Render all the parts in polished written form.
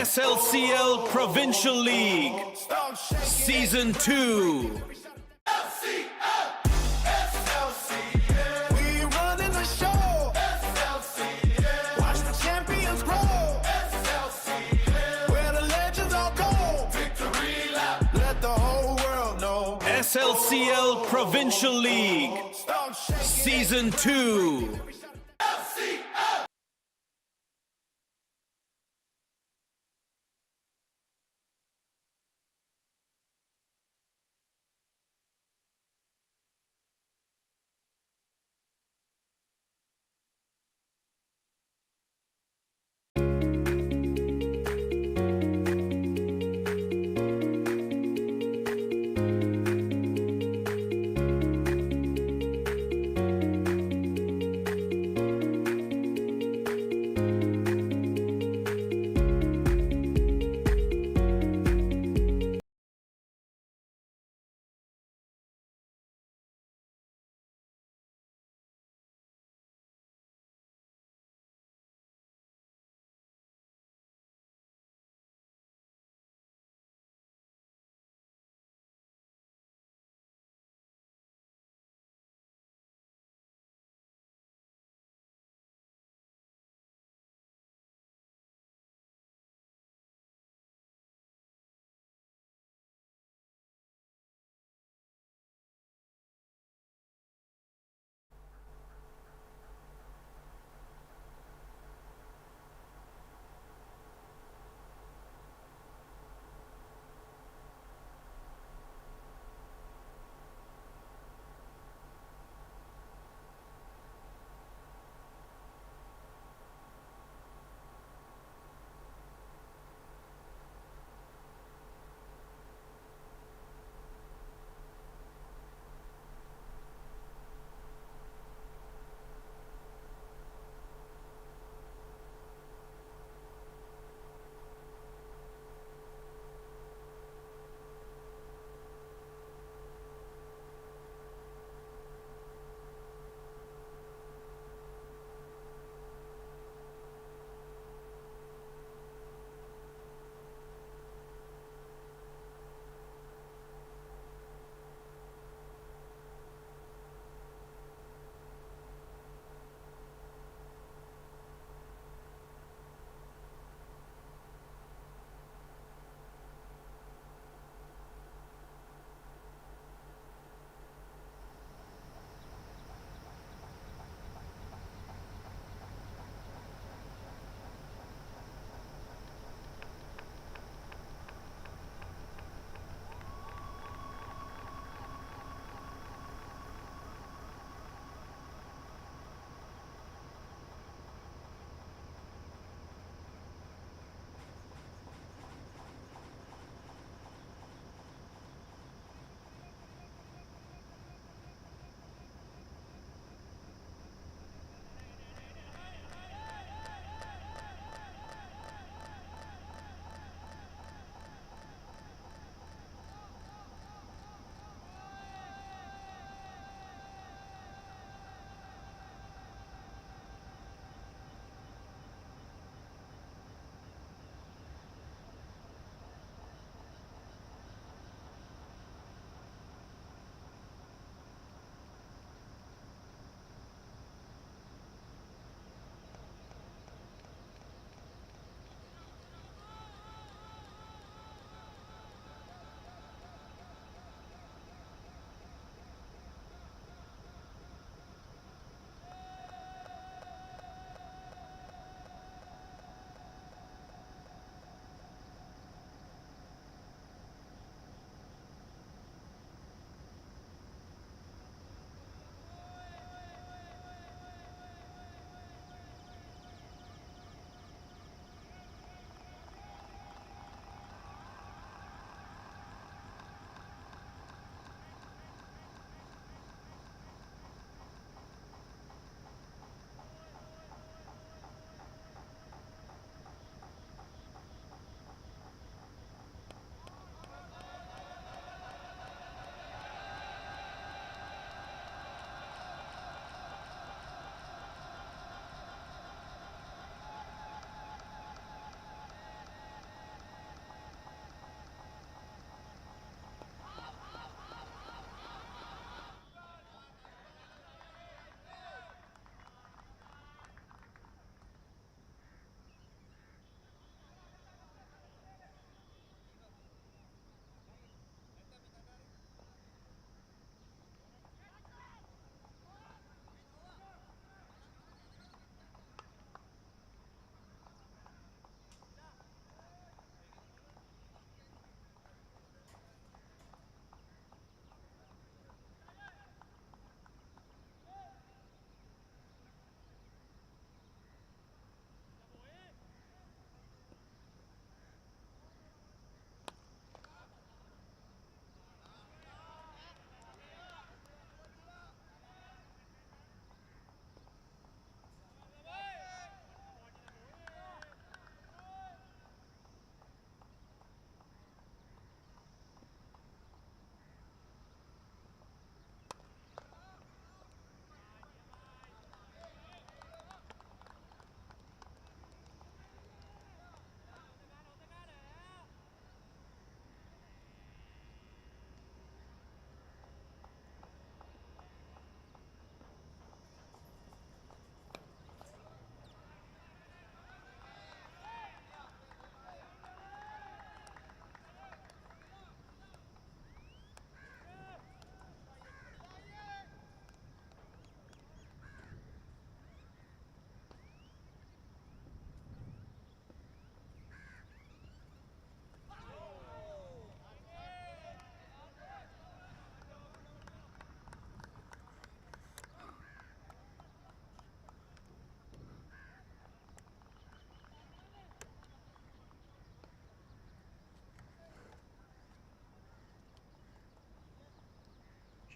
SLCL Provincial League Season 2. We running the show. Watch the champions grow. Where the legends all go. Victory lap. Let the whole world know. SLCL Provincial League Season 2.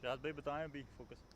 Shahzad भाई बताएं अभी focus.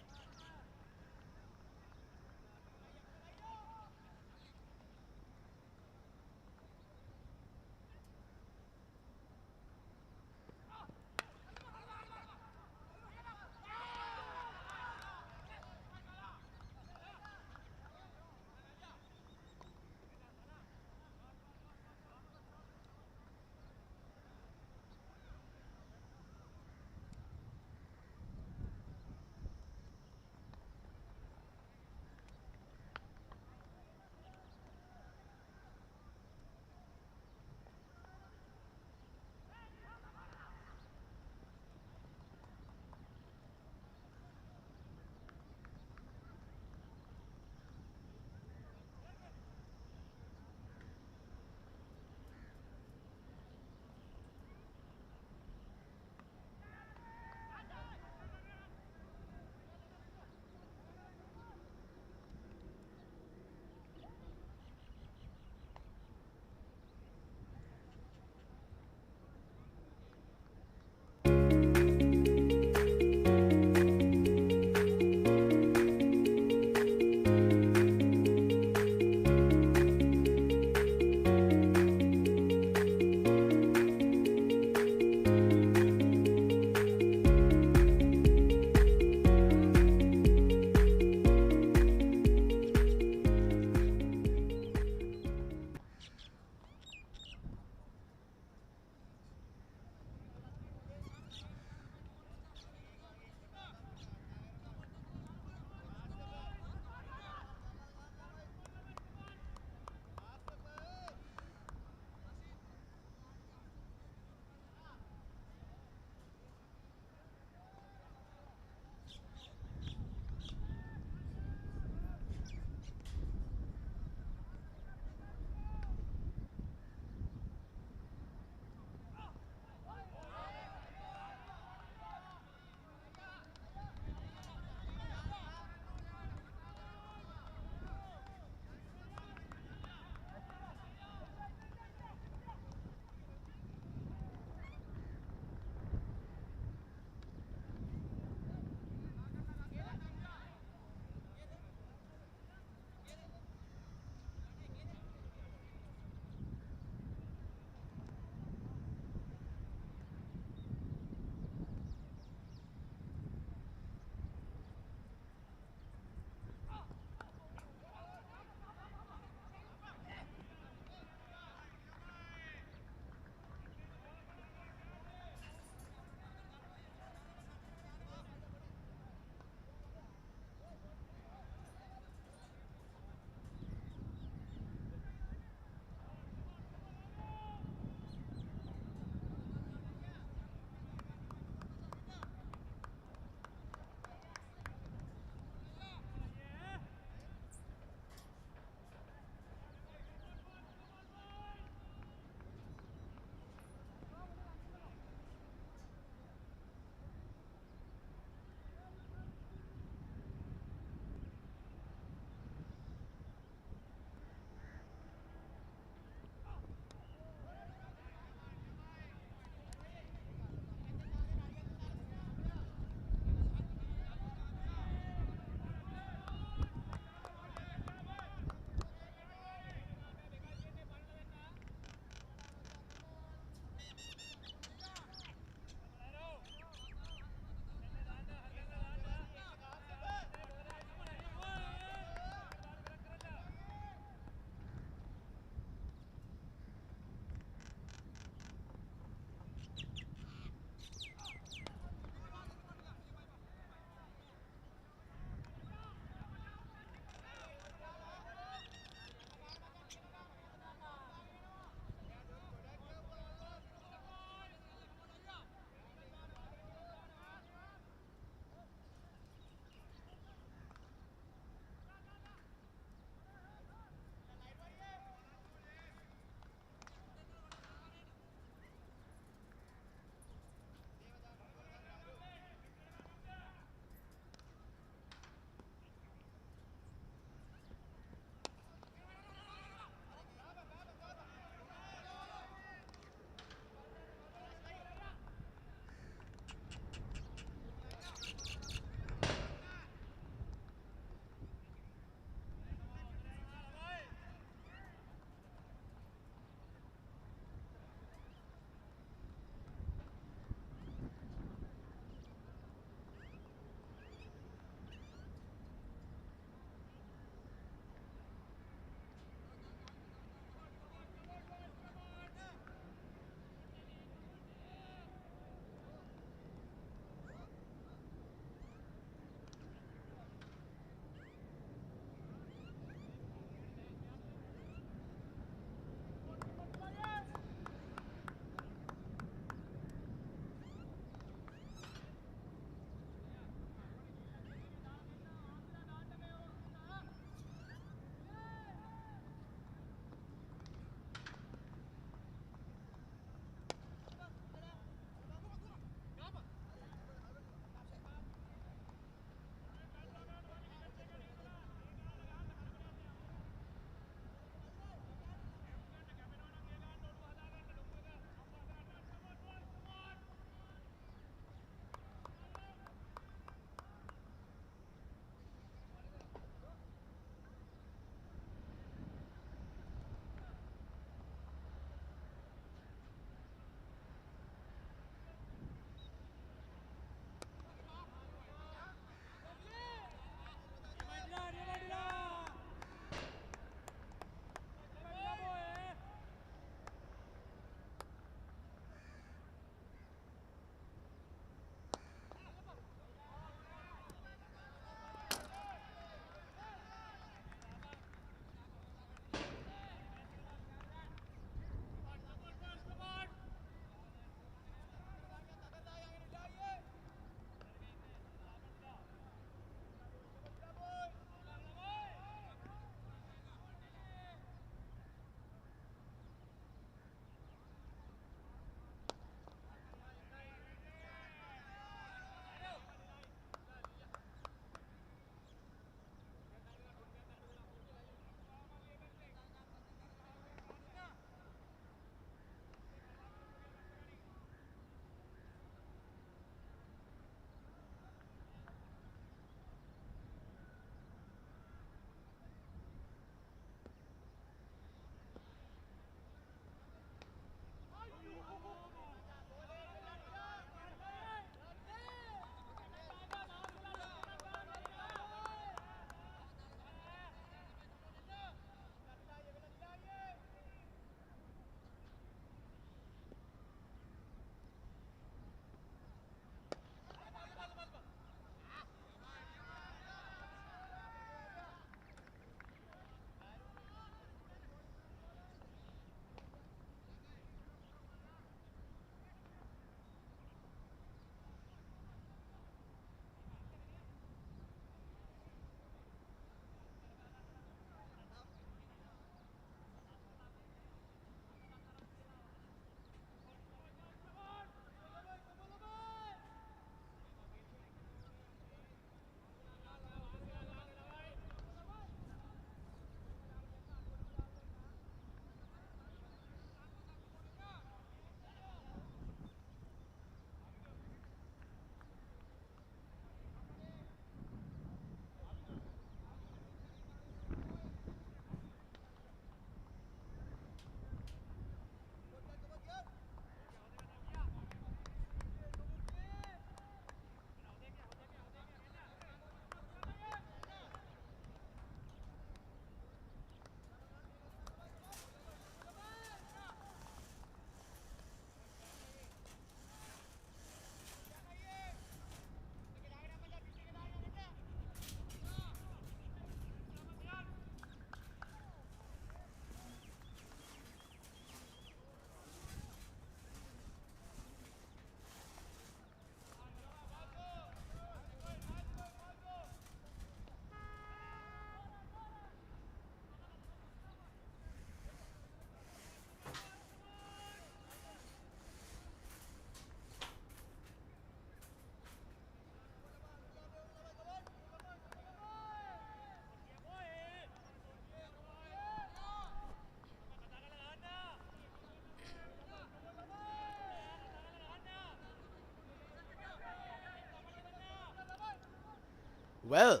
Well,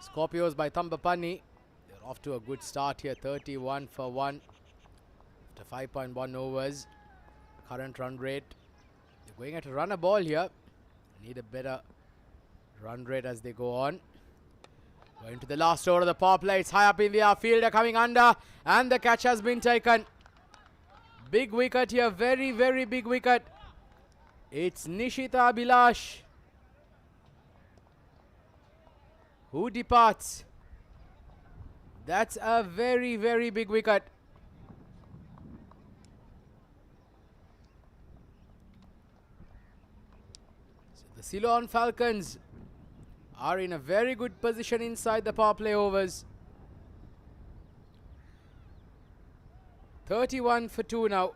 Scorpios by THAMBAPANNI. They're off to a good start here. 31 for 1 after 5.1 overs. Current run rate. They're going at a runner ball here. Need a better run rate as they go on. Going to the last over of the power play. It's high up in the air. Fielder coming under. And the catch has been taken. Big wicket here. Very, very big wicket. It's Nishita Abhilash who departs. That's a very, very big wicket. So the CEYLON Falcons are in a very good position inside the power play overs. 31 for 2 now.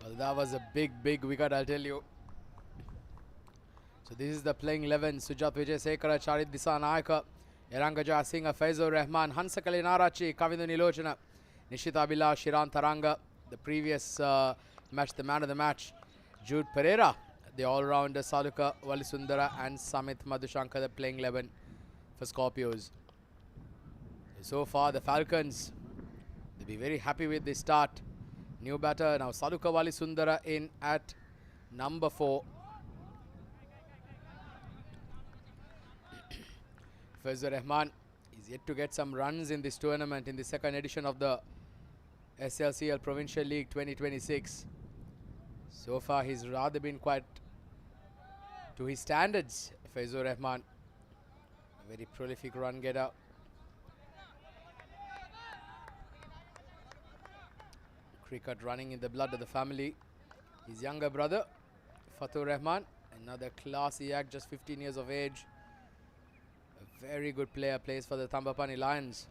Well, that was a big, big wicket, I'll tell you. So this is the playing 11. Sujat Vijayasekara, Charit Disanayaka, Erangaja Singh, Faizur Rahman, Hansakali Narachi, Kavindu Nilochana, Nishita Abhilash, Shiran Taranga. The previous match, the man of the match, Jude Pereira, the all-rounder Saluka Walisundara and Samit Madhushankar, the playing 11 for Scorpios. So far, the Falcons, they'll be very happy with this start. New batter now, Saluka Walisundara in at number 4. Faizur Rahman is yet to get some runs in this tournament in the second edition of the SLCL Provincial League 2026. So far, he's rather been quite to his standards. Faizur Rahman, a very prolific run getter. Cricket running in the blood of the family. His younger brother, Fatur Rahman, another classy act, just 15 years of age. A very good player, plays for the THAMBAPANNI Lions.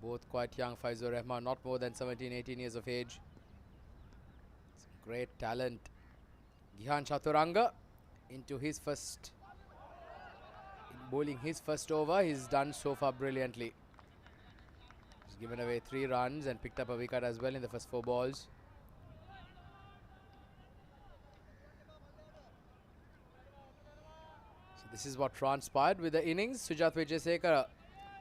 Both quite young. Faizur Rahman, not more than 17, 18 years of age. Some great talent. Gihan Chaturanga into his first, bowling his first over. He's done so far brilliantly. He's given away 3 runs and picked up a wicket as well in the first 4 balls. So this is what transpired with the innings. Sujat Vijayasekara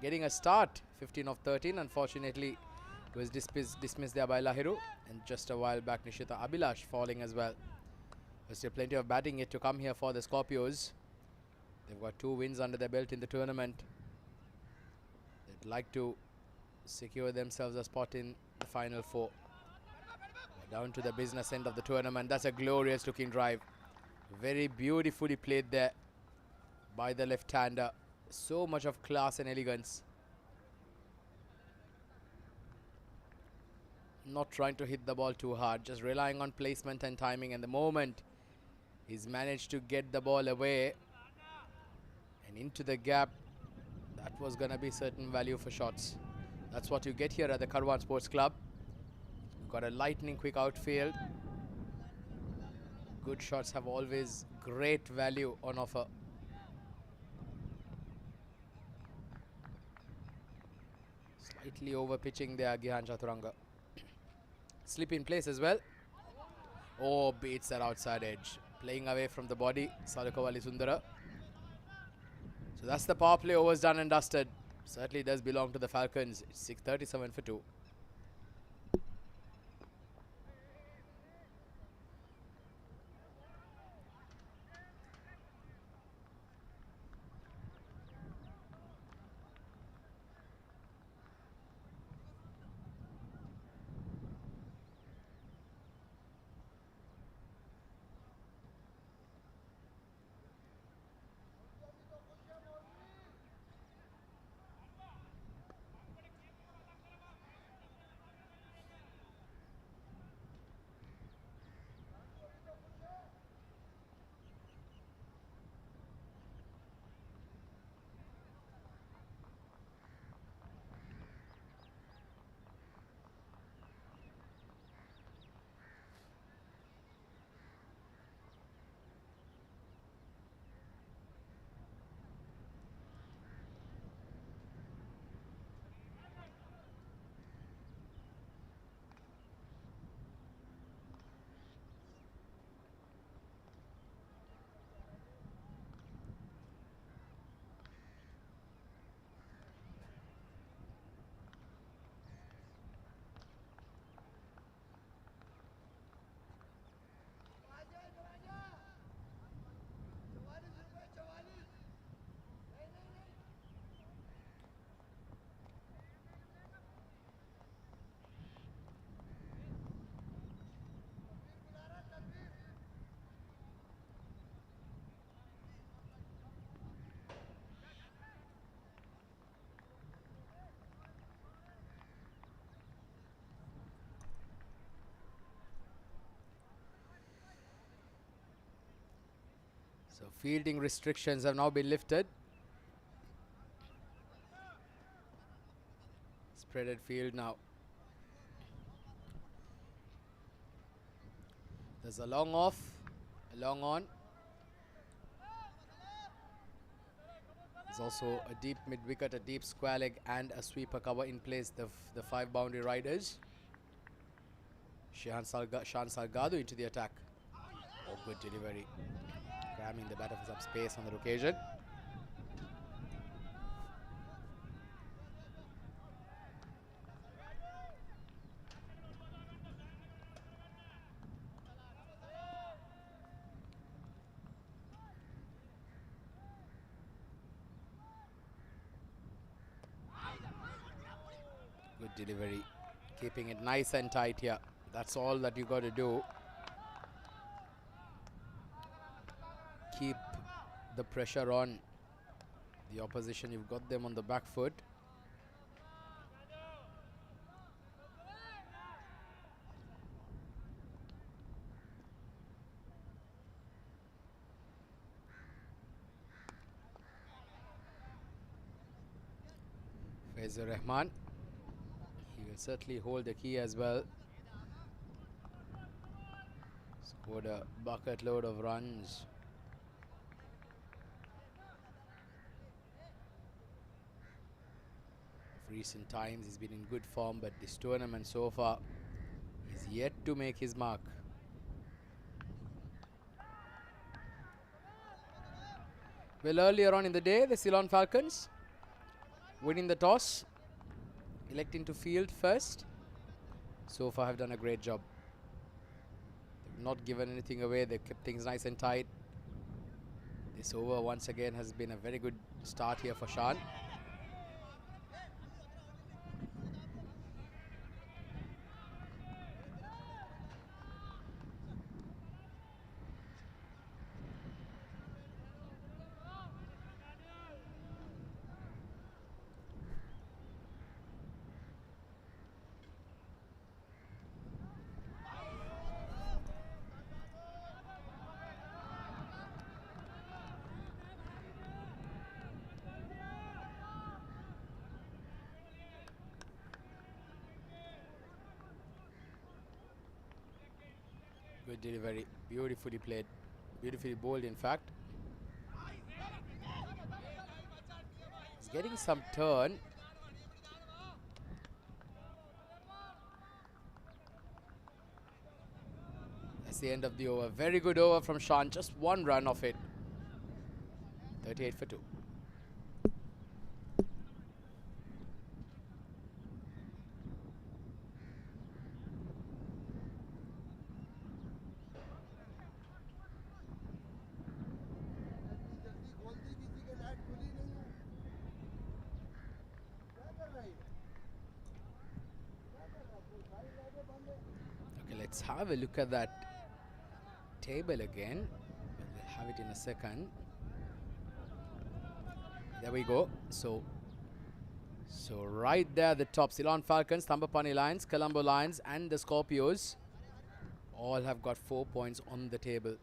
getting a start, 15 of 13. Unfortunately, he was dismissed there by Lahiru. And just a while back, Nishita Abhilash falling as well. There's still plenty of batting yet to come here for the Scorpios. They've got 2 wins under their belt in the tournament. They'd like to secure themselves a spot in the final 4. We're down to the business end of the tournament. That's a glorious looking drive. Very beautifully played there by the left-hander. So much of class and elegance. Not trying to hit the ball too hard, just relying on placement and timing. And the moment he's managed to get the ball away and into the gap, that was going to be certain value for shots. That's what you get here at the Karwan Sports Club. You've got a lightning quick outfield. Good shots have always great value on offer. Slightly over pitching there, Gihan Chaturanga. Slip in place as well. Oh, beats that outside edge. Playing away from the body, Saluka Walisundara. So that's the power play overs done and dusted. Certainly does belong to the Falcons. It's 6:37 for 2. So fielding restrictions have now been lifted. Spreaded field now. There's a long off, a long on. There's also a deep mid-wicket, a deep square leg and a sweeper cover in place. The 5 boundary riders. Shan Salgado into the attack. Oh, good delivery. Cramming the batter for some space on that occasion. Good delivery. Keeping it nice and tight here. That's all that you got to do. Keep the pressure on the opposition. You've got them on the back foot. Faizur Rahman. He will certainly hold the key as well. Scored a bucket load of runs. Of recent times he's been in good form, but this tournament so far he's yet to make his mark. Well, earlier on in the day, the Ceylon Falcons winning the toss, electing to field first. So far have done a great job. They've not given anything away. They've kept things nice and tight. This over once again has been a very good start here for Shan. Good delivery, beautifully played, beautifully bowled in fact. He's getting some turn. That's the end of the over. Very good over from Shan, just 1 run off it. 38 for 2. Let's have a look at that table again. We'll have it in a second. There we go. So right there at the top, Ceylon Falcons, THAMBAPANNI Lions, Colombo Lions and the Scorpios all have got 4 points on the table.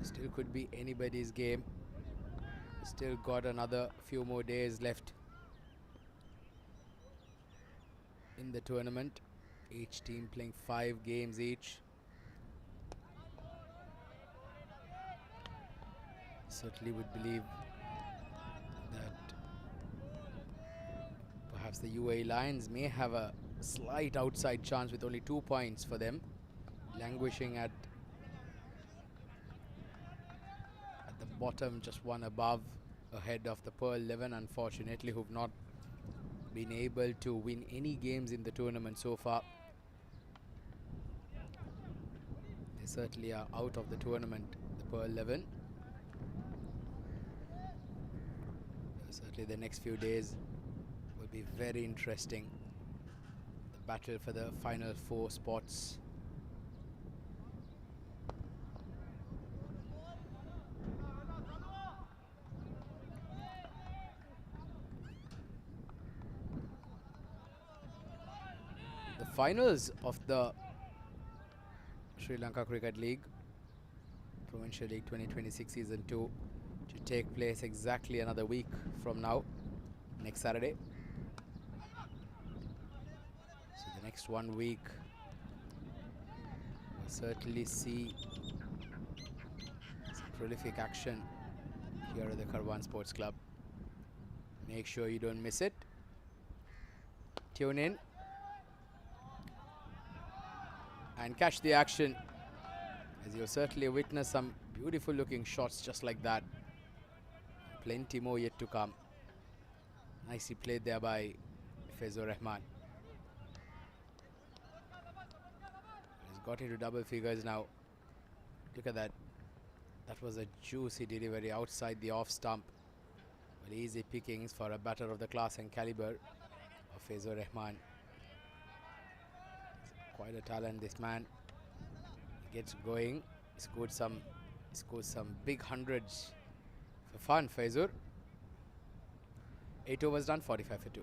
So still could be anybody's game. Still got another few more days left in the tournament. Each team playing 5 games each. Certainly would believe that perhaps the UAE Lions may have a slight outside chance with only 2 points for them, languishing at the bottom, just 1 above, ahead of the Pearl 11, unfortunately, who've not been able to win any games in the tournament so far. They certainly are out of the tournament, the Pearl 11. Certainly the next few days will be very interesting. The battle for the final 4 spots. The finals of the Sri Lanka Cricket League Provincial League 2026 Season 2 to take place exactly another week from now, next Saturday. So the next 1 week will certainly see some prolific action here at the Karwan Sports Club. Make sure you don't miss it. Tune in and catch the action, as you'll certainly witness some beautiful looking shots just like that. Plenty more yet to come. Nicely played there by Fezur Rahman. He's got into double figures now. Look at that. That was a juicy delivery outside the off stump. Well, easy pickings for a batter of the class and caliber of Fezur Rahman. Quite a talent, this man. He gets going. He scored some big hundreds for fun, Fezur. 8 overs done, 45 for 2.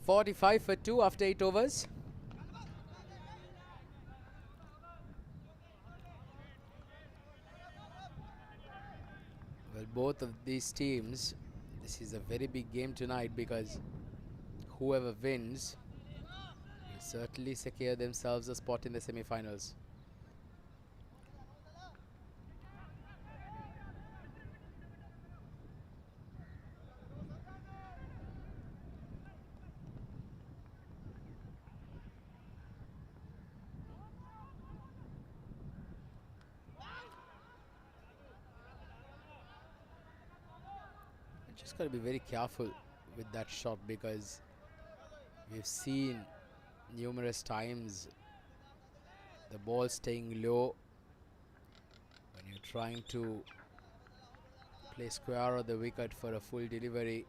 .45 for 2 after 8 overs. Well, both of these teams, this is a very big game tonight, because whoever wins will certainly secure themselves a spot in the semi-finals. Just got to be very careful with that shot, because we've seen numerous times the ball staying low when you're trying to play square of the wicket for a full delivery.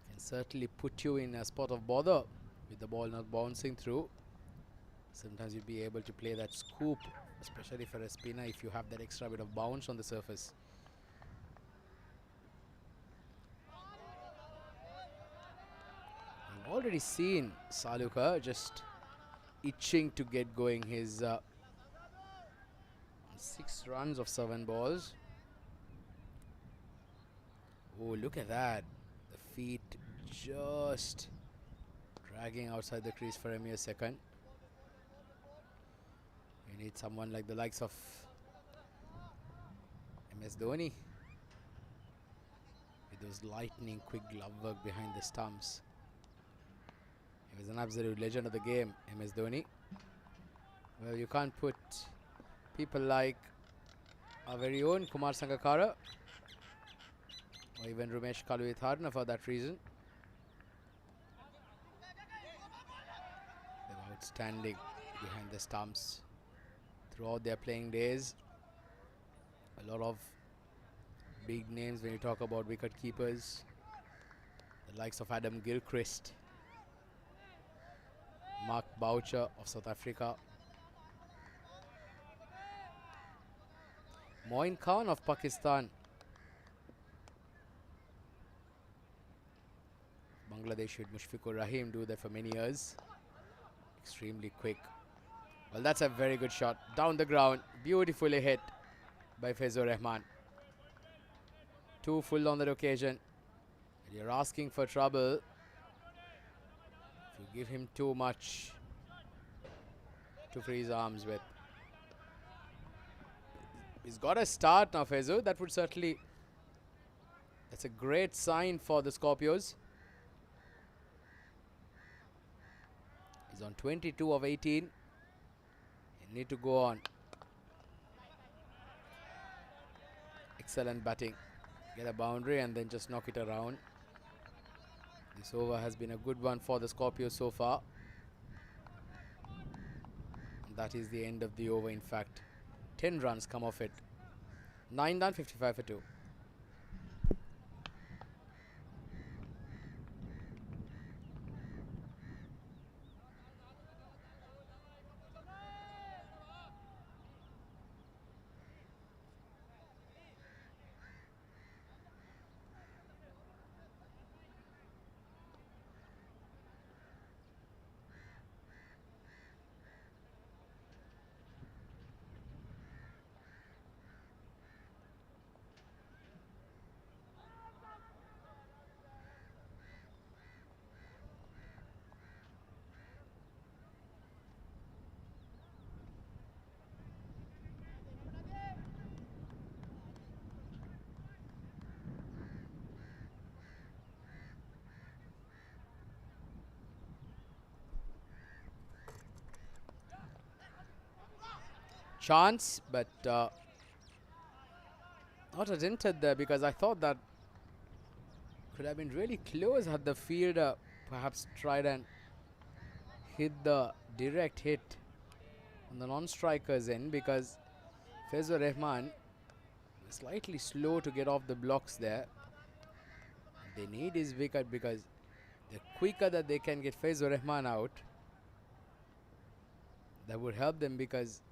Can certainly put you in a spot of bother with the ball not bouncing through. Sometimes you'll be able to play that scoop, especially for a spinner, if you have that extra bit of bounce on the surface. Already seen Saluka just itching to get going. His 6 runs of 7 balls. Oh, look at that. The feet just dragging outside the crease for a mere second. You need someone like the likes of MS Dhoni, with those lightning quick glove work behind the stumps. He was an absolute legend of the game, MS Dhoni. Well, you can't put people like our very own Kumar Sangakkara or even Ramesh Kaluvitharna for that reason. They were outstanding behind the stumps throughout their playing days. A lot of big names when you talk about wicket keepers, the likes of Adam Gilchrist, Mark Boucher of South Africa, Moin Khan of Pakistan, Bangladesh with Mushfiqur Rahim do that for many years. Extremely quick. Well, that's a very good shot down the ground, beautifully hit by Fezur Rahman. 2 full on that occasion. And you're asking for trouble if you give him too much to free his arms with. He's got a start now, Fezur. That would certainly, that's a great sign for the Scorpios. He's on 22 of 18. You need to go on. Excellent batting. Get a boundary and then just knock it around. This over has been a good one for the Scorpios so far. That is the end of the over. In fact, 10 runs come off it. 9 done, 55 for 2. Chance, but not attempted there, because I thought that could have been really close had the fielder perhaps tried and hit the direct hit on the non-striker's end, because Faizur Rahman is slightly slow to get off the blocks there. They need his wicket, because the quicker that they can get Faizur Rahman out, that would help them, because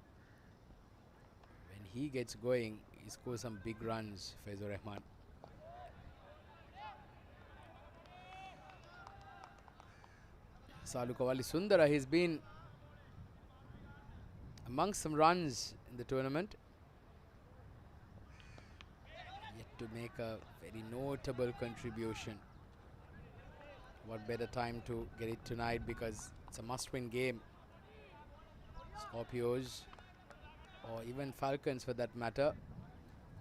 when he gets going, he scores some big runs, Faizur Rahman. Salukawali Sundara, he's been amongst some runs in the tournament. Yet to make a very notable contribution. What better time to get it tonight, because it's a must-win game. Scorpios, or even Falcons for that matter,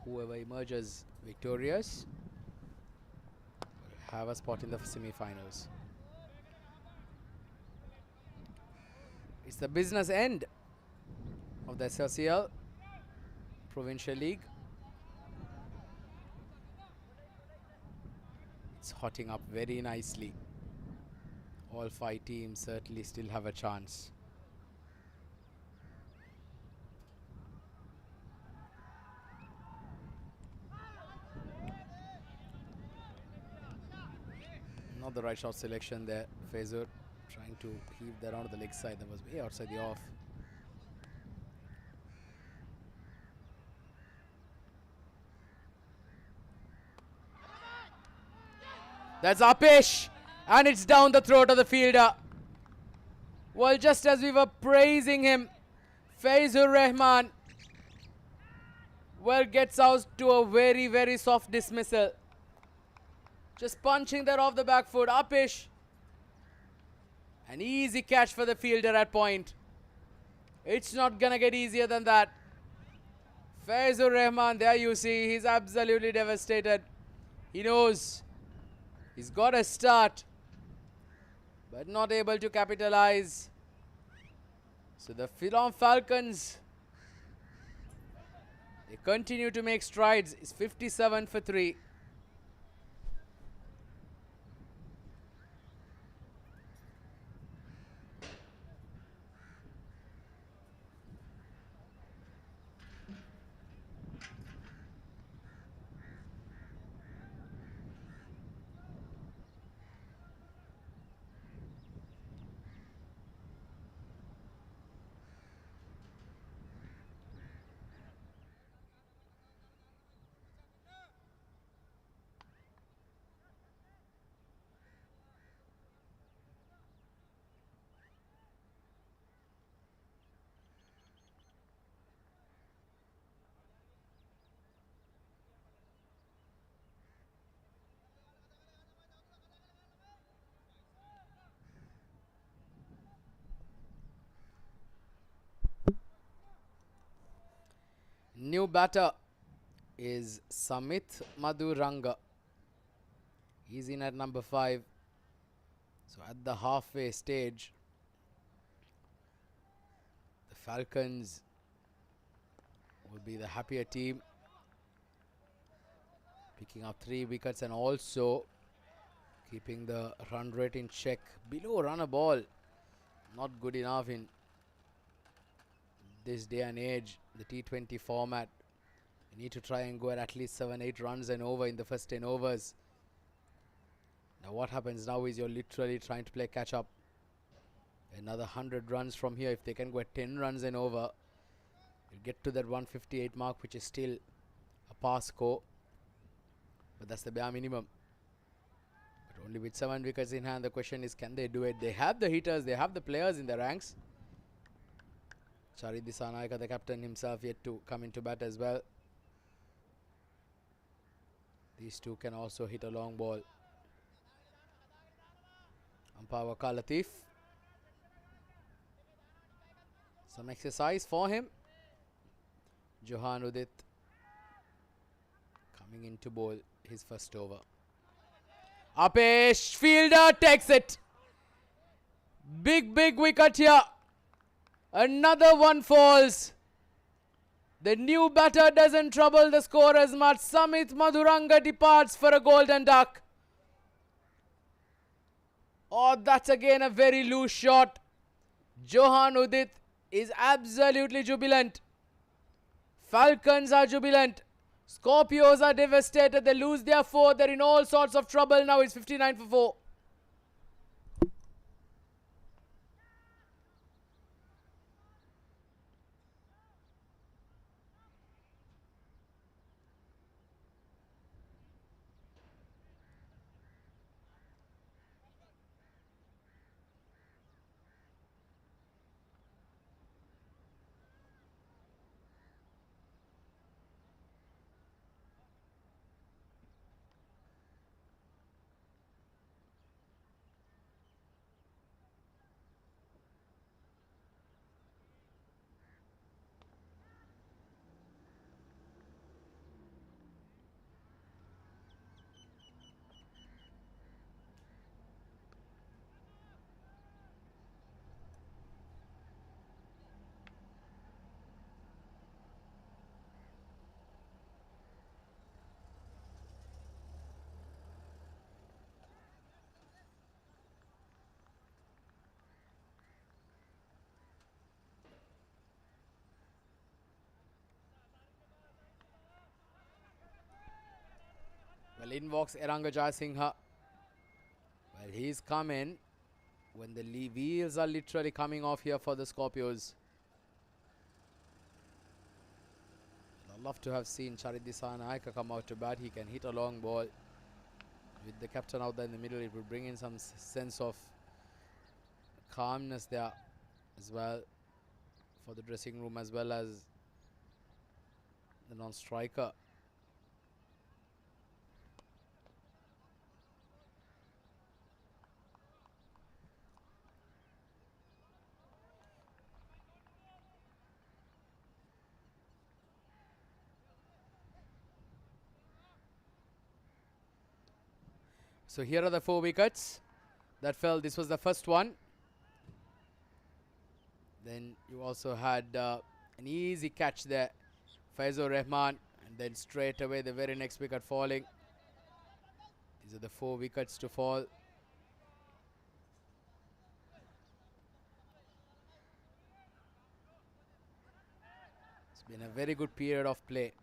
whoever emerges victorious will have a spot in the semi-finals. It's the business end of the SLCL Provincial League. It's hotting up very nicely. All 5 teams certainly still have a chance. Not the right shot selection there. Faizur trying to heave that onto the leg side. That was way outside the off. That's Apesh, and it's down the throat of the fielder. Well, just as we were praising him, Faizur Rahman, well, gets out to a very, very soft dismissal. Just punching that off the back foot. Apesh, an easy catch for the fielder at point. It's not gonna get easier than that. Faizur Rahman, there you see, he's absolutely devastated. He knows he's got a start, but not able to capitalize. So the Falcons, they continue to make strides. It's 57 for 3. New batter is Samit Madhuranga. He's in at number 5. So at the halfway stage, the Falcons will be the happier team, picking up 3 wickets and also keeping the run rate in check. Below run a ball, not good enough in this day and age, the T20 format, you need to try and go at least 7-8 runs and over in the first 10 overs. Now what happens now is you're literally trying to play catch up. Another 100 runs from here. If they can go at 10 runs and over, you'll get to that 158 mark, which is still a pass score. But that's the bare minimum. But only with 7 wickets in hand, the question is, can they do it? They have the hitters, they have the players in the ranks. Charit Dissanayake, the captain himself, yet to come into bat as well. These two can also hit a long ball. Umpire Waqar Latif. Some exercise for him. Johan Udit coming in to bowl his first over. Apesh, fielder takes it. Big wicket here. Another one falls. The new batter doesn't trouble the score as much. Samit Madhuranga departs for a golden duck. Oh, that's again a very loose shot. Johan Udit is absolutely jubilant. Falcons are jubilant. Scorpios are devastated. They lose their 4. They're in all sorts of trouble now. It's 59 for 4. Well, in walks Eranga Jayasinghe. Well, he's come in when the wheels are literally coming off here for the Scorpios. I'd love to have seen Charit Dissanayake come out to bat. He can hit a long ball. With the captain out there in the middle, it would bring in some sense of calmness there as well for the dressing room, as well as the non-striker. So here are the 4 wickets that fell. This was the first one. Then you also had an easy catch there, Faizur Rahman, and then straight away the very next wicket falling. These are the 4 wickets to fall. It's been a very good period of play.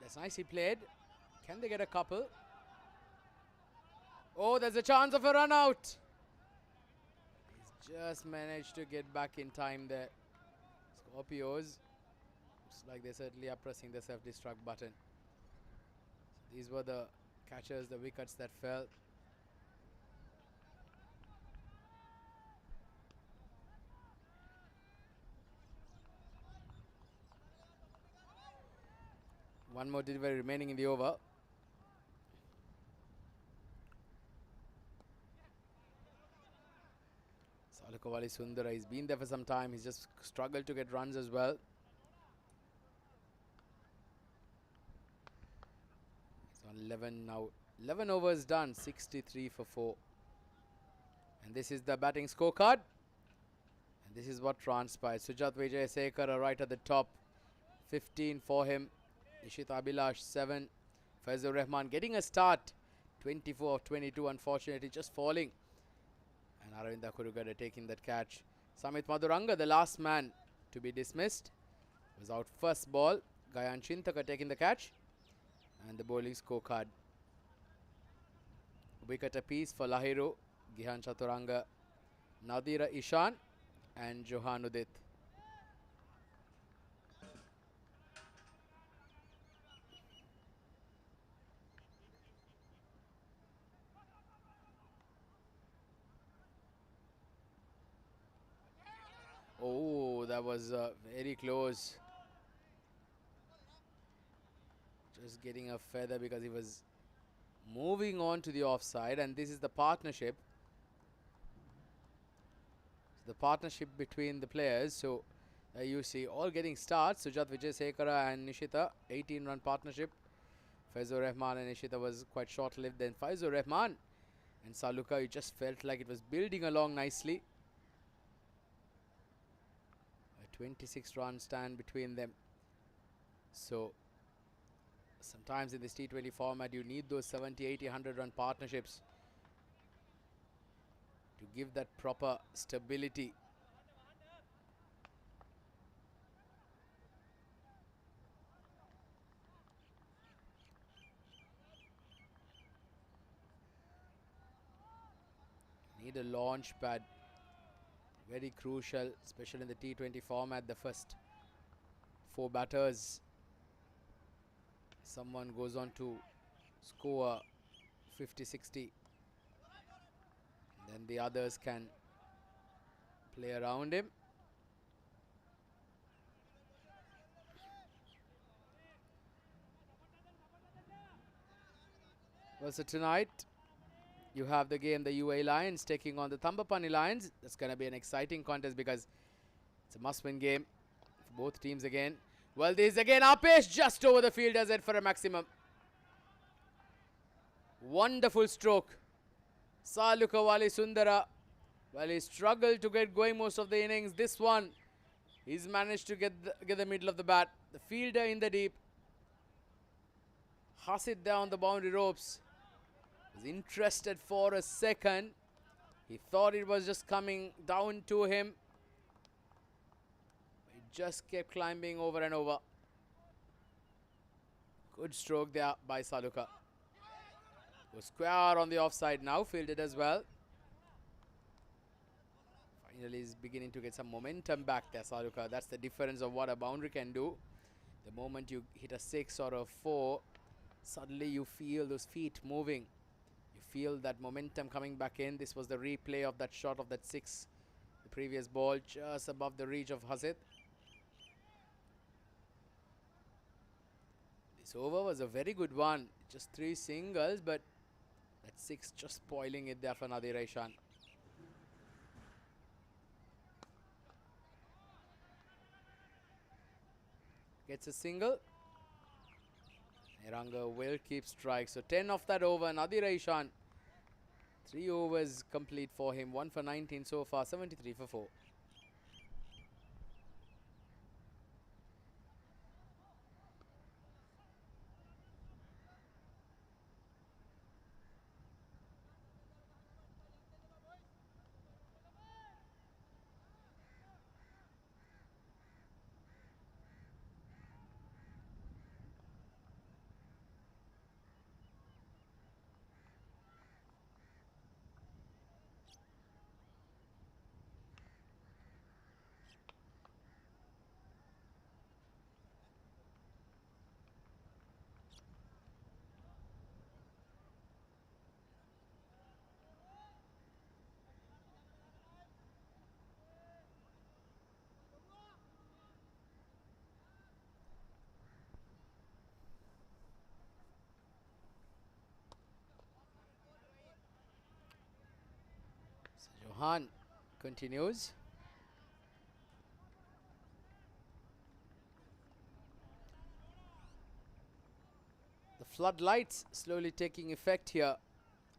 That's nicely played. Can they get a couple? Oh, there's a chance of a run out. He's just managed to get back in time there. Scorpios, looks like they certainly are pressing the self-destruct button. So these were the catches, the wickets that fell. One more delivery remaining in the over. Salukawali Sundara, he's been there for some time. He's just struggled to get runs as well. He's on 11 now. 11 overs done, 63 for 4. And this is the batting scorecard. And this is what transpired. Sujath Vijayasekara right at the top. 15 for him. Nishita Abhilash 7. Faizur Rahman getting a start. 24 of 22, unfortunately just falling. And Aravinda Kurugada taking that catch. Samit Maduranga, the last man to be dismissed, was out first ball. Gayan Chintaka taking the catch. And the bowling scorecard. Wicket apiece for Lahiru, Gihan Chaturanga, Nadira Ishan and Johanudit. Oh, that was very close. Just getting a feather because he was moving on to the offside, and this is the partnership. The partnership between the players. So you see all getting starts. Sujath Vijayasekara and Nishita, 18-run partnership. Faizur Rahman and Nishita was quite short-lived. Then Faizur Rahman and Saluka, it just felt like it was building along nicely. A 26-run stand between them. So sometimes in this T20 format, you need those 70, 80, 100-run partnerships to give that proper stability. Need a launch pad. Very crucial, especially in the T20 format. The first 4 batters, someone goes on to score 50, 60. Then the others can play around him. Well, so tonight you have the game, the UAE Lions taking on the THAMBAPANNI Lions. That's going to be an exciting contest because it's a must-win game for both teams again. Well, this again, Apesh just over the fielder's head for a maximum. Wonderful stroke. Salukawali Sundara, well, he struggled to get going most of the innings. This one, he's managed to get the middle of the bat. The fielder in the deep. Hasid down the boundary ropes. Was interested for a second. He thought it was just coming down to him. He just kept climbing over and over. Good stroke there by Saluka. Was square on the offside now, fielded as well. Finally, he's beginning to get some momentum back there, Saluka. That's the difference of what a boundary can do. The moment you hit a 6 or a 4, suddenly you feel those feet moving. You feel that momentum coming back in. This was the replay of that shot of that 6. The previous ball just above the reach of Hasid. This over was a very good one. Just 3 singles, but that 6 just spoiling it there for Nadir Aishan. Gets a single. Eranga will keep strike. So 10 off that over. Nadir Aishan. 3 overs complete for him. 1 for 19 so far. 73 for 4. Johan continues. The floodlights slowly taking effect here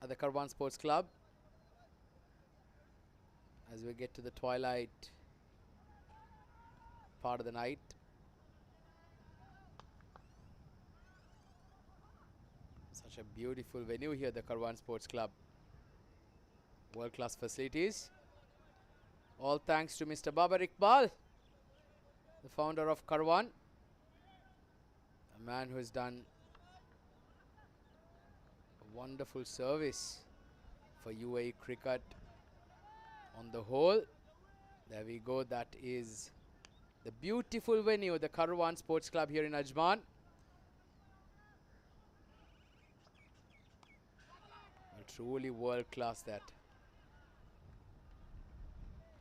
at the Karwan Sports Club as we get to the twilight part of the night. Such a beautiful venue here, the Karwan Sports Club. World-class facilities. All thanks to Mr. Babar Iqbal, the founder of Karwan. A man who has done a wonderful service for UAE cricket on the whole. There we go. That is the beautiful venue, the Karwan Sports Club here in Ajman. Truly world class that.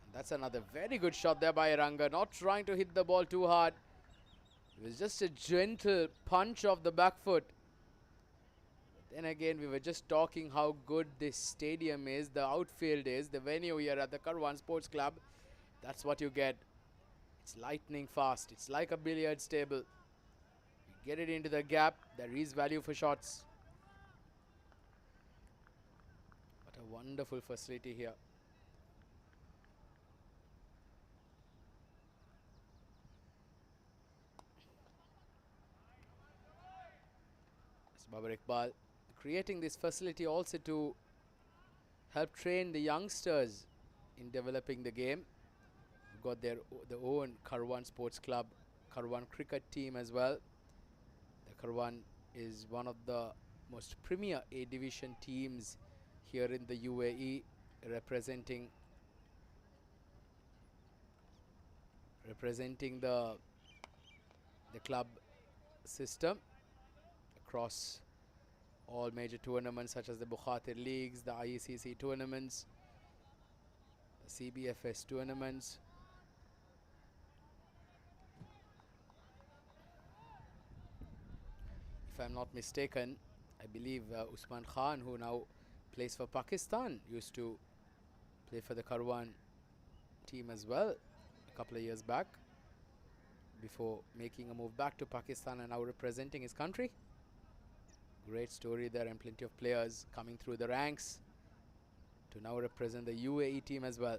And that's another very good shot there by Ranga, not trying to hit the ball too hard. It was just a gentle punch of the back foot. But then again, we were just talking how good this stadium is, the outfield is, the venue here at the Karwan Sports Club. That's what you get. It's lightning fast. It's like a billiards table. You get it into the gap, there is value for shots. A wonderful facility here. It's Babar Iqbal creating this facility also to help train the youngsters in developing the game. We've got their own Karwan Sports Club, Karwan cricket team as well. The Karwan is one of the most premier A division teams here in the UAE, representing the club system across all major tournaments such as the Bukhatir Leagues, the IECC tournaments, the CBFS tournaments. If I'm not mistaken, I believe Usman Khan, who now plays for Pakistan, used to play for the Karwan team as well a couple of years back before making a move back to Pakistan and now representing his country. Great story there, and plenty of players coming through the ranks to now represent the UAE team as well.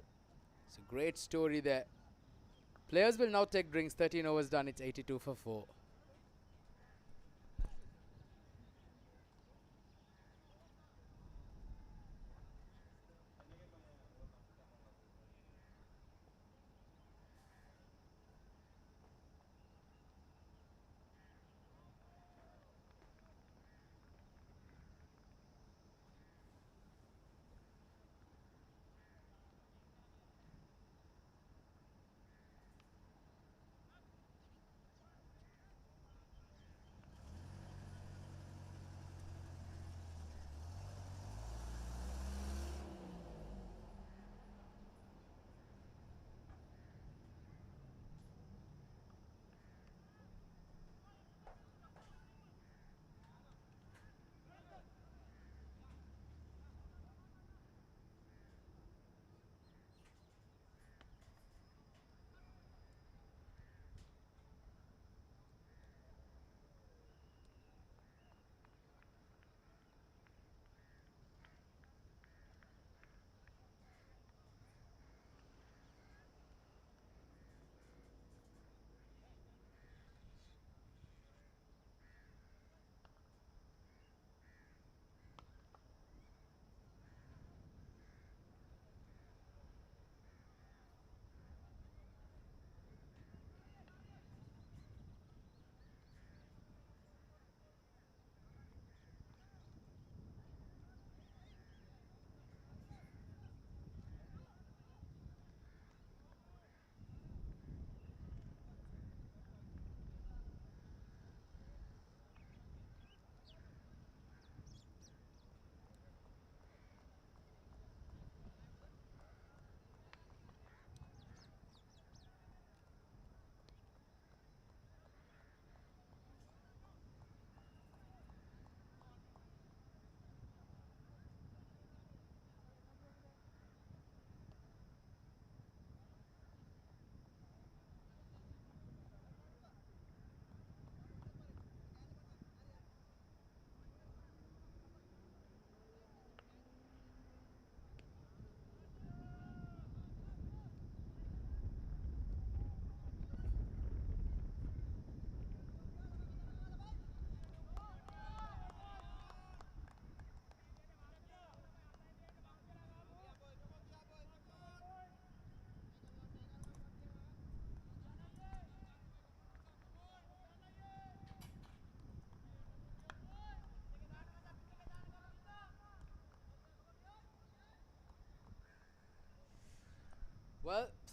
It's a great story there. Players will now take drinks. 13 overs done. It's 82 for 4.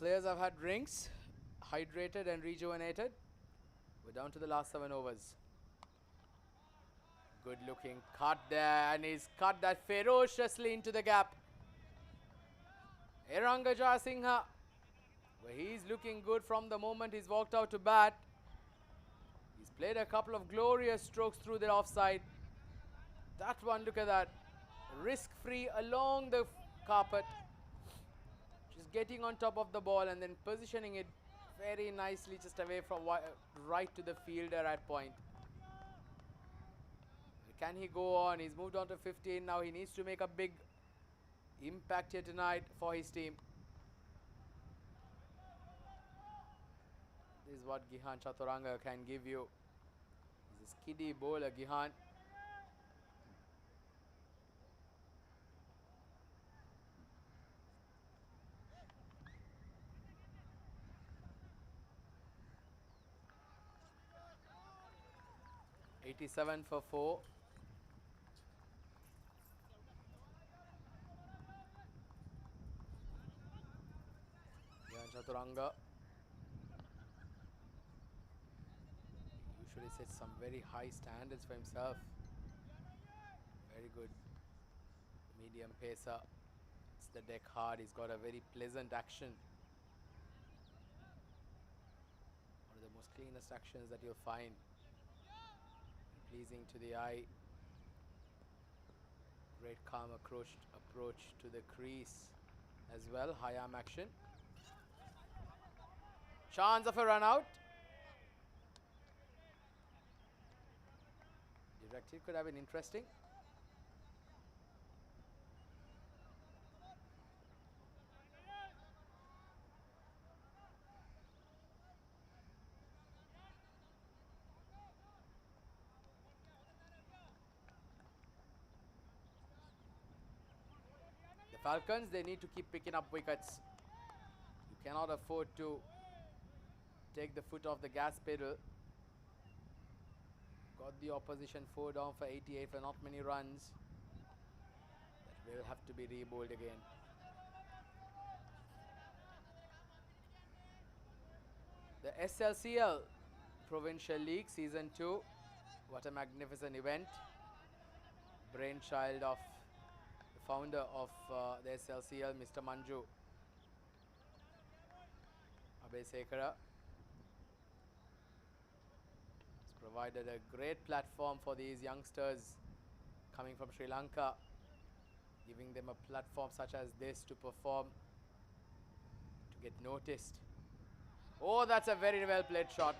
players have had drinks, hydrated and rejuvenated. We're down to the last 7 overs. Good looking cut there, and he's cut that ferociously into the gap. Eranga Jayasinghe, where he's looking good from the moment he's walked out to bat. He's played a couple of glorious strokes through the offside. That one, look at that. Risk-free along the carpet. Just getting on top of the ball and then positioning it very nicely just away from right to the fielder at point. Can he go on? He's moved on to 15 now. He needs to make a big impact here tonight for his team. This is what Gihan Chaturanga can give you. He's a skiddy bowler, Gihan. '87 for 4. Gihan Chaturanga usually sets some very high standards for himself. Very good medium pacer. It's the deck hard. He's got a very pleasant action. One of the most cleanest actions that you'll find. Pleasing to the eye. Great calm approach to the crease as well. High arm action. Chance of a run out. Directive could have been interesting. The Falcons, they need to keep picking up wickets. You cannot afford to take the foot off the gas pedal. Got the opposition 4 down for 88 for not many runs. That will have to be re-bowled again. The SLCL Provincial League Season 2. What a magnificent event. Brainchild of the founder of the SLCL, Mr. Manju Abesekara. Provided a great platform for these youngsters coming from Sri Lanka, giving them a platform such as this to perform, to get noticed. Oh, that's a very well played shot.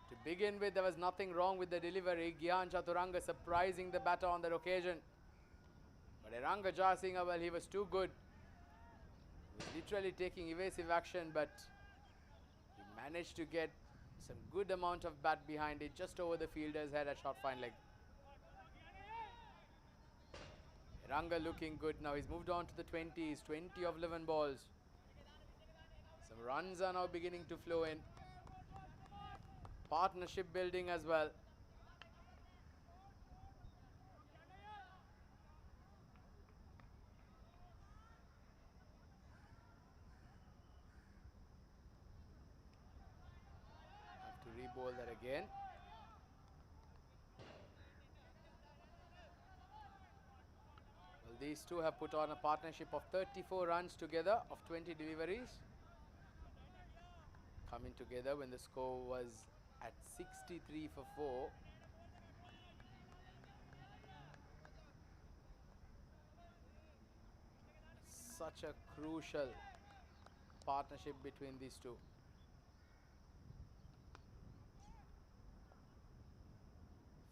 To begin with, there was nothing wrong with the delivery. Gihan Chaturanga surprising the batter on that occasion. But Eranga Jayasinghe, well, he was too good. He was literally taking evasive action, but he managed to get some good amount of bat behind it, just over the fielder's head at short fine leg. Ranga looking good now. He's moved on to the 20s, 20 of 11 balls. Some runs are now beginning to flow in. Partnership building as well. To re-bowl that again. Well, these two have put on a partnership of 34 runs together of 20 deliveries. Coming together when the score was at 63 for 4. Such a crucial partnership between these two.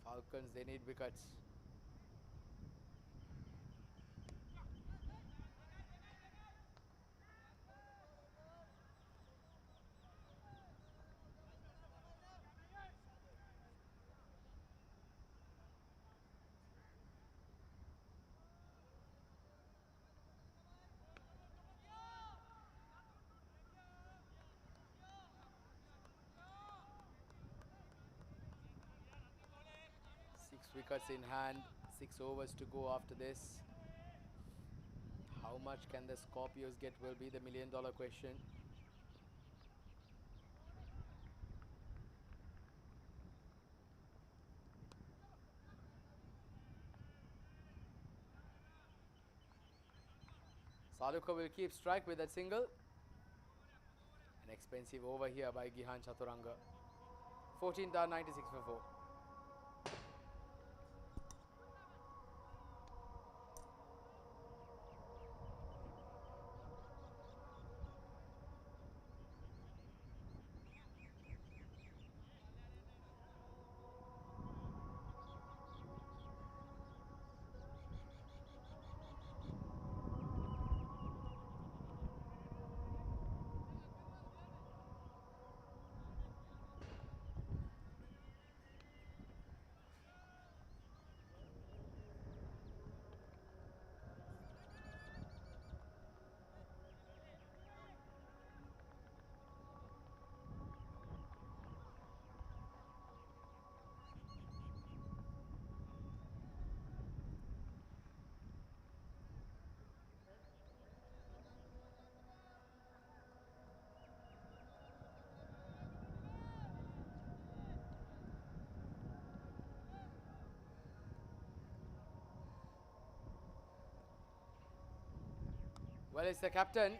Falcons, they need wickets. Six wickets in hand, 6 overs to go after this. How much can the Scorpios get will be the million-dollar question. Saluka will keep strike with that single. An expensive over here by Gihan Chaturanga. 14 down, 96 for 4. Well, it's the captain,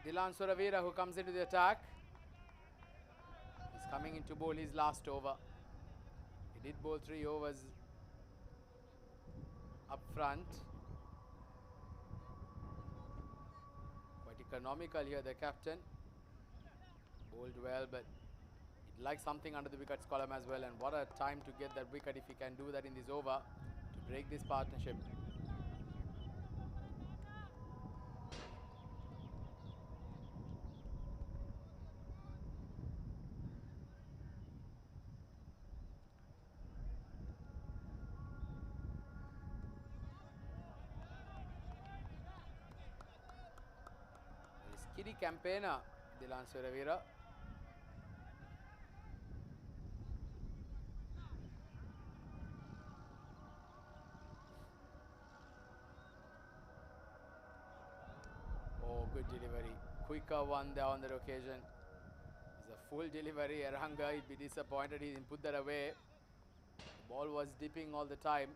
Dilan Suravira, who comes into the attack. He's coming in to bowl his last over. He did bowl 3 overs up front. Quite economical here, the captain. Bowled well, but he'd like something under the wickets column as well. And what a time to get that wicket if he can do that in this over to break this partnership. Kiddy campaigner, Dilan Suravira. Oh, good delivery. Quicker one there on that occasion. It's a full delivery. Erhanga, he'd be disappointed he didn't put that away. The ball was dipping all the time.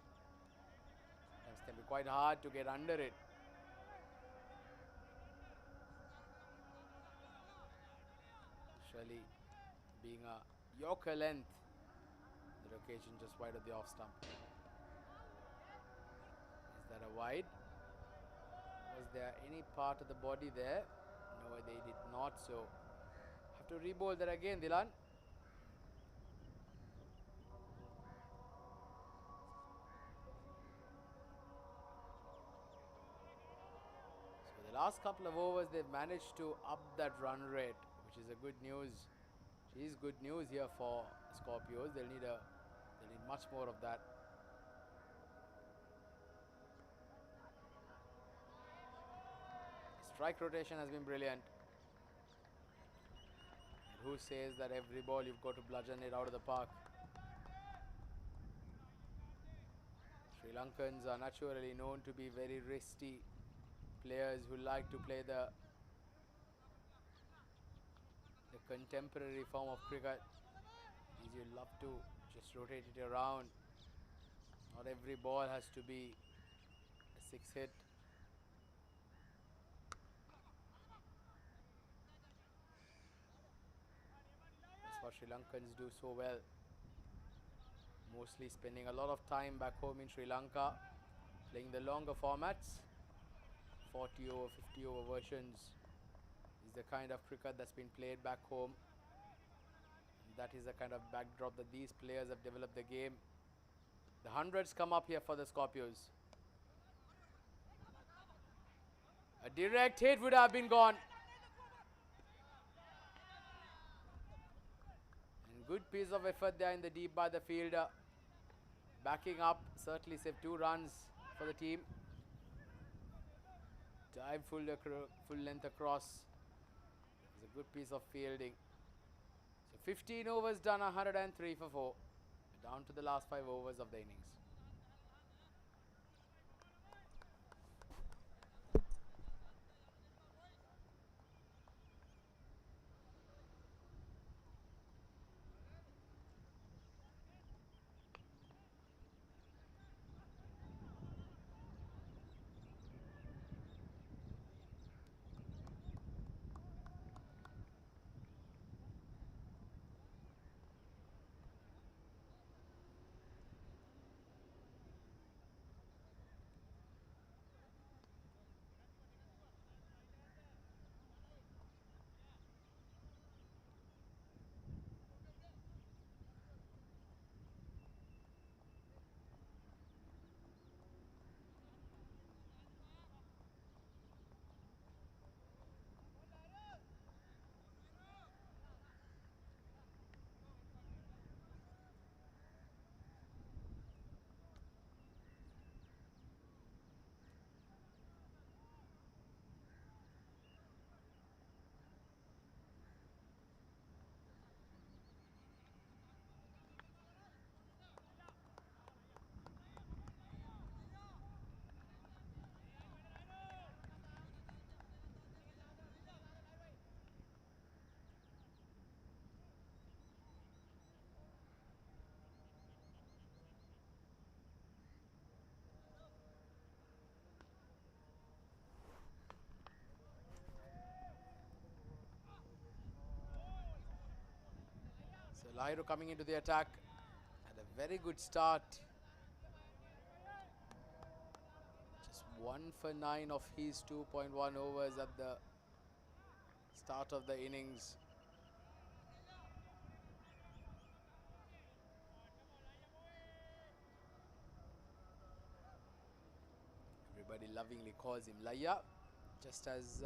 It can be quite hard to get under it. Surely being a Yorker length, the occasion just wide of the off stump. Is that a wide? Was there any part of the body there? No, they did not, so have to re-bowl that again, Dilan. So the last couple of overs they've managed to up that run rate, which is a good news. Which is good news here for Scorpios. They'll need much more of that. Strike rotation has been brilliant. And who says that every ball you've got to bludgeon it out of the park? Sri Lankans are naturally known to be very wristy players who like to play the contemporary form of cricket. Is you love to just rotate it around. Not every ball has to be a 6 hit. That's what Sri Lankans do so well. Mostly spending a lot of time back home in Sri Lanka playing the longer formats. 40 over, 50 over versions is the kind of cricket that's been played back home. And that is the kind of backdrop that these players have developed the game. The hundreds come up here for the Scorpios. A direct hit would have been gone. And good piece of effort there in the deep by the fielder. Backing up, certainly saved 2 runs for the team. Dive full length across. It's a good piece of fielding. So 15 overs done, 103 for 4. Down to the last 5 overs of the innings. Lahiro coming into the attack. Had a very good start. Just 1 for 9 of his 2.1 overs at the start of the innings. Everybody lovingly calls him Laya, just as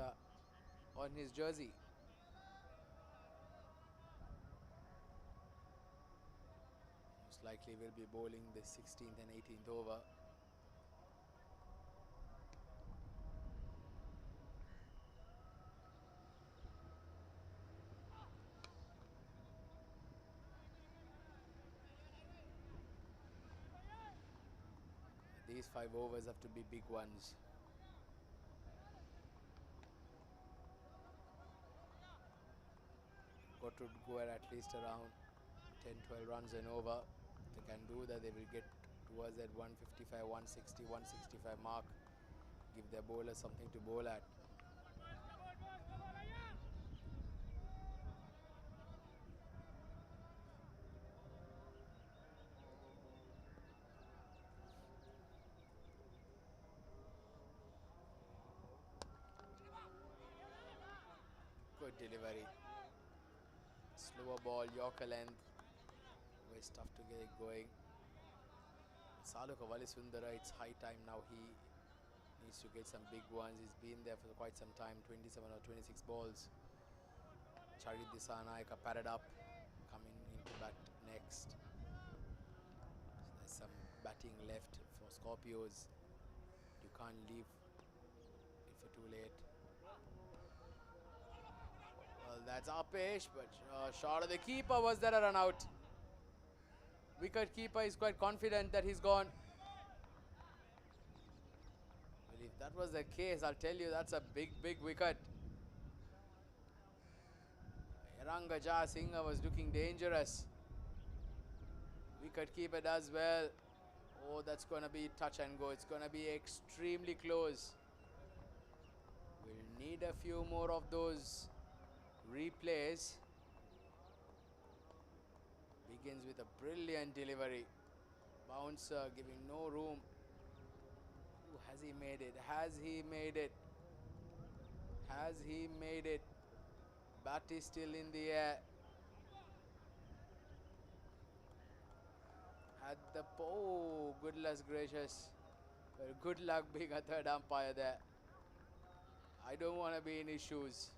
on his jersey. Most likely will be bowling the 16th and 18th over. These 5 overs have to be big ones. Got to go at least around 10-12 runs and over. If they can do that, they will get towards that 155, 160, 165 mark. Give their bowlers something to bowl at. Good delivery. Slower ball, Yorker length. Always tough to get it going. Saluka Valisundara, it's high time now. He needs to get some big ones. He's been there for quite some time, 27 or 26 balls. Charit Disanayaka padded up, coming into bat next. So there's some batting left for Scorpios. You can't leave it for too late. Well, that's Apesh, but shot of the keeper. Was there a run out? Wicket keeper is quite confident that he's gone. Well, if that was the case, I'll tell you that's a big wicket. Eranga Jayasinha was looking dangerous. Wicket keeper does well. Oh, that's going to be touch and go. It's going to be extremely close. We'll need a few more of those replays. Begins with a brilliant delivery. Bouncer giving no room. Ooh, has he made it? Has he made it? Has he made it? Bat is still in the air. At the oh, goodness gracious. Well, good luck being a third umpire there. I don't want to be in his shoes.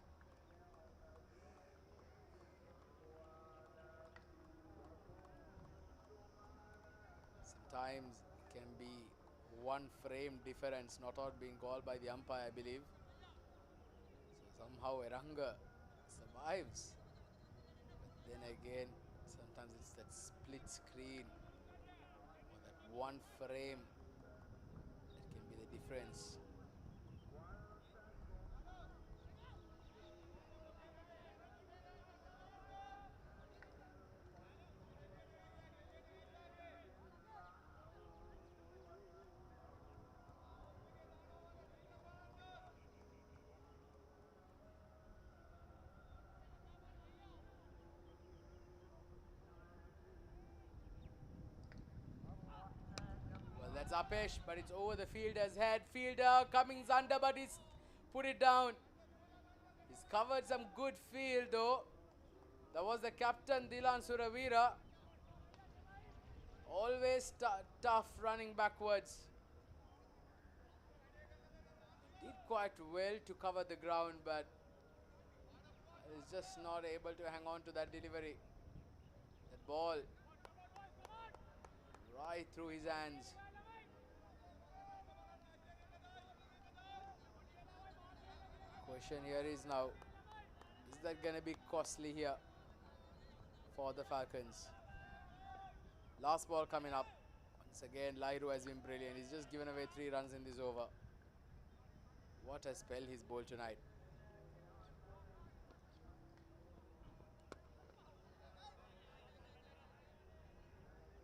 Sometimes it can be one frame difference, not out being called by the umpire, I believe. So somehow Eranga survives. But then again, sometimes it's that split screen or that one frame that can be the difference. That's Apesh, but it's over the fielder's head. Fielder Cummings under, but he's put it down. He's covered some good field though. That was the captain, Dilan Suravira. Always tough running backwards. Did quite well to cover the ground, but is just not able to hang on to that delivery. That ball right through his hands. Question here is now, is that going to be costly here for the Falcons? Last ball coming up. Once again, Lairu has been brilliant. He's just given away 3 runs in this over. What a spell he's bowled tonight.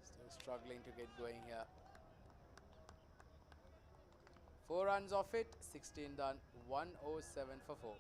Still struggling to get going here. 4 runs off it, 16 done, 107 for 4.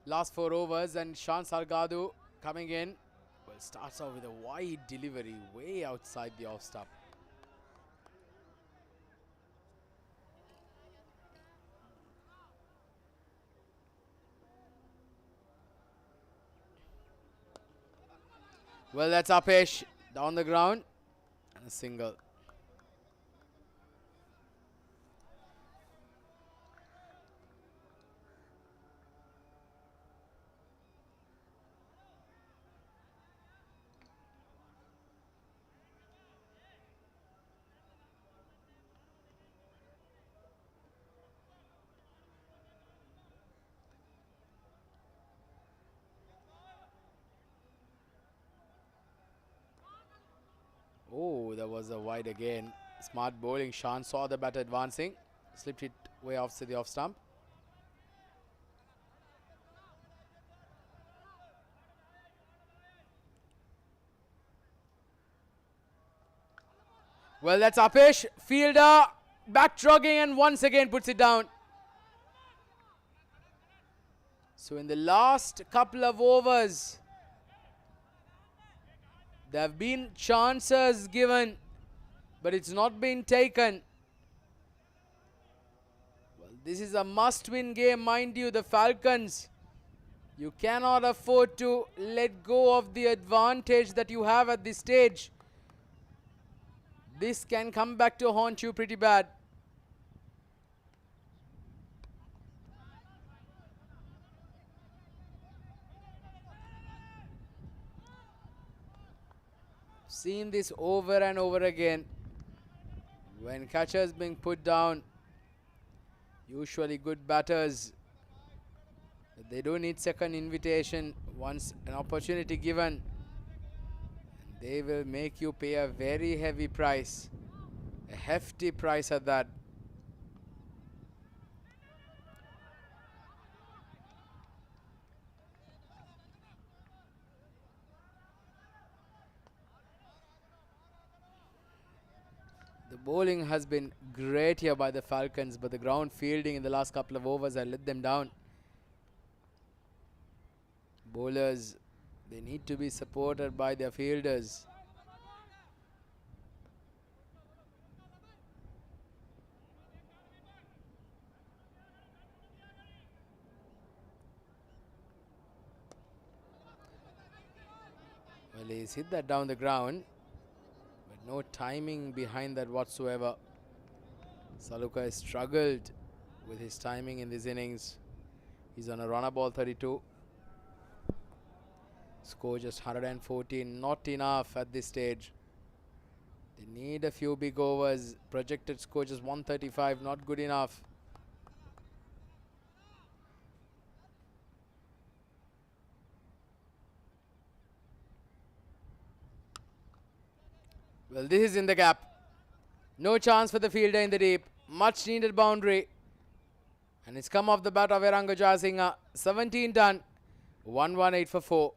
Last 4 overs, and Shan Salgado coming in. Well, starts off with a wide delivery way outside the off stump. Well, that's Apesh down the ground and a single. Oh, that was a wide again. Smart bowling. Shan saw the batter advancing. Slipped it way off to the off stump. Well, that's Apesh. Fielder back jogging and once again puts it down. So in the last couple of overs, there have been chances given, but it's not been taken. Well, this is a must-win game, mind you, the Falcons. You cannot afford to let go of the advantage that you have at this stage. This can come back to haunt you pretty bad. Seen this over and over again. When catchers being put down, usually good batters, they don't need second invitation. Once an opportunity given, they will make you pay a very heavy price, a hefty price at that. The bowling has been great here by the Falcons, but the ground fielding in the last couple of overs has let them down. Bowlers, they need to be supported by their fielders. Well, he's hit that down the ground, but no timing behind that whatsoever. Saluka has struggled with his timing in this innings. He's on a runner ball 32. Score just 114, not enough at this stage. They need a few big overs. Projected score just 135, not good enough. Well, this is in the gap. No chance for the fielder in the deep. Much needed boundary. And it's come off the bat of Eranga Jayasinghe. 17 done. 118 for 4.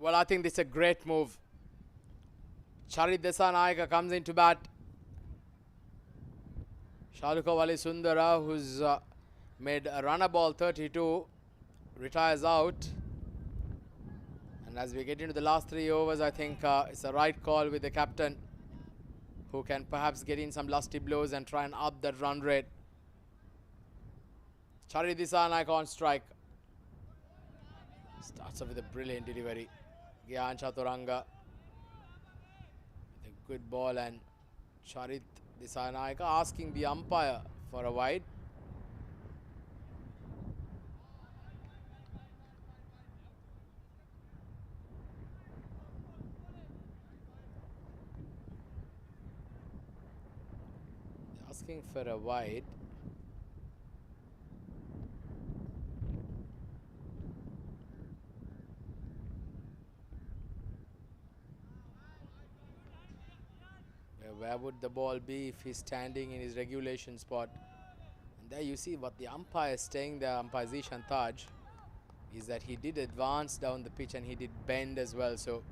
Well, I think this is a great move. Charit Desanayaka comes into bat. Shalukavali Sundara, who's made a runner ball 32, retires out. And as we get into the last 3 overs, I think it's a right call with the captain, who can perhaps get in some lusty blows and try and up that run rate. Charit Desanayaka on strike. Starts off with a brilliant delivery. Gyan Chaturanga. A good ball, and Charit Desanayaka asking the umpire for a wide. Asking for a wide. Where would the ball be if he's standing in his regulation spot? And there you see what the umpire is saying there, umpire Zishan Taj, is that he did advance down the pitch and he did bend as well. So,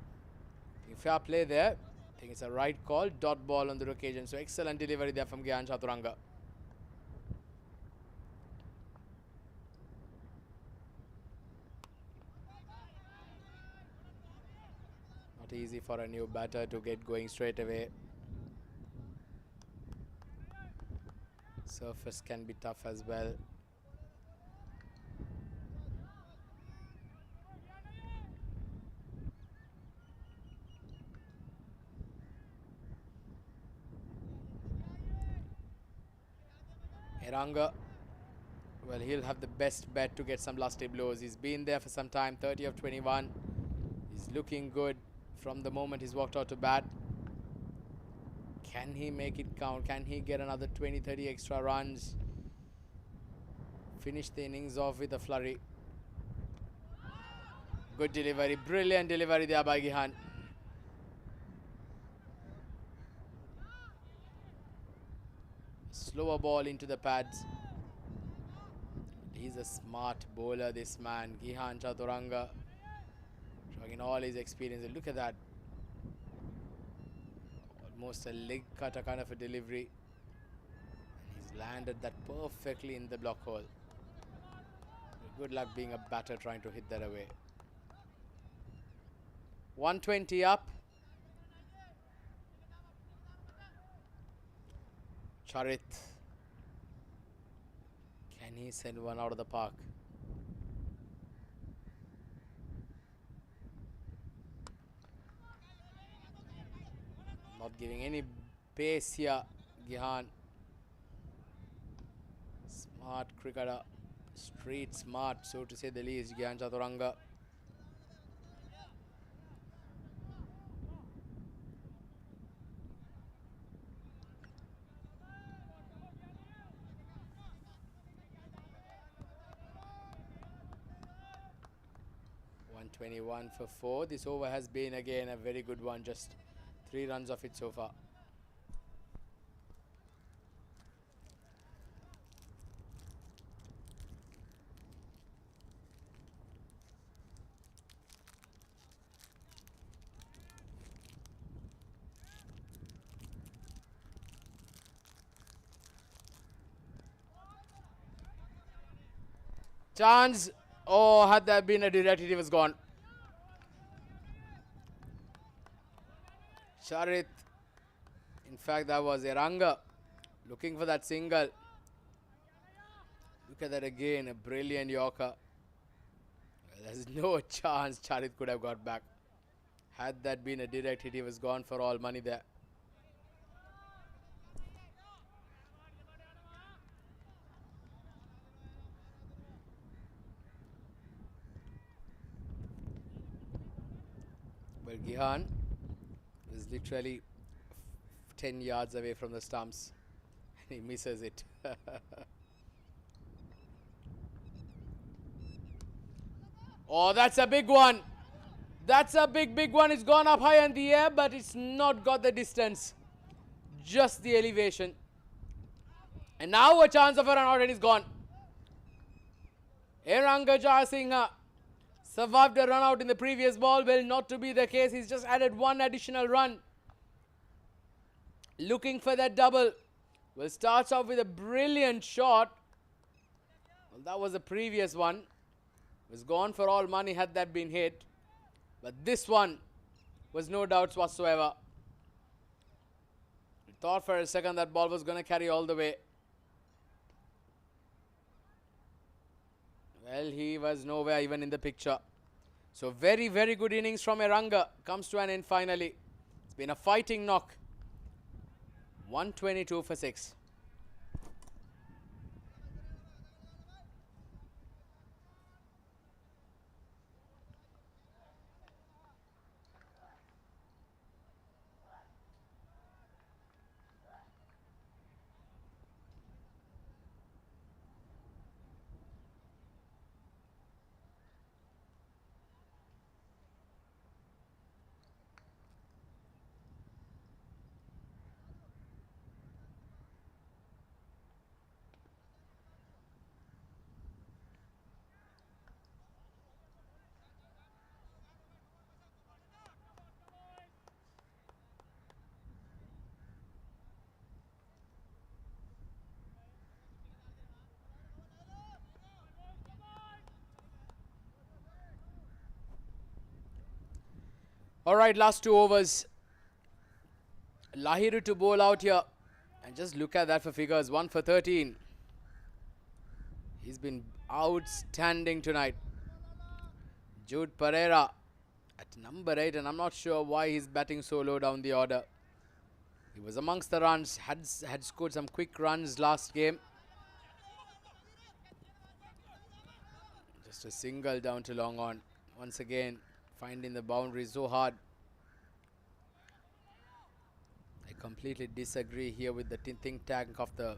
fair play there. I think it's a right call. Dot ball on the occasion. So, excellent delivery there from Gyan Chaturanga. Not easy for a new batter to get going straight away. Surface can be tough as well. Eranga, well, he'll have the best bet to get some lusty blows. He's been there for some time, 30 of 21. He's looking good from the moment he's walked out to bat. Can he make it count? Can he get another 20-30 extra runs? Finish the innings off with a flurry. Good delivery. Brilliant delivery there by Gihan. Slower ball into the pads. He's a smart bowler, this man. Gihan Chaturanga. Showing all his experience. Look at that. Almost a leg cutter kind of a delivery. And he's landed that perfectly in the block hole. Good luck being a batter trying to hit that away. 120 up. Charit. Can he send one out of the park? Not giving any pace here, Gihan. Smart cricketer. Street smart, so to say the least, Gyan Chaturanga. (121 for 4). This over has been again a very good one, just 3 runs of it so far. Chance. Oh, had there been a direct hit, he was gone. Charit. In fact, that was Eranga looking for that single. Look at that again, a brilliant Yorker. Well, there's no chance Charit could have got back. Had that been a direct hit, he was gone for all money there. Well, Gihan is literally 10 yards away from the stumps and he misses it. Oh, that's a big one. That's a big one. It's gone up high in the air, but it's not got the distance. Just the elevation. And now a chance of a run out and it's gone. Eranga Jayasinghe Survived a run out in the previous ball. Well, not to be the case. He's just added one additional run. Looking for that double. Well, starts off with a brilliant shot. Well, that was the previous one. Was gone for all money had that been hit. But this one was no doubts whatsoever. We thought for a second that ball was going to carry all the way. Well, he was nowhere even in the picture. So very, very good innings from Eranga. Comes to an end finally. It's been a fighting knock. 122 for 6. All right, last 2 overs. Lahiru to bowl out here. And just look at that for figures. 1 for 13. He's been outstanding tonight. Jude Pereira at number 8. And I'm not sure why he's batting so low down the order. He was amongst the runs. Had scored some quick runs last game. Just a single down to long on. Once again, finding the boundary so hard. I completely disagree here with the think tank of the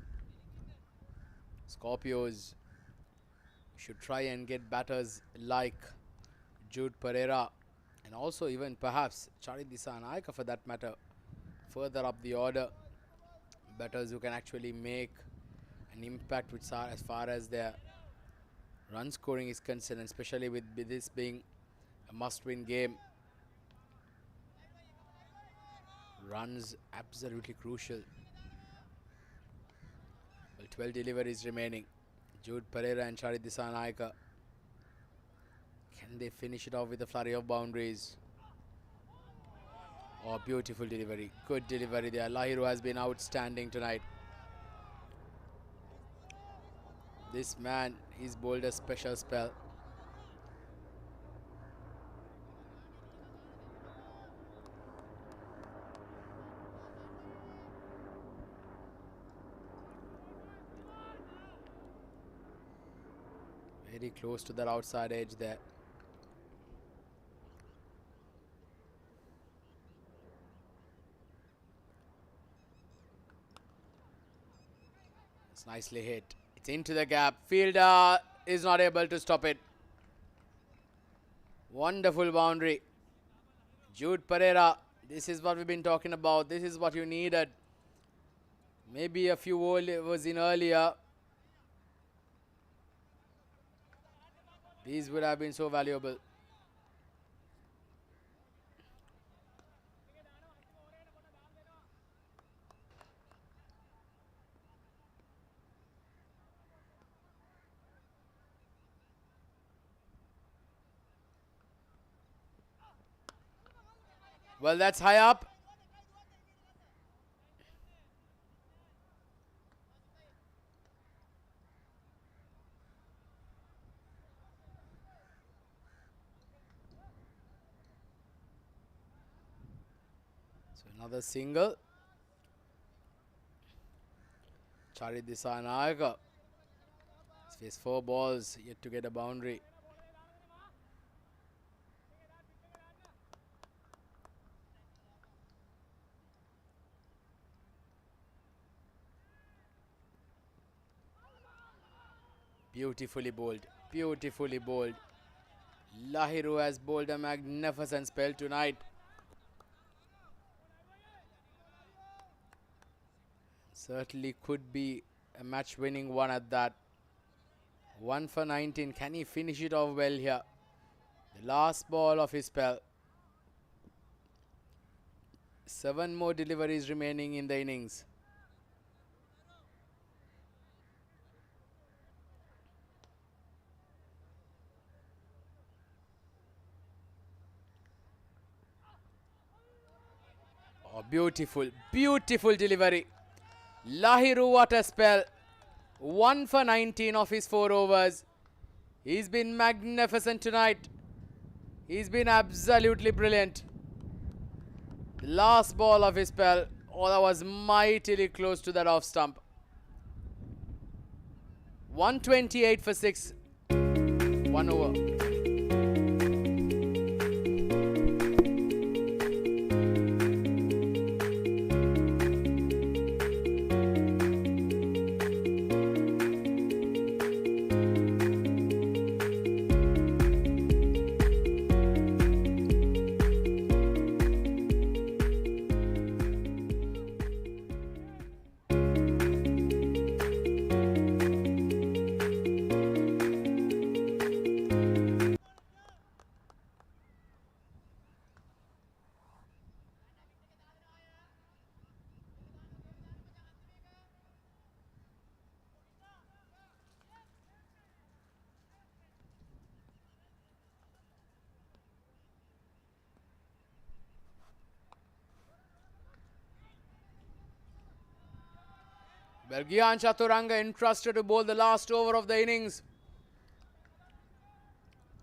Scorpios. Should try and get batters like Jude Pereira and also even perhaps Charit Dissanayake for that matter further up the order. Batters who can actually make an impact with as far as their run scoring is concerned, especially with this being a must-win game. Runs absolutely crucial. Well, 12 deliveries remaining. Jude Pereira and Charit Dissanayake. Can they finish it off with a flurry of boundaries? Oh, beautiful delivery. Good delivery there. Lahiru has been outstanding tonight. This man, he's bowled a special spell. Very close to that outside edge there. It's nicely hit. It's into the gap. Fielder is not able to stop it. Wonderful boundary. Jude Pereira, this is what we've been talking about. This is what you needed. Maybe a few overs in earlier. These would have been so valuable. Well, that's high up. So another single. Charit Dissanayake. He's faced 4 balls, yet to get a boundary. Beautifully bowled. Beautifully bowled. Lahiru has bowled a magnificent spell tonight. Certainly could be a match-winning one at that. 1 for 19. Can he finish it off well here? The last ball of his spell. 7 more deliveries remaining in the innings. Oh, beautiful, beautiful delivery. Lahiru, what a spell. 1 for 19 of his 4 overs. He's been magnificent tonight. He's been absolutely brilliant. The last ball of his spell. Oh, that was mightily close to that off stump. 128 for 6. 1 over. Gihan Chaturanga entrusted to bowl the last over of the innings.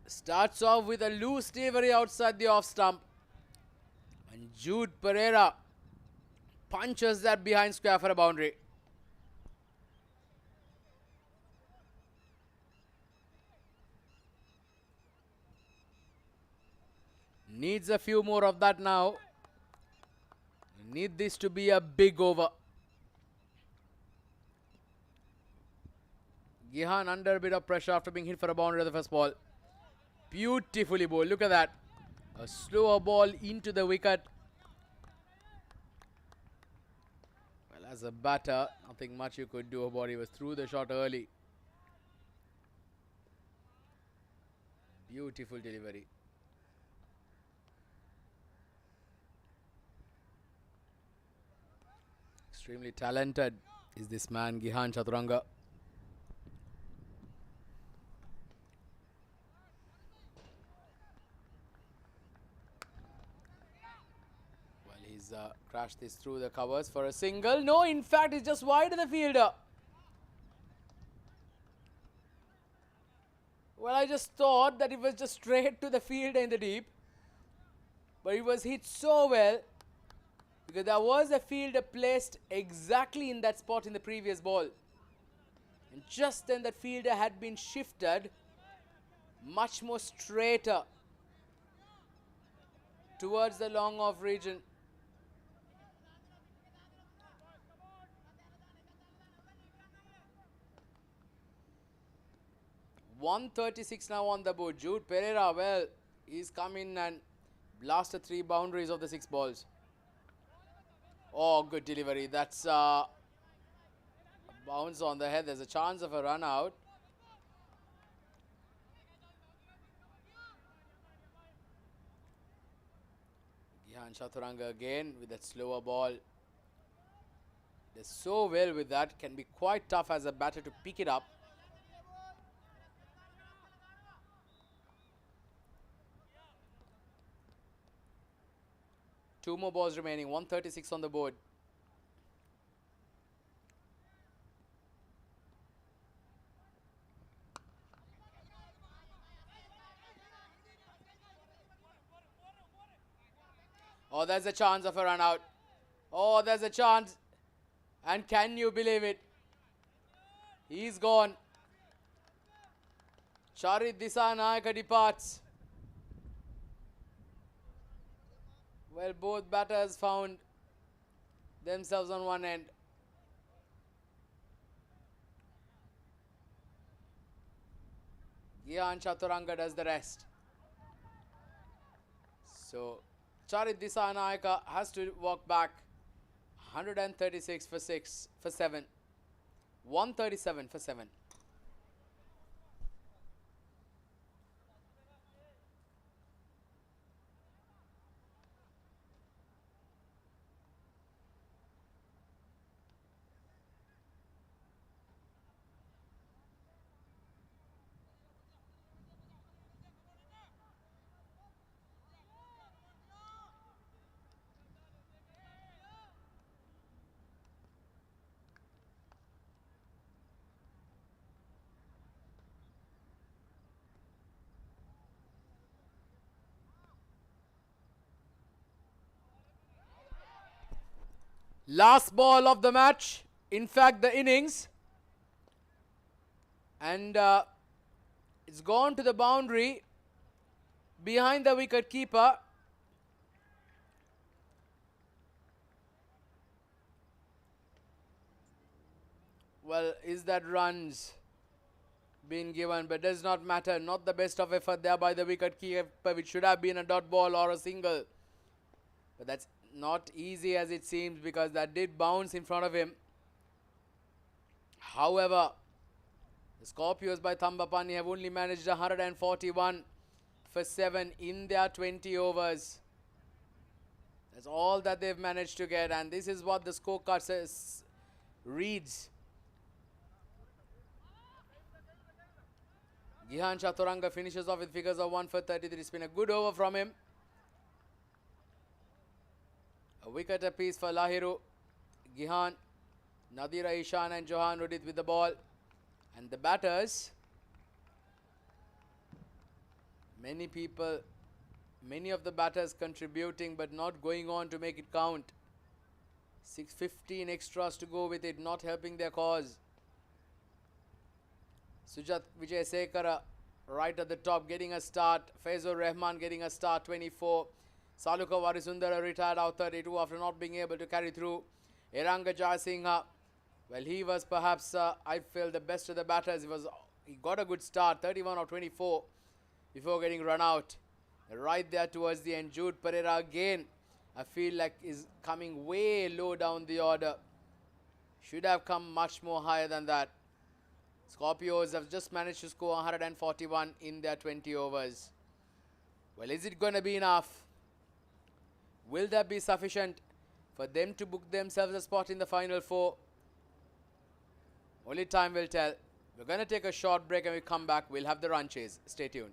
Starts off with a loose delivery outside the off stump. And Jude Pereira punches that behind square for a boundary. Needs a few more of that now. Need this to be a big over. Gihan under a bit of pressure after being hit for a boundary at the first ball. Beautifully bowled. Look at that. A slower ball into the wicket. Well, as a batter, nothing much you could do about it. He was through the shot early. Beautiful delivery. Extremely talented is this man, Gihan Chaturanga. Crashed this through the covers for a single. No, in fact, it's just wide of the fielder. Well, I just thought that it was just straight to the fielder in the deep. But it was hit so well because there was a fielder placed exactly in that spot in the previous ball. And just then that fielder had been shifted much more straighter towards the long off region. 136 now on the board. Jude Pereira, well, he's come in and blasted 3 boundaries of the 6 balls. Oh, good delivery. That's a bounce on the head. There's a chance of a run out. Gihan Chaturanga again with that slower ball. Does so well with that. Can be quite tough as a batter to pick it up. Two more balls remaining. 136 on the board. Oh, there's a chance of a run out. Oh, there's a chance. And can you believe it? He's gone. Charit Disanayaka departs. Well, both batters found themselves on one end. Gihan Chaturanga does the rest. So, Charit Disanayaka has to walk back. 136 for 6 for 7. 137 for 7. Last ball of the match. In fact, the innings. And it's gone to the boundary behind the wicket keeper. Well, is that runs been given, but does not matter. Not the best of effort there by the wicket keeper, which should have been a dot ball or a single. But that's not easy as it seems, because that did bounce in front of him. However, the Scorpios by THAMBAPANNI have only managed 141 for 7 in their 20 overs. That's all that they've managed to get, and this is what the scorecard says, reads. Gihan Chaturanga finishes off with figures of 1 for 33. It's been a good over from him. A wicket apiece for Lahiru, Gihan, Nadira Ishan and Johan Rudit with the ball. And the batters, many of the batters contributing but not going on to make it count. 615 extras to go with it, not helping their cause. Sujat Vijay Sekara right at the top getting a start. Faizur Rahman getting a start, 24. Saluka Varisundara retired out 32 after not being able to carry through. Eranga Jayasinghe, well, he was perhaps, I feel, the best of the batters. He got a good start, 31 or 24 before getting run out. Right there towards the end, Jude Pereira again, I feel like is coming way low down the order. Should have come much more higher than that. Scorpios have just managed to score 141 in their 20 overs. Well, is it going to be enough? Will that be sufficient for them to book themselves a spot in the final 4? Only time will tell. We're going to take a short break, and we come back. We'll have the run chase. Stay tuned.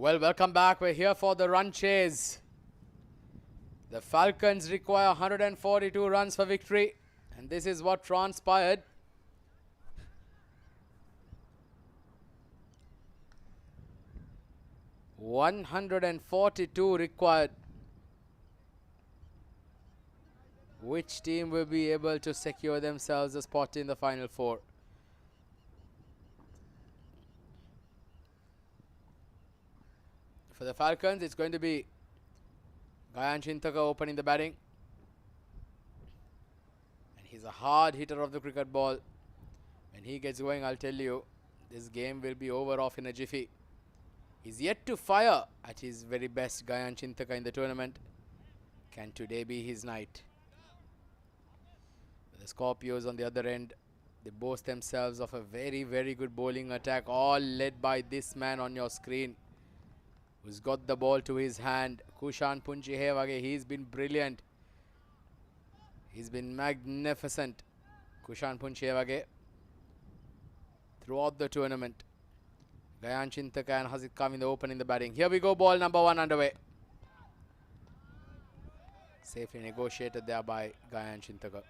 Well, welcome back. We're here for the run chase. The Falcons require 142 runs for victory, and this is what transpired. (142) required. Which team will be able to secure themselves a spot in the final four? For the Falcons, it's going to be Gayan Chintaka opening the batting. And he's a hard hitter of the cricket ball. When he gets going, I'll tell you, this game will be over off in a jiffy. He's yet to fire at his very best, Gayan Chintaka, in the tournament. Can today be his night? The Scorpios on the other end, they boast themselves of a very, very good bowling attack, all led by this man on your screen, who's got the ball to his hand. Kushan Punchihewage, he's been brilliant. He's been magnificent, Kushan Punchihewage, throughout the tournament. Gayan Chintaka and Hasid Kavind opening the batting. Here we go, ball number 1 underway. Safely negotiated there by Gayan Chintaka.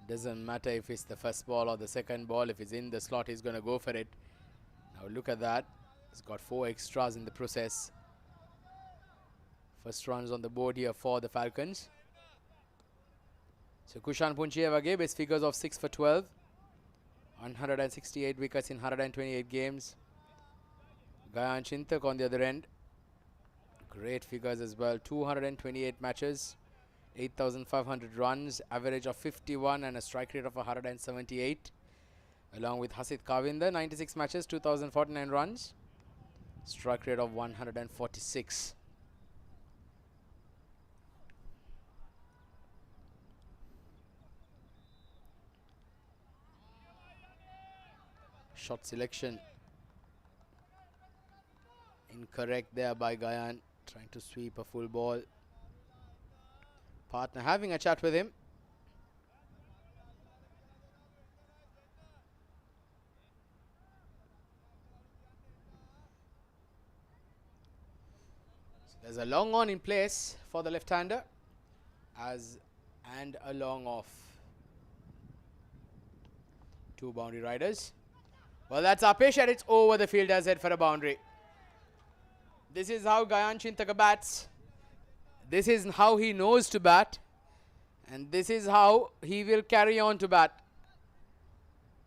Doesn't matter if it's the first ball or the second ball. If it's in the slot, he's going to go for it. Now look at that. He's got 4 extras in the process. First runs on the board here for the Falcons. So Kushan Punchihewage, best figures of 6 for 12. 168 wickets in 128 games. Gayan Chintaka on the other end. Great figures as well. 228 matches. 8,500 runs, average of 51 and a strike rate of 178. Along with Hasid Kavinder, 96 matches, 2,049 runs, strike rate of 146. Shot selection incorrect there by Gayan, trying to sweep a full ball. Partner having a chat with him. So there's a long on in place for the left-hander, and a long off. 2 boundary riders. Well, that's Apesh, and it's over the fielder's head for a boundary. This is how Gayan Chintaka bats. This is how he knows to bat, and this is how he will carry on to bat.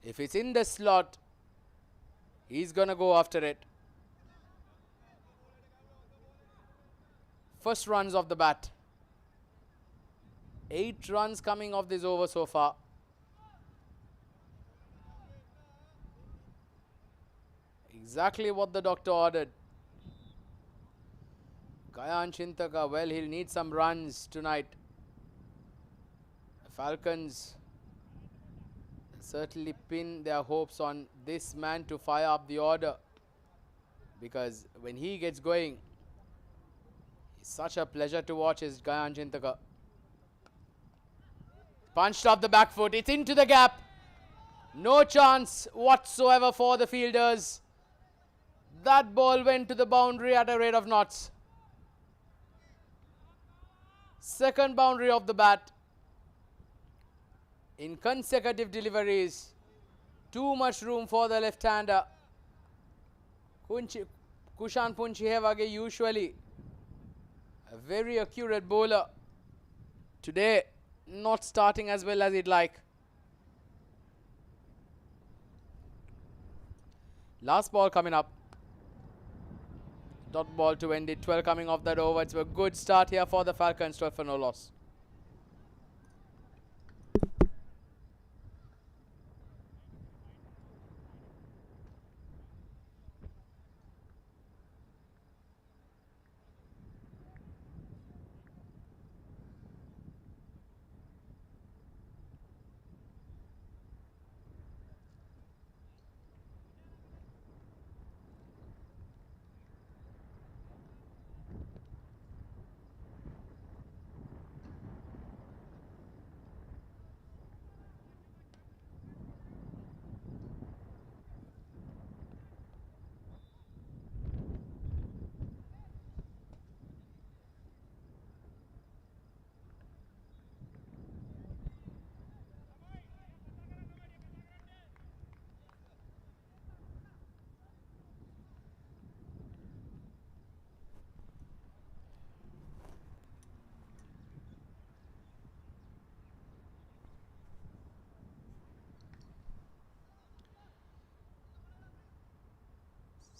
If it's in the slot, he's gonna go after it. First runs of the bat. 8 runs coming off this over so far. Exactly what the doctor ordered. Gayan Chintaka, well, he'll need some runs tonight. The Falcons certainly pin their hopes on this man to fire up the order, because when he gets going, it's such a pleasure to watch is Gayan Chintaka. Punched off the back foot, it's into the gap. No chance whatsoever for the fielders. That ball went to the boundary at a rate of knots. Second boundary of the bat in consecutive deliveries. Too much room for the left-hander. Kushan Punchihewage, usually a very accurate bowler. Today, not starting as well as he'd like. Last ball coming up. Dot ball to end it. 12 coming off that over. It's a good start here for the Falcons. 12 for no loss.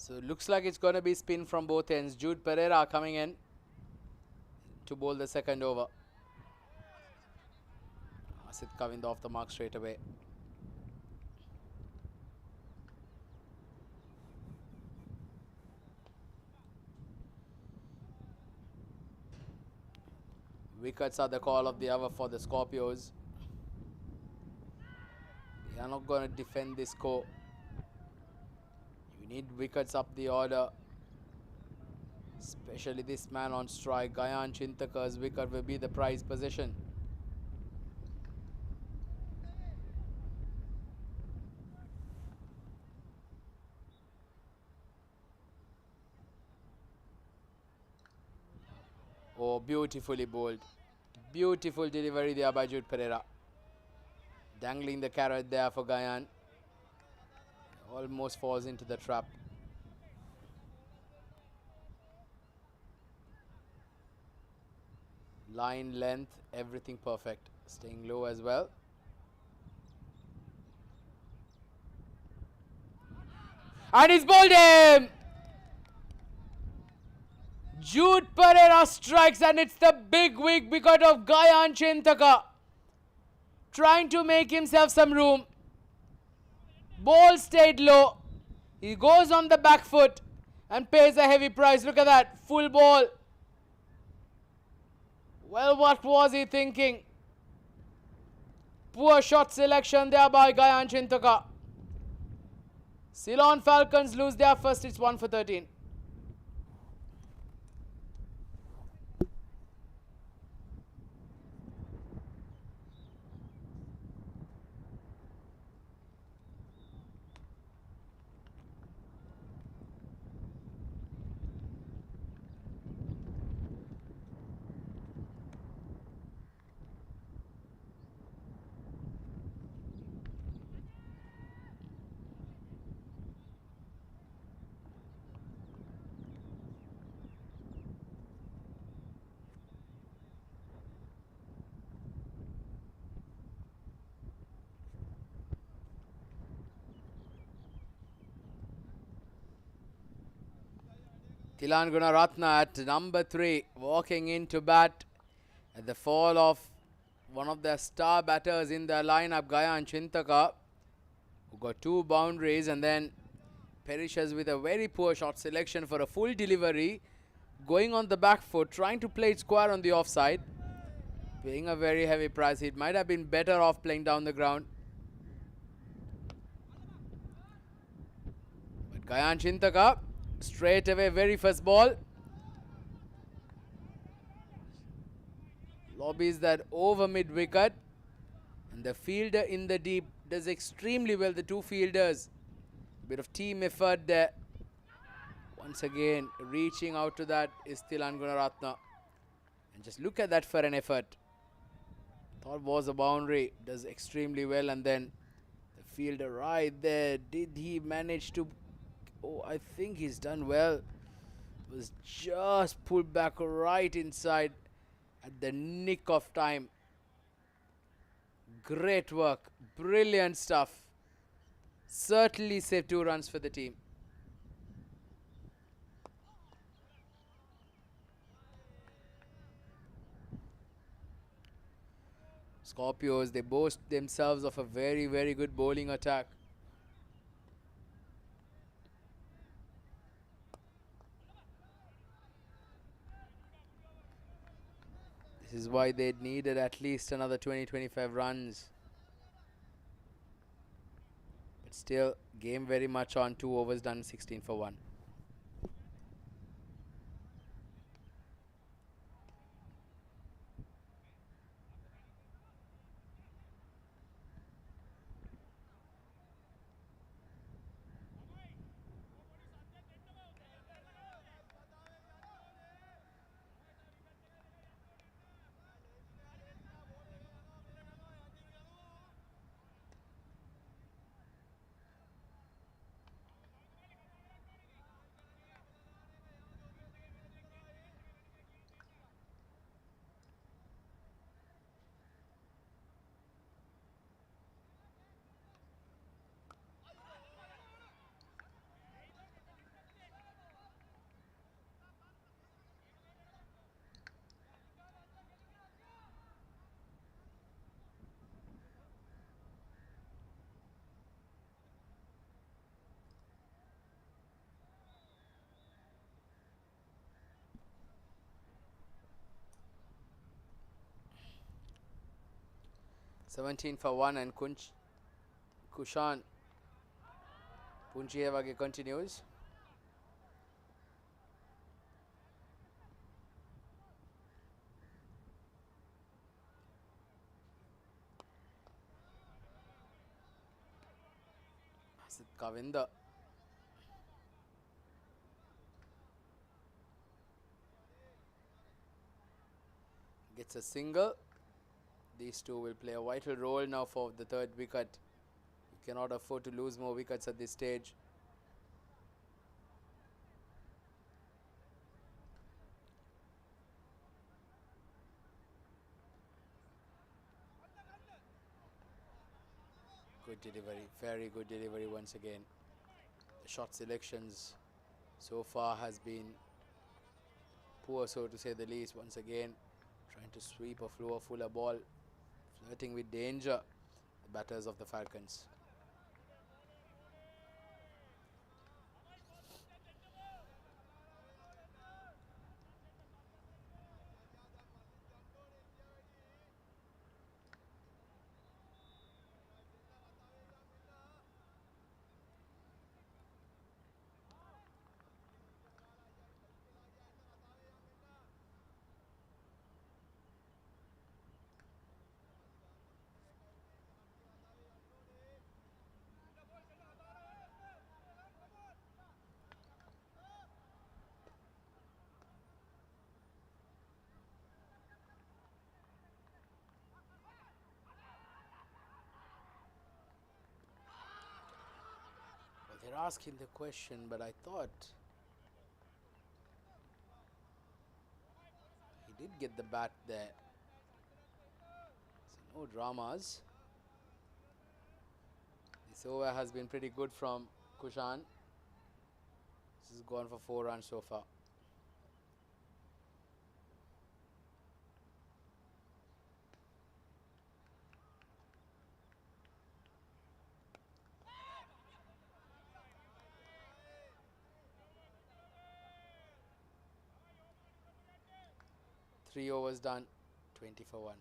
So looks like it's going to be spin from both ends. Jude Pereira coming in to bowl the second over. Asit Kavinda off the mark straight away. Wickets are the call of the hour for the Scorpios. They are not going to defend this score. You need wickets up the order. Especially this man on strike. Gayan Chintaka's wicket will be the prize possession. Oh, beautifully bowled. Beautiful delivery there by Jude Pereira. Dangling the carrot there for Gayan. Almost falls into the trap. Line, length, everything perfect. Staying low as well. And he's bowled him! Jude Pereira strikes, and it's the big wicket of Gayan Chintaka. Trying to make himself some room. Ball stayed low. He goes on the back foot and pays a heavy price. Look at that. Full ball. Well, what was he thinking? Poor shot selection there by Gayan Chintaka. Ceylon Falcons lose their first. It's 1 for 13. Tilan Gunaratna at number 3, walking into bat at the fall of one of their star batters in their lineup, Gayan Chintaka, who got 2 boundaries and then perishes with a very poor shot selection for a full delivery, going on the back foot, trying to play it square on the offside, paying a very heavy price. It might have been better off playing down the ground. But Gayan Chintaka, straight away, very first ball, lobbies that over mid wicket, and the fielder in the deep does extremely well. The 2 fielders, a bit of team effort there. Once again, reaching out to that is Tilan Gunaratna, and just look at that for an effort. Thought was a boundary, does extremely well, and then the fielder right there. Did he manage to? Oh, I think he's done well. Was just pulled back right inside at the nick of time. Great work. Brilliant stuff. Certainly saved 2 runs for the team. Scorpios, they boast themselves of a very, very good bowling attack. This is why they needed at least another 20-25 runs. But still, game very much on. 2 overs done, 16 for 1. 17 for 1 and Kushan Punchihevage continues. Kavinda gets a single. These two will play a vital role now for the third wicket. You cannot afford to lose more wickets at this stage. Good delivery, very good delivery once again. The shot selections so far has been poor, so to say the least. Once again, trying to sweep a fuller ball, flirting with danger, the batters of the Falcons. They're asking the question, but I thought he did get the bat there. So no dramas. This over has been pretty good from Kushan. This has gone for 4 runs so far. Three overs done, 20 for 1.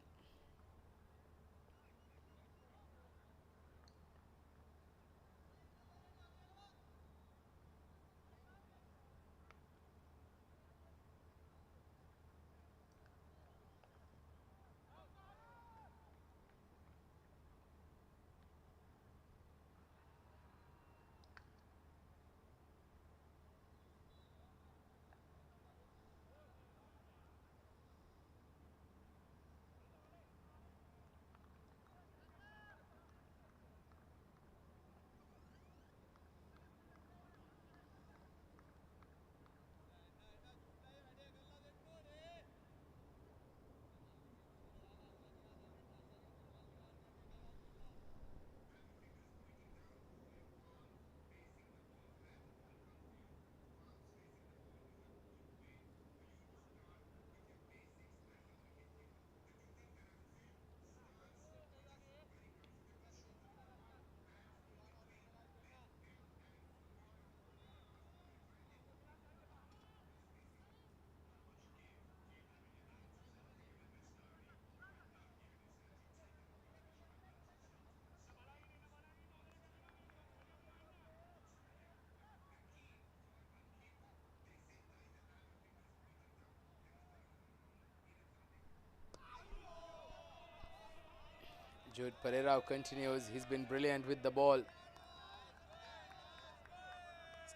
Jude Pereira continues. He's been brilliant with the ball. He's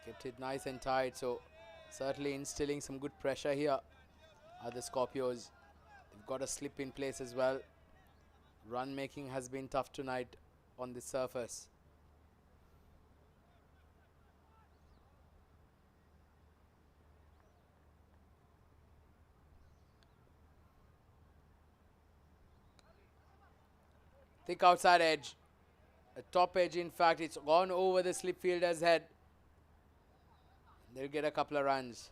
kept it nice and tight, so certainly instilling some good pressure here are the Scorpios. They've got a slip in place as well. Run making has been tough tonight on the surface. Thick outside edge. A top edge, in fact, it's gone over the slip fielder's head. They'll get a couple of runs.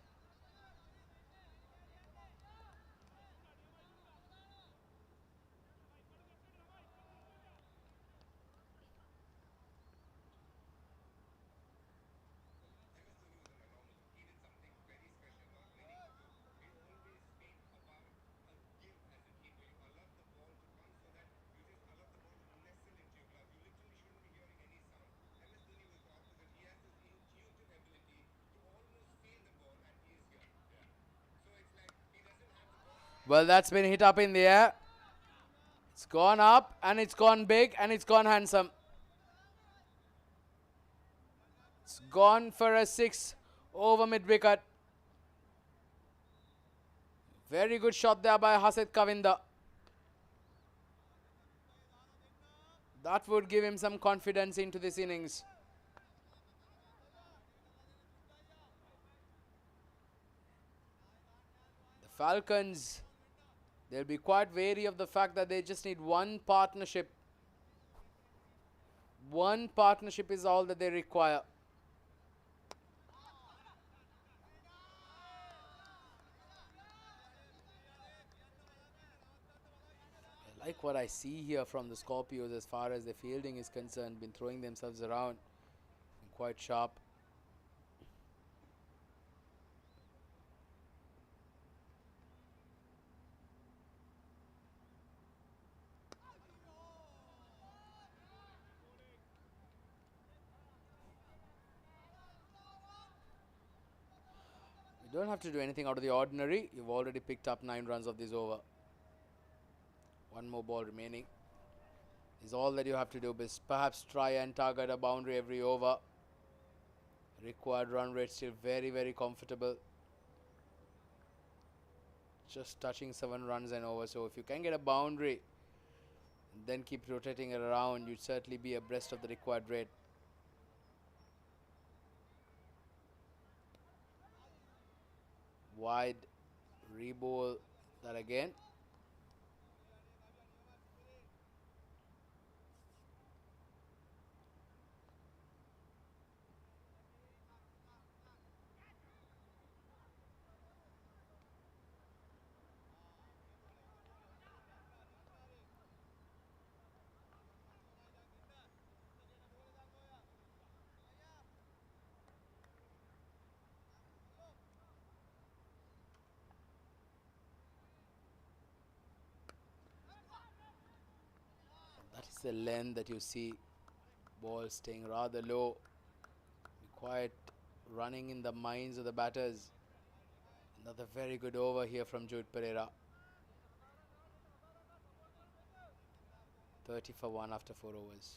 Well, that's been hit up in the air. It's gone up and it's gone big and it's gone handsome. It's gone for a 6 over mid-wicket. Very good shot there by Hasit Kavinda. That would give him some confidence into this innings. The Falcons, they'll be quite wary of the fact that they just need one partnership. One partnership is all that they require. I like what I see here from the Scorpios as far as the fielding is concerned. Been throwing themselves around. Quite sharp. You don't have to do anything out of the ordinary. You've already picked up 9 runs of this over. One more ball remaining. Is all that you have to do, is perhaps try and target a boundary every over. Required run rate still very, very comfortable. Just touching 7 runs and over. So if you can get a boundary, then keep rotating it around, you'd certainly be abreast of the required rate. Wide re-bowl that again. That is the length that you see. Ball staying rather low. Quiet running in the minds of the batters. Another very good over here from Jude Pereira. 30 for 1 after 4 overs.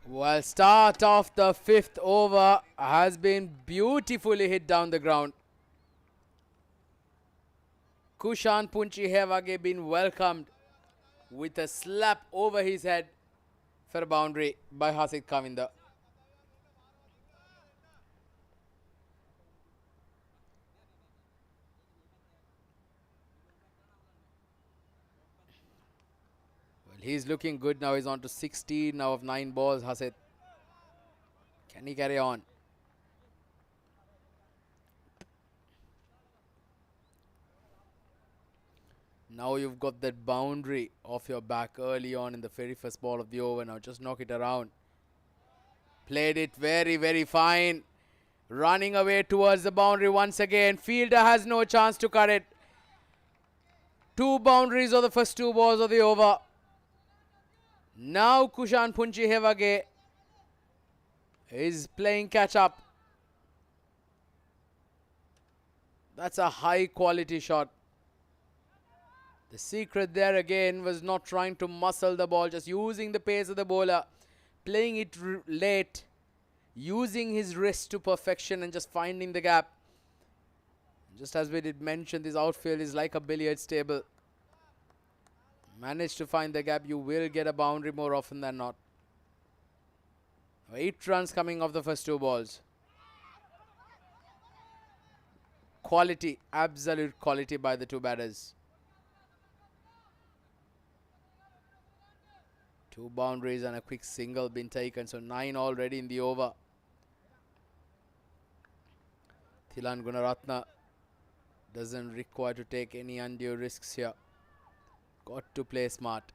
Well, start of the 5th over has been beautifully hit down the ground. Kushan Punchihevage been welcomed with a slap over his head for a boundary by Hasit Kavinda. He's looking good now. He's on to 16 now of 9 balls, Hasit. Can he carry on? Now you've got that boundary off your back early on in the very first ball of the over. Now just knock it around. Played it very, very fine. Running away towards the boundary once again. Fielder has no chance to cut it. 2 boundaries of the first 2 balls of the over. Now Kushan Punchihevage is playing catch up. That's a high quality shot. The secret there again was not trying to muscle the ball, just using the pace of the bowler, playing it late, using his wrist to perfection and just finding the gap. Just as we did mention, this outfield is like a billiards table. Manage to find the gap, you will get a boundary more often than not. 8 runs coming off the first 2 balls. Quality, absolute quality by the two batters. 2 boundaries and a quick single been taken, so 9 already in the over. Thilan Gunaratne doesn't require to take any undue risks here. Got to play smart.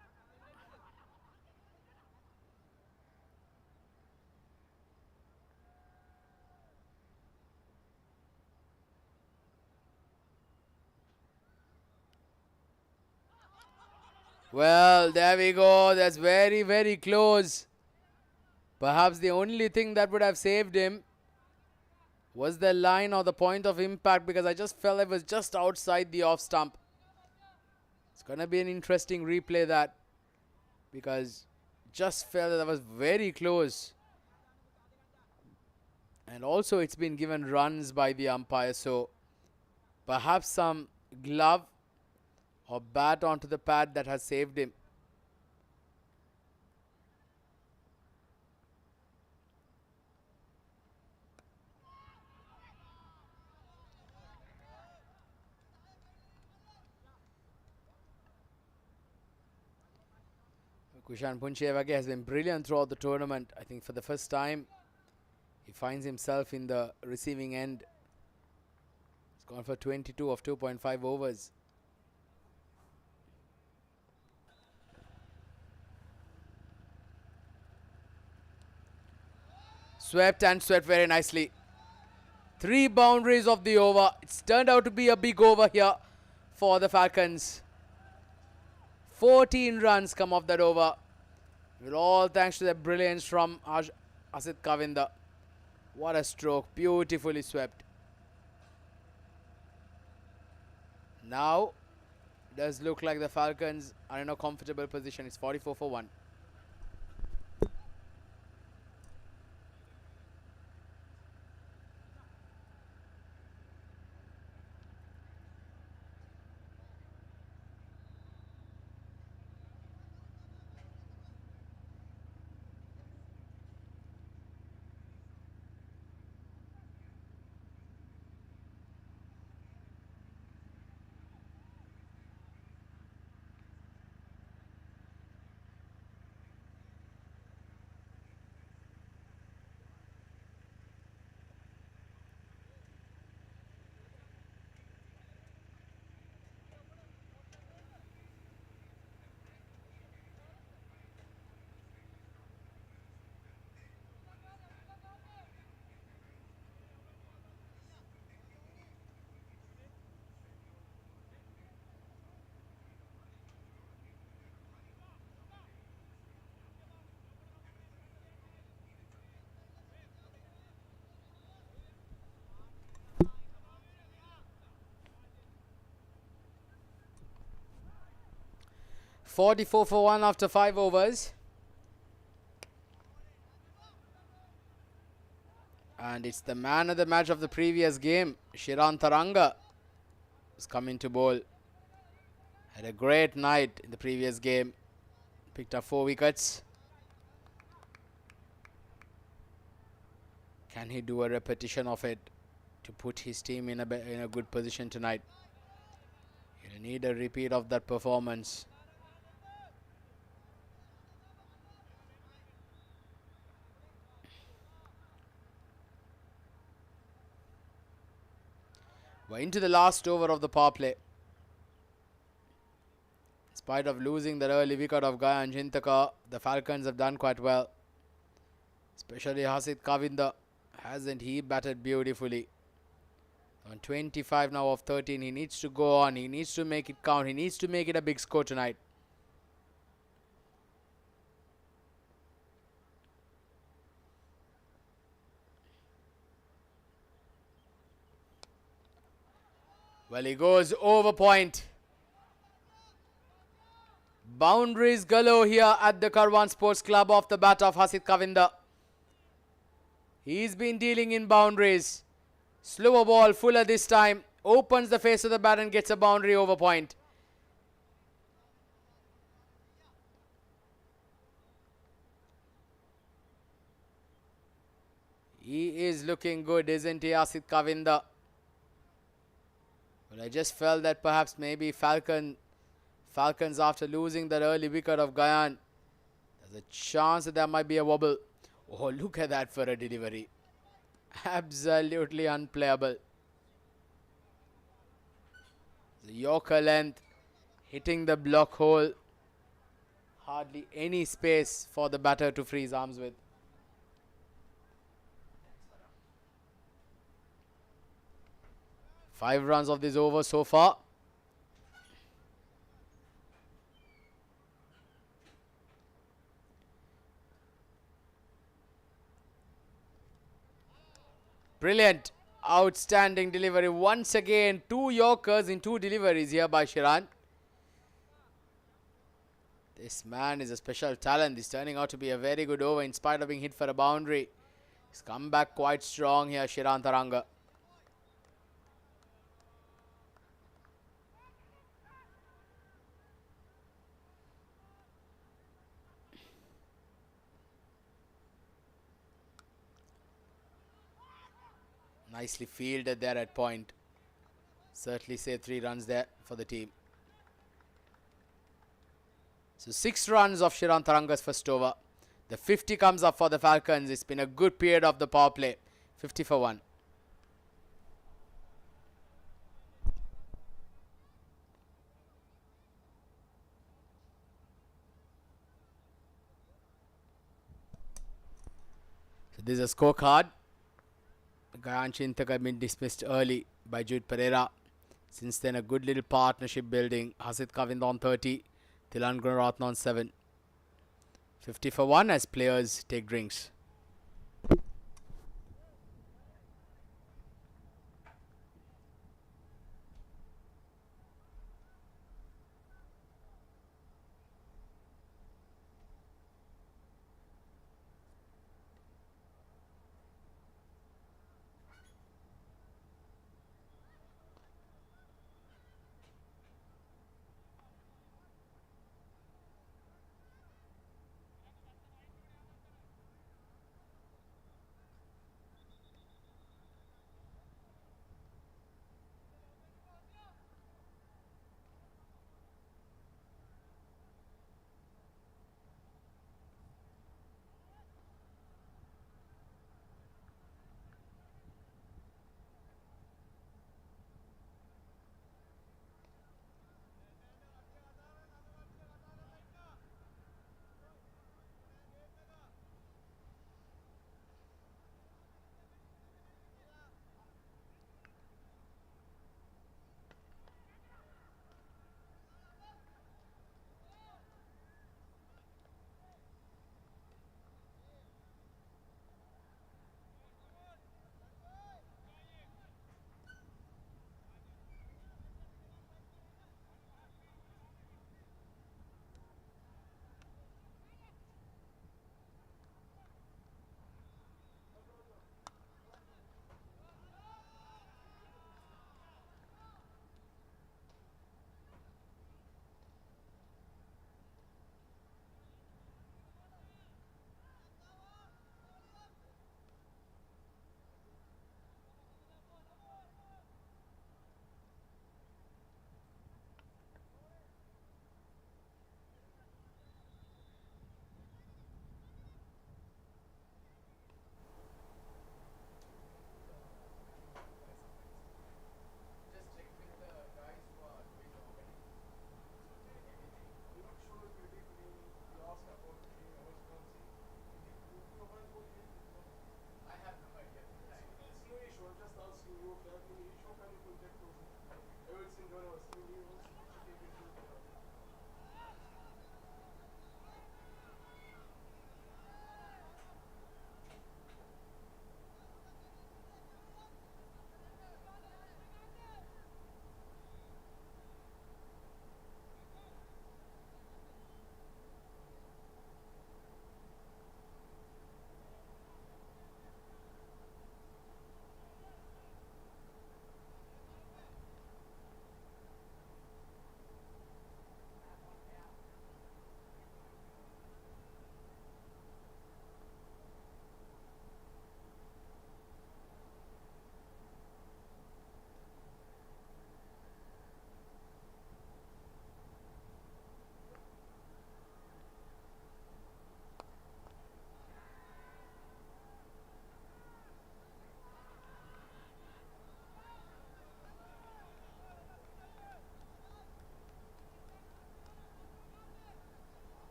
Well, there we go. That's very, very close. Perhaps the only thing that would have saved him was the line or the point of impact, because I just felt it was just outside the off stump. It's going to be an interesting replay, that, because just felt that was very close. And also it's been given runs by the umpire, so perhaps some glove or bat onto the pad that has saved him. Kushan Punchevage has been brilliant throughout the tournament. I think for the first time he finds himself in the receiving end. He's gone for 22 of 2.5 overs. Swept and swept very nicely. 3 boundaries of the over. It's turned out to be a big over here for the Falcons. 14 runs come off that over. With all thanks to the brilliance from Asit Kavinda. What a stroke. Beautifully swept. Now, it does look like the Falcons are in a comfortable position. It's 44 for 1. .44 for 1 after 5 overs. And it's the man of the match of the previous game, Shiran Taranga, who's coming to bowl. Had a great night in the previous game. Picked up 4 wickets. Can he do a repetition of it to put his team in a good position tonight? He'll need a repeat of that performance. We're into the last over of the power play. In spite of losing the early wicket of Gayan Jintaka, the Falcons have done quite well. Especially Hasid Kavinda. Hasn't he batted beautifully? On 25 now of 13, he needs to go on. He needs to make it count. He needs to make it a big score tonight. Well, he goes over point. Boundaries galore here at the Karwan Sports Club off the bat of Hasid Kavinda. He's been dealing in boundaries. Slower ball, Fuller this time. Opens the face of the bat and gets a boundary over point. He is looking good, isn't he, Hasid Kavinda? But I just felt that perhaps maybe Falcons, after losing that early wicket of Gayan, there's a chance that there might be a wobble. Oh, look at that for a delivery. Absolutely unplayable. The Yorker length hitting the block hole. Hardly any space for the batter to freeze arms with. Five runs of this over so far. Brilliant. Outstanding delivery. Once again, 2 Yorkers in 2 deliveries here by Shiran. This man is a special talent. He's turning out to be a very good over in spite of being hit for a boundary. He's come back quite strong here, Shiran Taranga. Nicely fielded there at point. Certainly say 3 runs there for the team. So 6 runs of Shiran Taranga's first over. The 50 comes up for the Falcons. It's been a good period of the power play. 50 for 1. So this is a scorecard. Gayan Chintak had been dismissed early by Jude Pereira. Since then, a good little partnership building. Hasit Kavind on 30. Thilan Gunaratna on 7. 50 for 1 as players take drinks.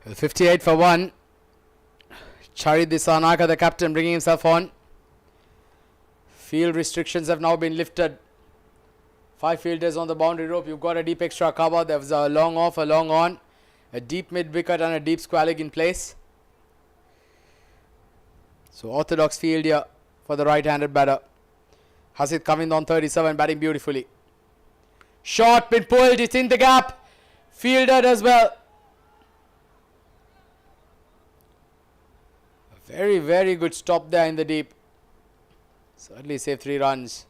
Well, 58 for 1. Charit Disanaka, the captain, bringing himself on. Field restrictions have now been lifted. 5 fielders on the boundary rope. You've got a deep extra cover. There was a long off, a long on, a deep mid wicket and a deep squallig in place. So orthodox field here for the right-handed batter. Hasid coming on 37, batting beautifully. Shot been pulled, it's in the gap. Fielded as well. A very, very good stop there in the deep. Certainly saved 3 runs.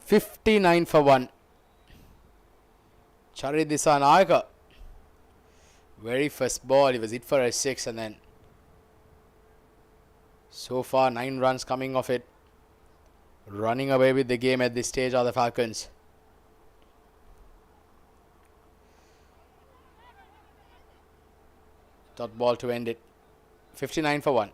$59 for 1. Charit Disanaka. Very first ball, he was hit for a 6 and then so far 9 runs coming off it. Running away with the game at this stage are the Falcons. Dot ball to end it. 59 for 1.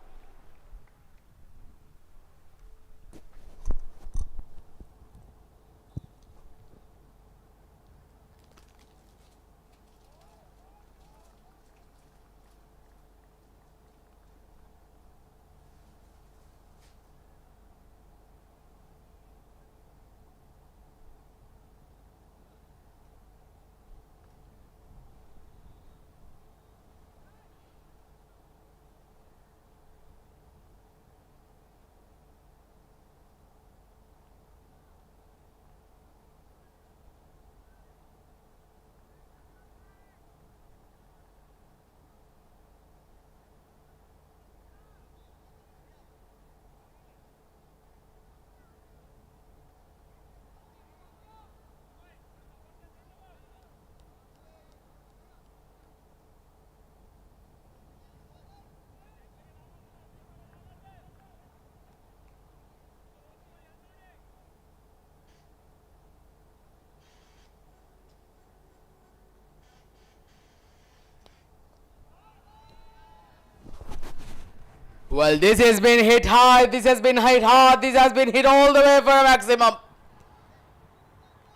Well, this has been hit hard, this has been hit hard, this has been hit all the way for a maximum.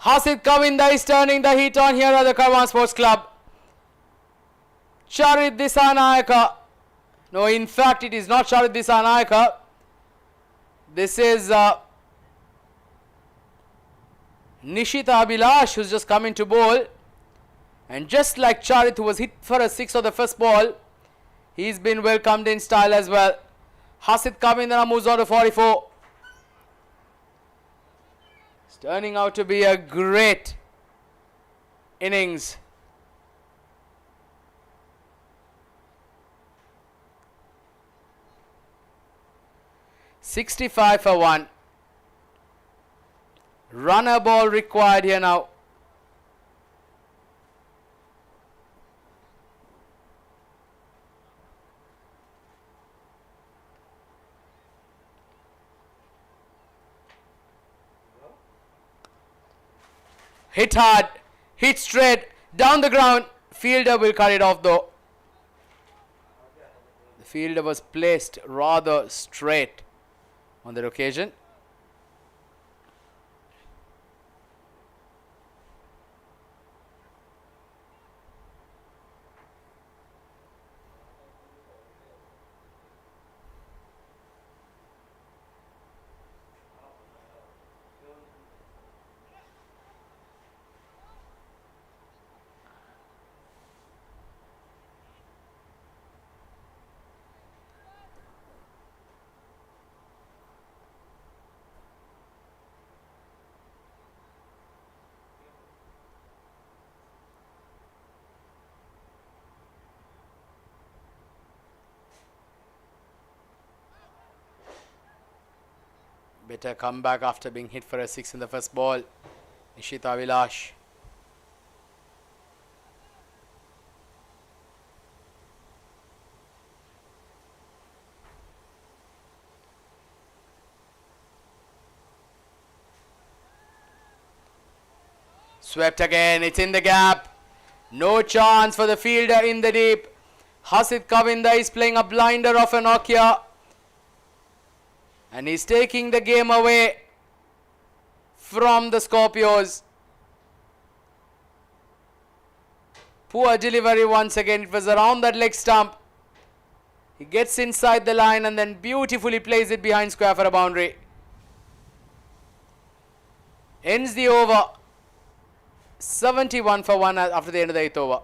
Hasid Kavinda is turning the heat on here at the Karwan Sports Club. Charit Disanayaka. No, in fact, it is not Charit Disanayaka. This is Nishita Abhilash, who's just come into bowl. And just like Charit, who was hit for a 6 on the first ball, he's been welcomed in style as well. Hasid Kavinda moves on to 44. It's turning out to be a great innings. $65 for 1. Runner ball required here now. Hit hard, hit straight, down the ground. Fielder will cut it off though. The fielder was placed rather straight on that occasion. Better come back after being hit for a 6 in the first ball. Nishita Abhilash. Swept again, it's in the gap. No chance for the fielder in the deep. Hasid Kavinda is playing a blinder of a Nokia. And he's taking the game away from the Scorpios. Poor delivery once again. It was around that leg stump. He gets inside the line and then beautifully plays it behind square for a boundary. Ends the over 71 for 1 after the end of the 8th over.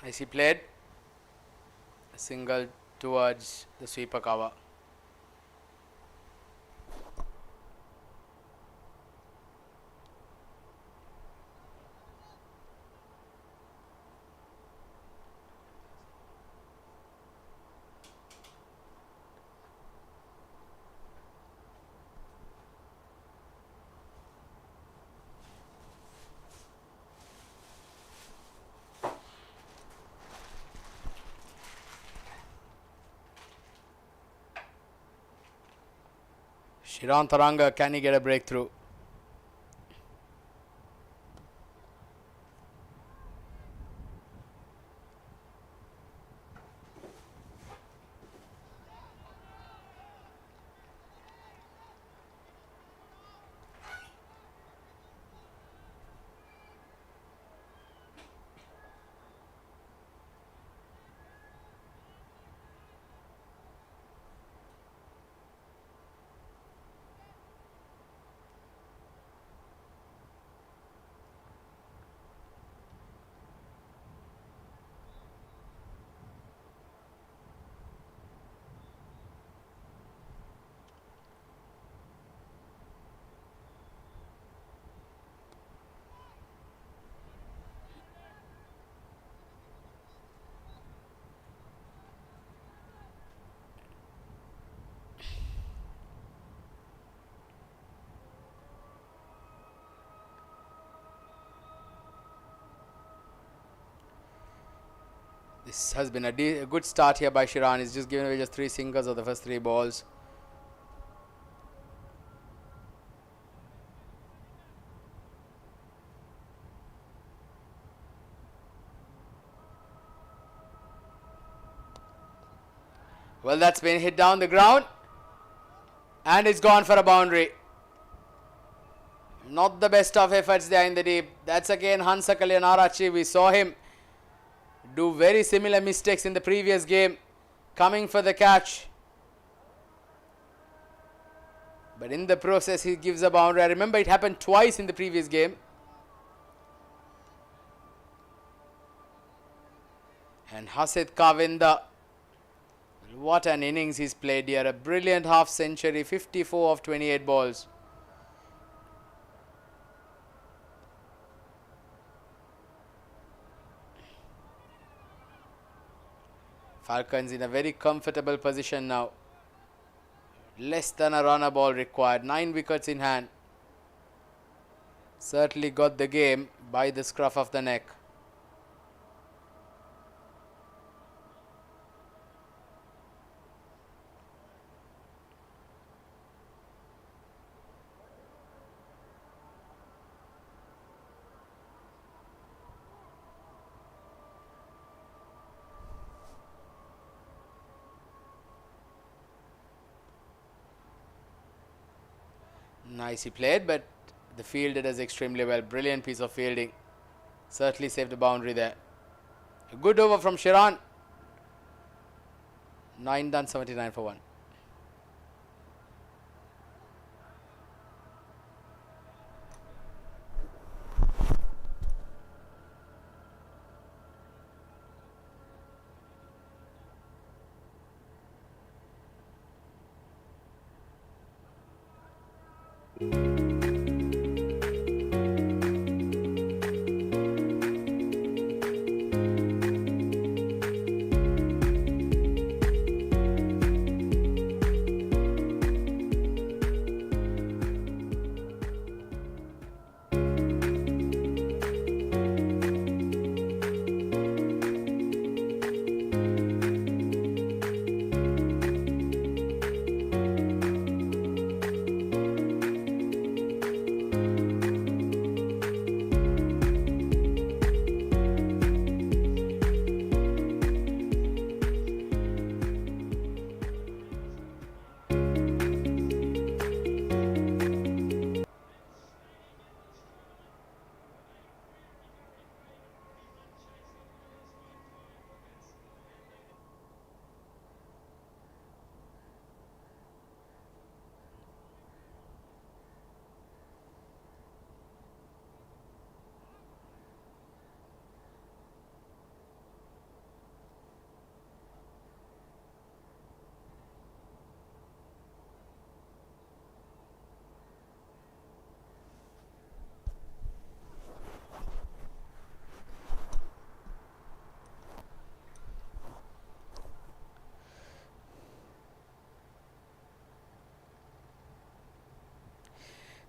Nicely played. A single towards the sweeper cover. Shiran Taranga, can he get a breakthrough? This has been a good start here by Shiran. He's just given away just 3 singles of the first 3 balls. Well, that's been hit down the ground. And it's gone for a boundary. Not the best of efforts there in the deep. That's again Hansa Kalyanarachi. We saw him do very similar mistakes in the previous game, coming for the catch. But in the process, he gives a boundary. I remember it happened twice in the previous game. And Hasid Kavinda, what an innings he's played here. A brilliant half century, 54 of 28 balls. Falcons in a very comfortable position now. Less than a runner ball required. 9 wickets in hand. Certainly got the game by the scruff of the neck. Nicely played, but the fielder does extremely well. Brilliant piece of fielding. Certainly saved the boundary there. A good over from Shiran. 9 done, 79 for 1.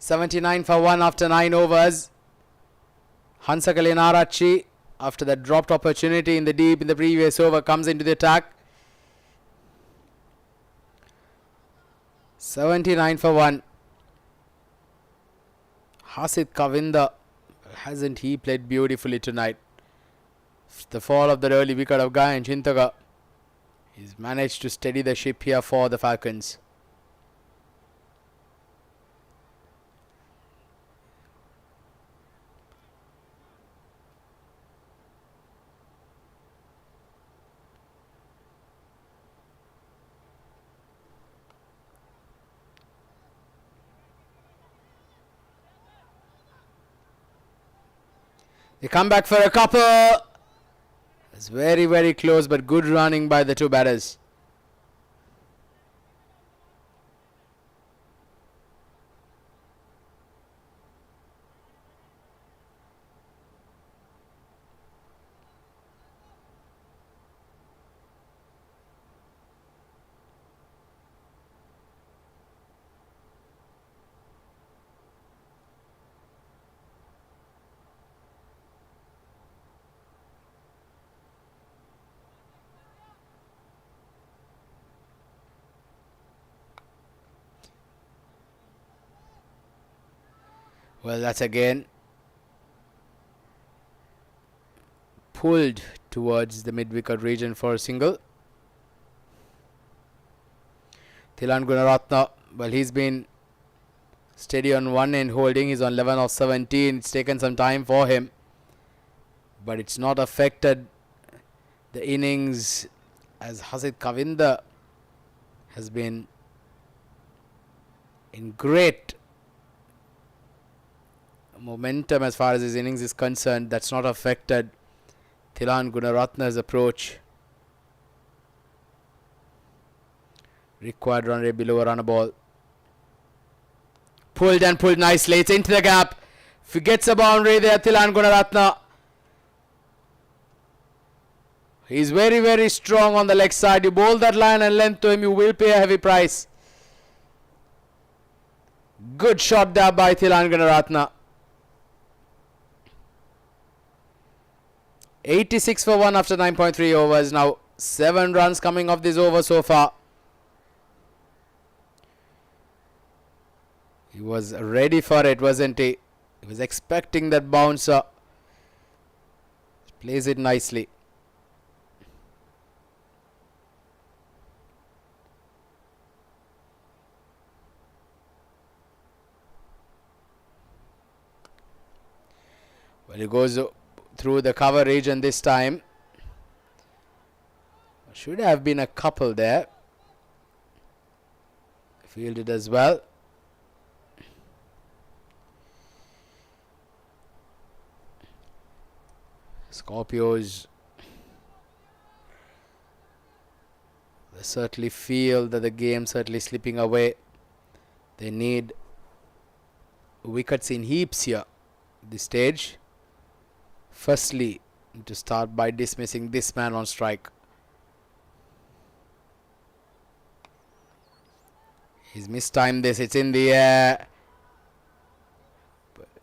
$79 for 1 after 9 overs. Hansakali Narachi, after that dropped opportunity in the deep in the previous over, comes into the attack. 79 for 1. Hasid Kavinda, hasn't he played beautifully tonight? The fall of the early wicket of Gayan Chintaga. He's managed to steady the ship here for the Falcons. They come back for a couple. It's very, very close, but good running by the two batters. Well, that's again pulled towards the mid-wicket region for a single. Thilan Gunaratne, well, he's been steady on one end holding. He's on 11 of 17. It's taken some time for him, but it's not affected the innings, as Hasid Kavinda has been in great momentum as far as his innings is concerned. That's not affected Thilan Gunaratne's approach. Required run rate below a run a ball. Pulled and pulled nicely. It's into the gap. If he gets a boundary there, Thilan Gunaratne. He's very, very strong on the leg side. You bowl that line and length to him, you will pay a heavy price. Good shot there by Thilan Gunaratne. 86 for 1 after 9.3 overs. Now 7 runs coming off this over so far. He was ready for it, wasn't he? He was expecting that bouncer. Plays it nicely. Well, he goes through the cover region this time. Should have been a couple there. Fielded as well. Scorpios, they certainly feel that the game certainly slipping away. They need wickets in heaps here. This stage. Firstly, to start by dismissing this man on strike. He's mistimed this. It's in the air.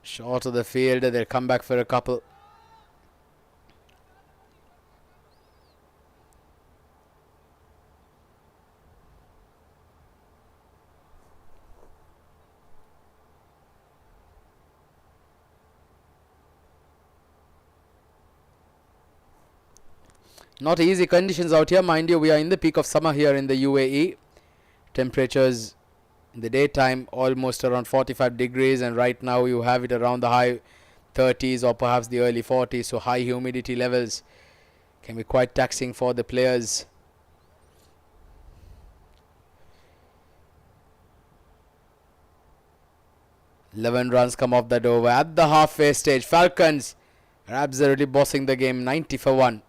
Short of the field. They'll come back for a couple. Not easy conditions out here, mind you. We are in the peak of summer here in the UAE. Temperatures in the daytime almost around 45 degrees, and right now you have it around the high 30s or perhaps the early 40s. So high humidity levels can be quite taxing for the players. $11 runs come off that over at the halfway stage. Falcons are absolutely bossing the game. 90 for 1.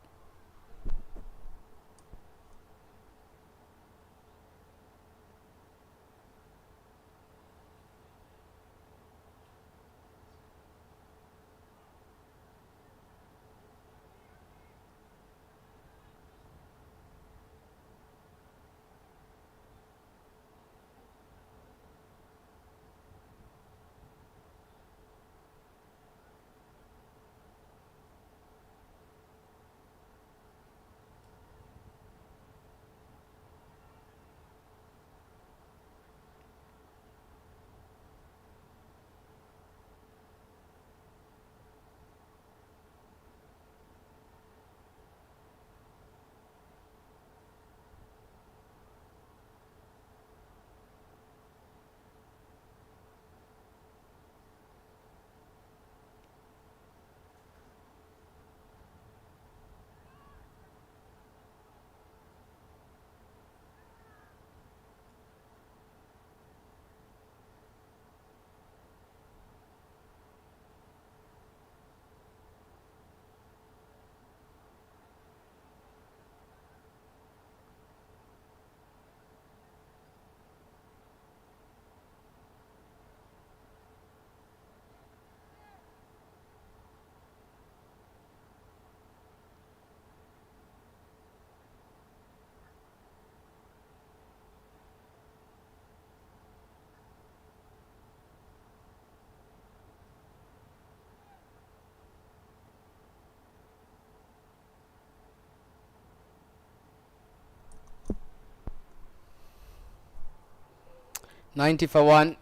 $90 for 1.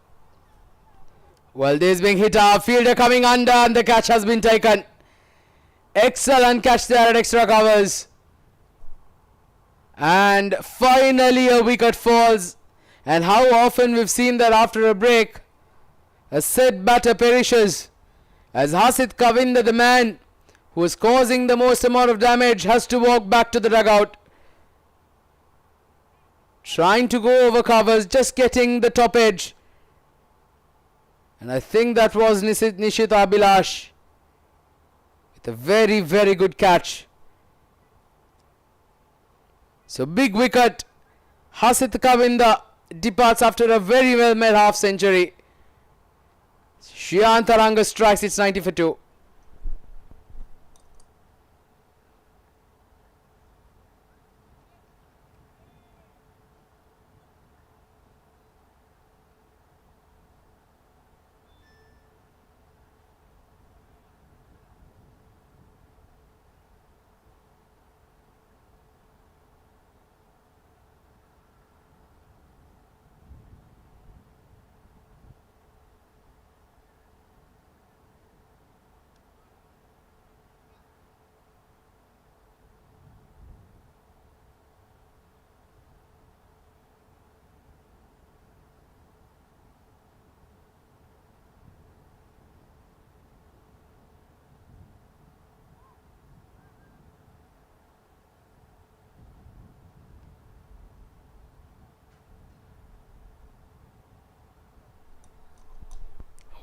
Well, this being hit up. Fielder coming under and the catch has been taken. Excellent catch there at extra covers. And finally a wicket falls. And how often we've seen that after a break. A set batter perishes. As Hasid Kavinda, the man who is causing the most amount of damage, has to walk back to the dugout. Trying to go over covers, just getting the top edge. And I think that was Nishita Abhilash with a very, very good catch. So big wicket. Hasid Kavinda departs after a very well made half century. Shian Taranga strikes. It's 90 for 2.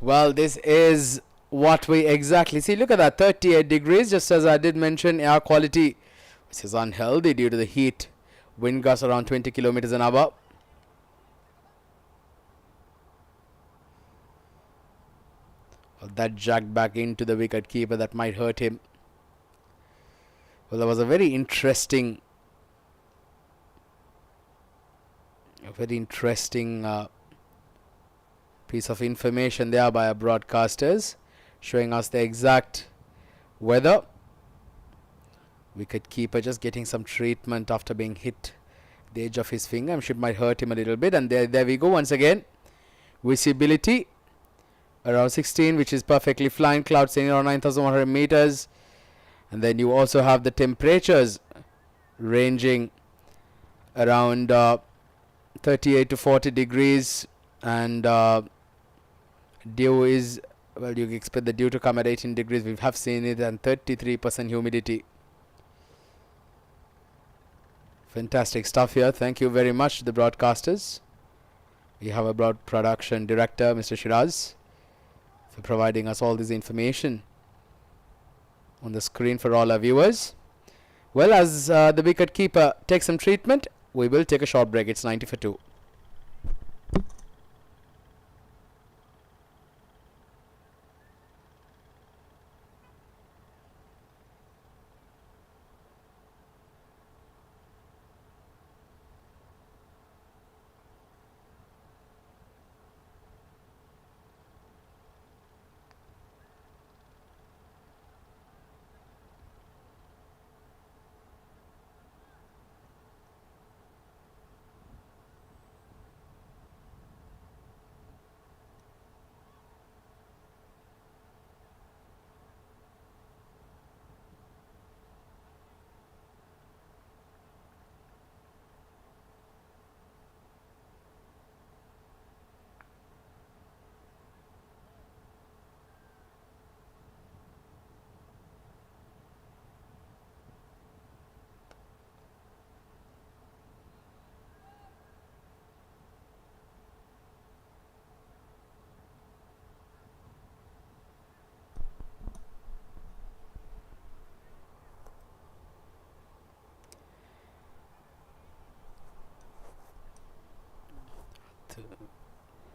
Well, this is what we exactly see. Look at that, 38 degrees. Just as I did mention, air quality, which is unhealthy due to the heat. Wind gusts around 20 kilometers an hour. That jacked back into the wicket keeper. That might hurt him. Well, there was a very interesting piece of information there by our broadcasters, showing us the exact weather. Wicket keeper just getting some treatment after being hit the edge of his finger. I'm sure it might hurt him a little bit. And there we go once again. Visibility around 16, which is perfectly fine. Clouds staying around 9,100 meters. And then you also have the temperatures ranging around 38 to 40 degrees. And dew is, well, you expect the dew to come at 18 degrees. We have seen it, and 33% humidity. Fantastic stuff here. Thank you very much to the broadcasters. We have a broad production director, Mr. Shiraz, for providing us all this information on the screen for all our viewers. Well, as the wicket keeper takes some treatment, we will take a short break. It's 90 for 2.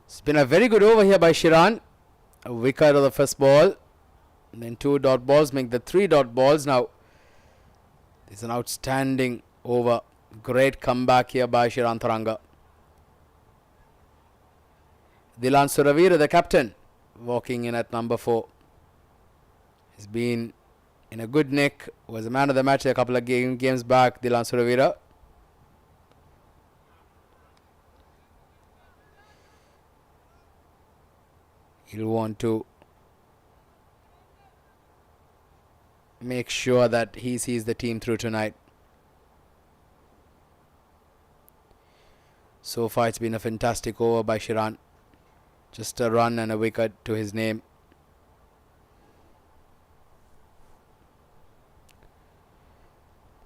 It's been a very good over here by Shiran. A wicket of the first ball. And then 2 dot balls make the 3 dot balls. Now, it's an outstanding over. Great comeback here by Shiran Tharanga. Dilan Suravira, the captain, walking in at number 4. He's been in a good nick. Was a man of the match a couple of games back, Dilan Suravira. He'll want to make sure that he sees the team through tonight. So far it's been a fantastic over by Shiran. Just a run and a wicket to his name.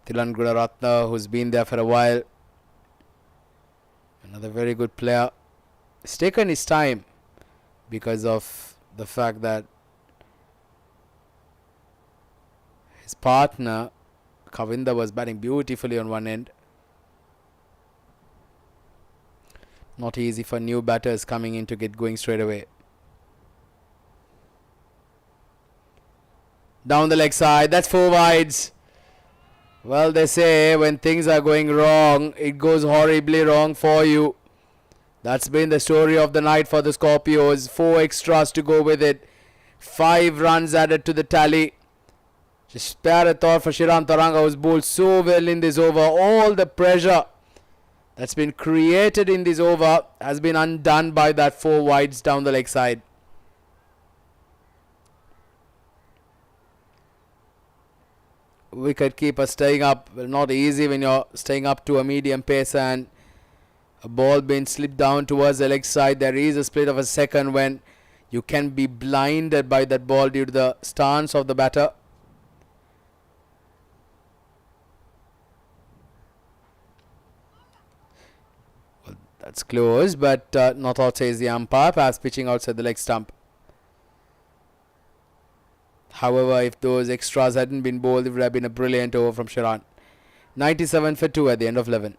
Thilan Gunaratne, who's been there for a while. Another very good player. He's taken his time because of the fact that his partner Kavinda was batting beautifully on one end. Not easy for new batters coming in to get going straight away. Down the leg side, that's 4 wides. Well, they say when things are going wrong, it goes horribly wrong for you. That's been the story of the night for the Scorpios. 4 extras to go with it. 5 runs added to the tally. Just spare a thought for Shiran Tharanga, who's bowled so well in this over. All the pressure that's been created in this over has been undone by that 4 wides down the leg side. Wicket keeper staying up. Well, not easy when you're staying up to a medium pace and a ball being slipped down towards the leg side. There is a split of a second when you can be blinded by that ball due to the stance of the batter. Well, that's close, but not out, says the umpire. Pass pitching outside the leg stump. However, if those extras hadn't been bowled, it would have been a brilliant over from Shiran. 97 for 2 at the end of 11.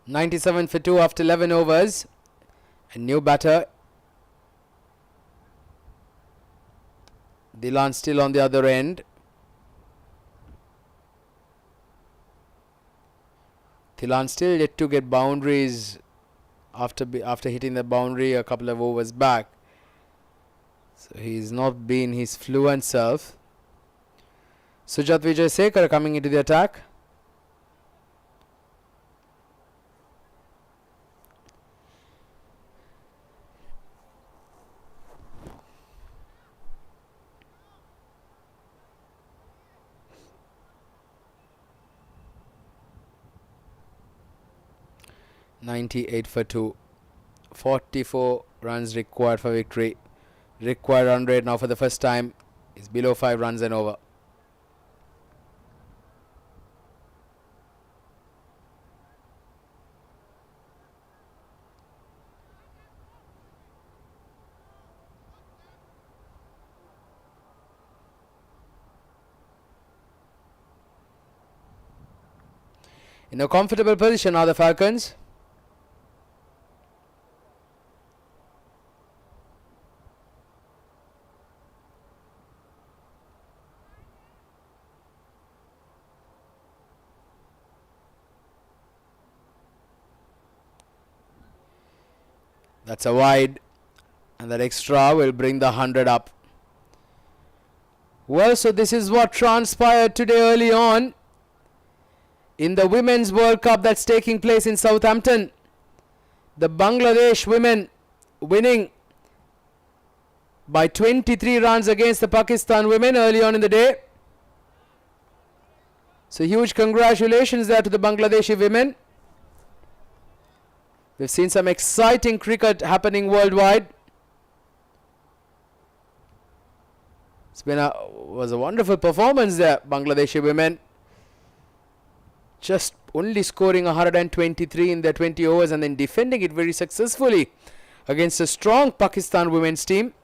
97 for 2 after 11 overs. A new batter. Dhilan still on the other end. Dhilan still yet to get boundaries after hitting the boundary a couple of overs back. So he's not been his fluent self. Sujat Wijayasekara coming into the attack. .98 for 2. 44 runs required for victory. Required run rate now for the first time is below 5 runs and over. In a comfortable position are the Falcons. That's a wide, and that extra will bring the 100 up. Well, so this is what transpired today early on in the Women's World Cup that's taking place in Southampton. The Bangladesh women winning by 23 runs against the Pakistan women early on in the day. So huge congratulations there to the Bangladeshi women. We've seen some exciting cricket happening worldwide. Was a wonderful performance there, Bangladeshi women. Just only scoring 123 in their 20 overs and then defending it very successfully against a strong Pakistan women's team.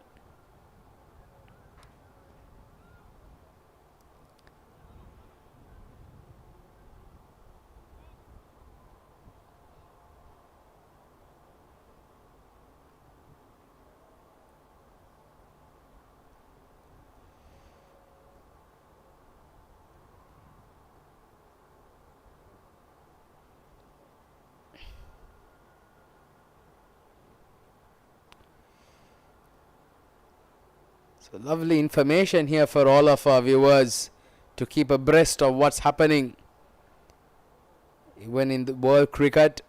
So lovely information here for all of our viewers to keep abreast of what's happening. Even in the world cricket,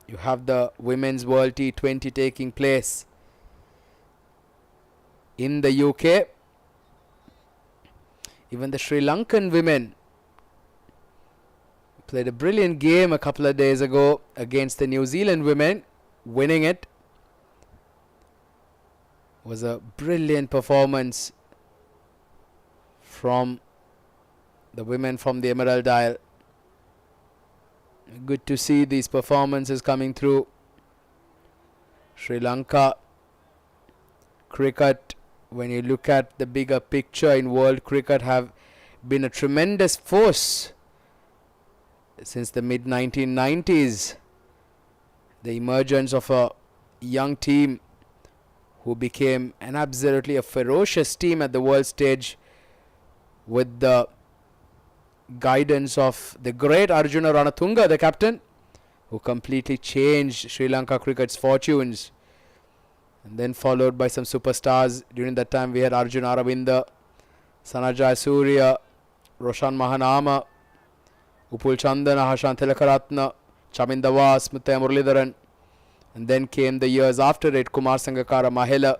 you have the Women's World T20 taking place in the UK. Even the Sri Lankan women played a brilliant game a couple of days ago against the New Zealand women, winning it. Was a brilliant performance from the women from the Emerald Isle. Good to see these performances coming through. Sri Lanka cricket, when you look at the bigger picture in world cricket, have been a tremendous force since the mid 1990s. The emergence of a young team who became an absolutely a ferocious team at the world stage with the guidance of the great Arjuna Ranatunga, the captain, who completely changed Sri Lanka cricket's fortunes. And then followed by some superstars. During that time we had Arjuna Aravinda, Sanajaya Surya, Roshan Mahanama, Upul Chandana, Hashan Tilakaratna, Chaminda Vas, Muttaya Muralidharan. And then came the years after it, Kumar Sangakkara Mahela,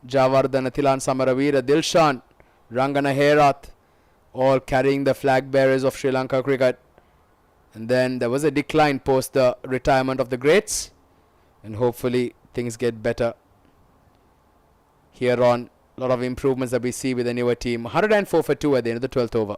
Javardhana, Thilan Samaravira, Dilshan, Rangana Herath, all carrying the flag bearers of Sri Lanka cricket. And then there was a decline post the retirement of the greats, and hopefully things get better here on. A lot of improvements that we see with the newer team. 104 for 2 at the end of the 12th over.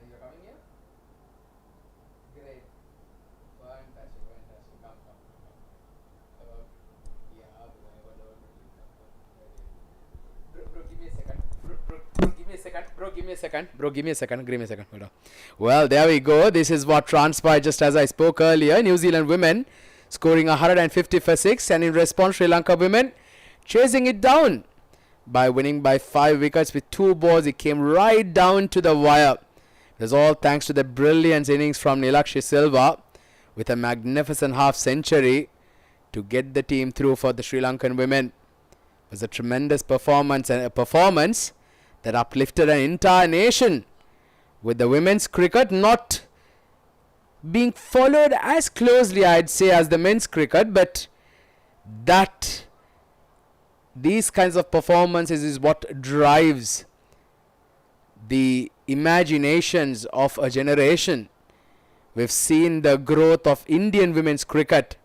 You're coming here? Great. Fantastic. me a second. Bro, give me a second. Give me a second. Hold on. Well, there we go. This is what transpired just as I spoke earlier. New Zealand women scoring 150 for 6. And in response, Sri Lanka women chasing it down by winning by 5 wickets with 2 balls. It came right down to the wire. It was all thanks to the brilliant innings from Nilakshi Silva with a magnificent half century to get the team through for the Sri Lankan women. It was a tremendous performance, and a performance that uplifted an entire nation, with the women's cricket not being followed as closely, I'd say, as the men's cricket, but that these kinds of performances is what drives the imaginations of a generation. We've seen the growth of Indian women's cricket.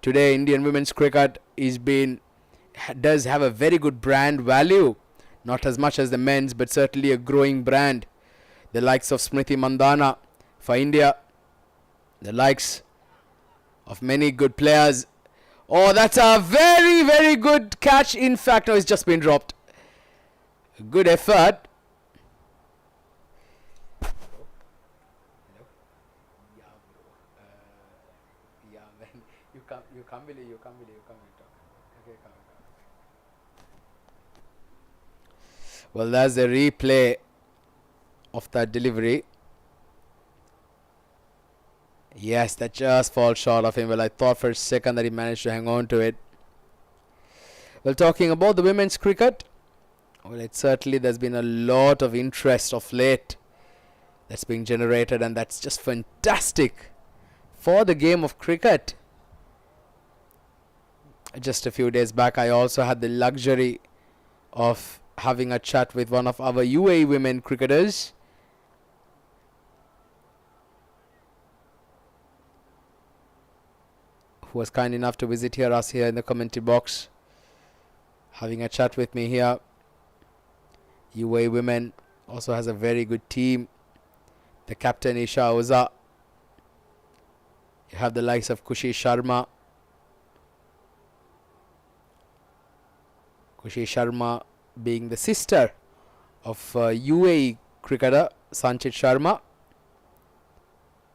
Today, Indian women's cricket does have a very good brand value. Not as much as the men's, but certainly a growing brand. The likes of Smriti Mandhana for India. The likes of many good players. Oh, that's a very, very good catch. In fact, no, it's just been dropped. Good effort. You can't believe. Okay, come. Well, that's the replay of that delivery. Yes, that just falls short of him. Well, I thought for a second that he managed to hang on to it. Well, talking about the women's cricket, well, there's been a lot of interest of late that's being generated, and that's just fantastic for the game of cricket. Just a few days back, I also had the luxury of having a chat with one of our UAE women cricketers. Who was kind enough to visit us here in the commentary box. Having a chat with me here. UAE women also has a very good team. The captain Isha Oza. You have the likes of Kushi Sharma. Kushi Sharma being the sister of UAE cricketer Sanchit Sharma.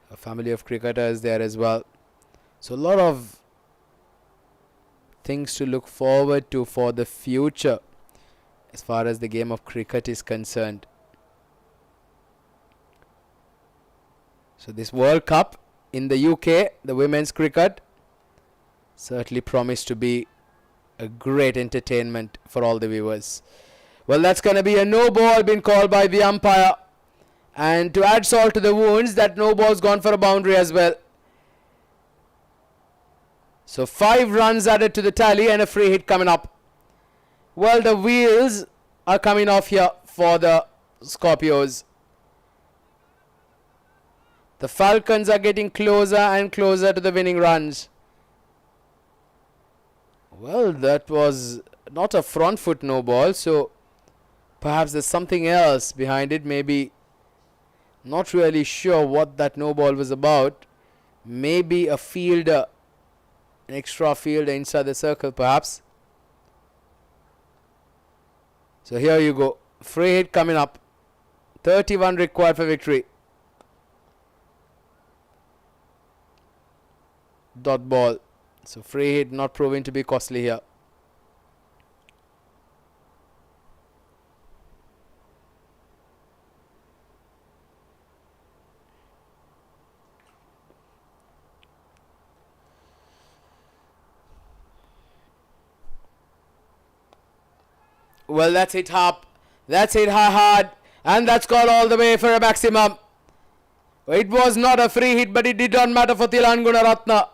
A family of cricketers there as well. So a lot of things to look forward to for the future as far as the game of cricket is concerned. So this World Cup in the UK, the women's cricket, certainly promised to be a great entertainment for all the viewers. Well, that's going to be a no ball being called by the umpire. And to add salt to the wounds, that no ball's gone for a boundary as well. So 5 runs added to the tally and a free hit coming up. Well, the wheels are coming off here for the Scorpios. The Falcons are getting closer and closer to the winning runs. Well, that was not a front foot no ball, so perhaps there's something else behind it. Maybe not really sure what that no ball was about. Maybe a fielder, an extra fielder inside the circle perhaps. So here you go. Free hit coming up. 31 required for victory. Dot ball. So free hit not proving to be costly here. Well, that's hit hard. That's hit hard. And that's gone all the way for a maximum. It was not a free hit, but it did not matter for Thilan Gunaratna.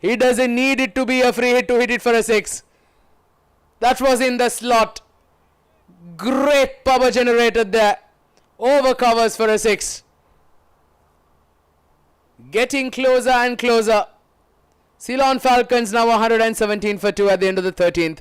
He doesn't need it to be a free hit to hit it for a 6. That was in the slot. Great power generated there. Over covers for a 6. Getting closer and closer. Ceylon Falcons now 117 for 2 at the end of the 13th.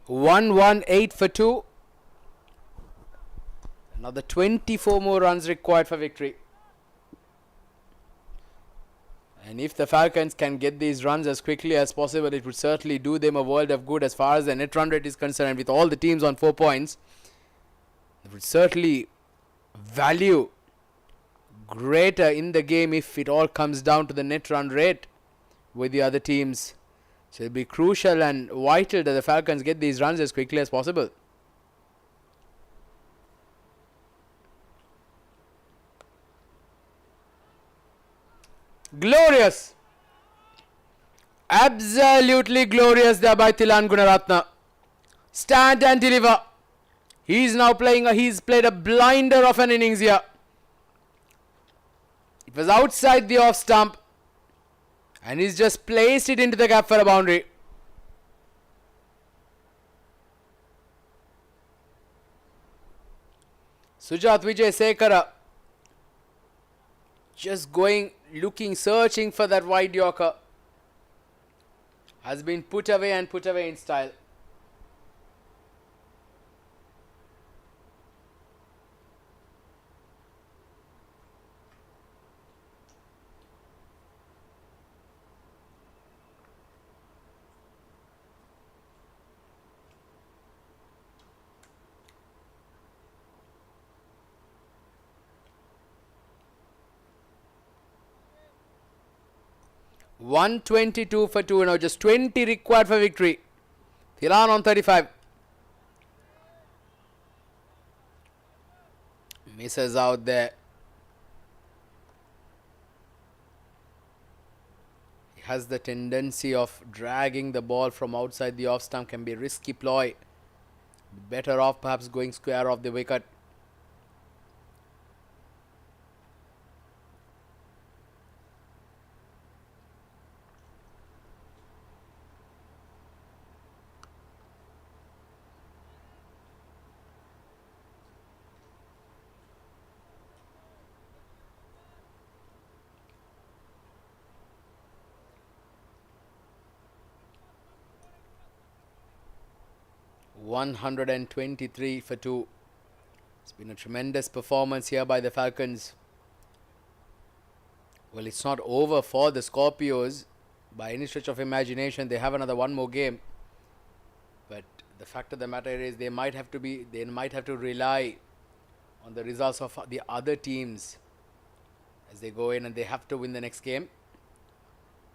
118 for 2. Another 24 more runs required for victory. And if the Falcons can get these runs as quickly as possible, it would certainly do them a world of good as far as the net run rate is concerned. And with all the teams on 4 points, it would certainly value greater in the game if it all comes down to the net run rate with the other teams. So it will be crucial and vital that the Falcons get these runs as quickly as possible. Glorious! Absolutely glorious there by Thilan Gunaratne. Stand and deliver. He's now playing he's played a blinder of an innings here. It was outside the off stump. And he's just placed it into the gap for a boundary. Sujat Vijay Sekara just going, looking, searching for that wide Yorker. Has been put away and put away in style. $122 for 2 now, just 20 required for victory. Thilan on 35. Misses out there. He has the tendency of dragging the ball from outside the off stump, can be a risky ploy. Better off perhaps going square off the wicket. $123 for 2. It's been a tremendous performance here by the Falcons. Well, it's not over for the Scorpios by any stretch of imagination. They have another one more game. But the fact of the matter is they might have to rely on the results of the other teams as they go in, and they have to win the next game.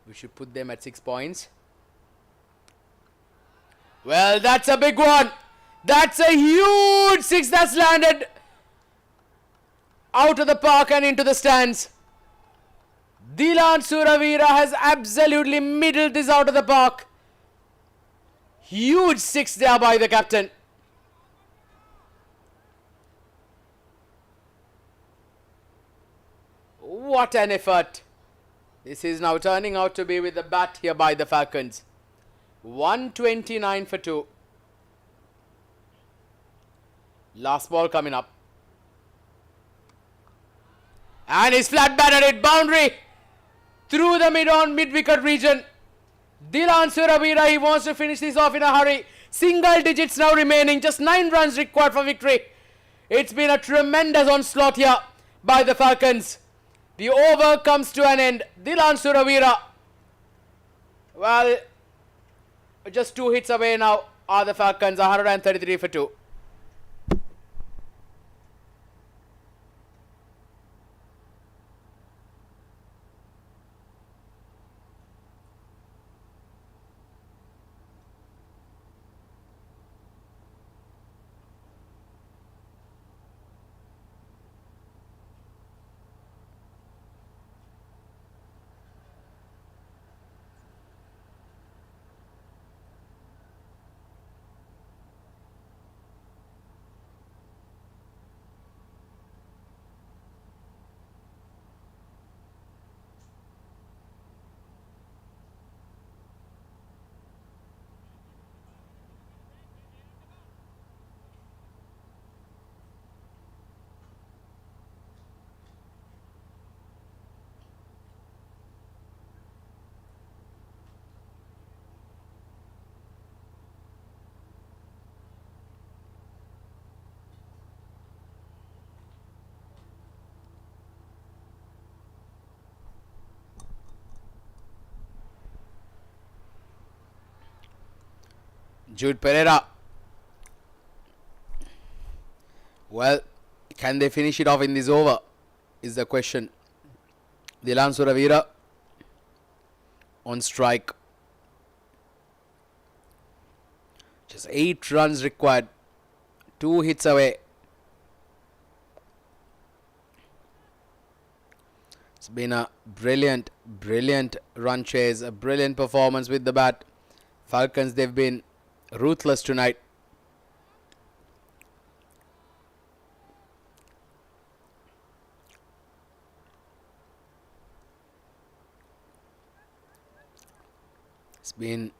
We should put them at 6 points. Well, that's a big one. That's a huge 6 that's landed out of the park and into the stands. Thilan Suravira has absolutely middled this out of the park. Huge 6 there by the captain. What an effort. This is now turning out to be with the bat here by the Falcons. 129 for 2. Last ball coming up. And he's flat batted it. Boundary. Through the mid-wicket region. Thilan Suravira, he wants to finish this off in a hurry. Single digits now remaining. Just 9 runs required for victory. It's been a tremendous onslaught here by the Falcons. The over comes to an end. Thilan Suravira. Well, just 2 hits away now are the Falcons. 133 for 2. Jude Pereira. Well, can they finish it off in this over? Is the question. Dilan Suravira on strike. Just 8 runs required. 2 hits away. It's been a brilliant run chase. A brilliant performance with the bat. Falcons, they've been ruthless tonight. It's been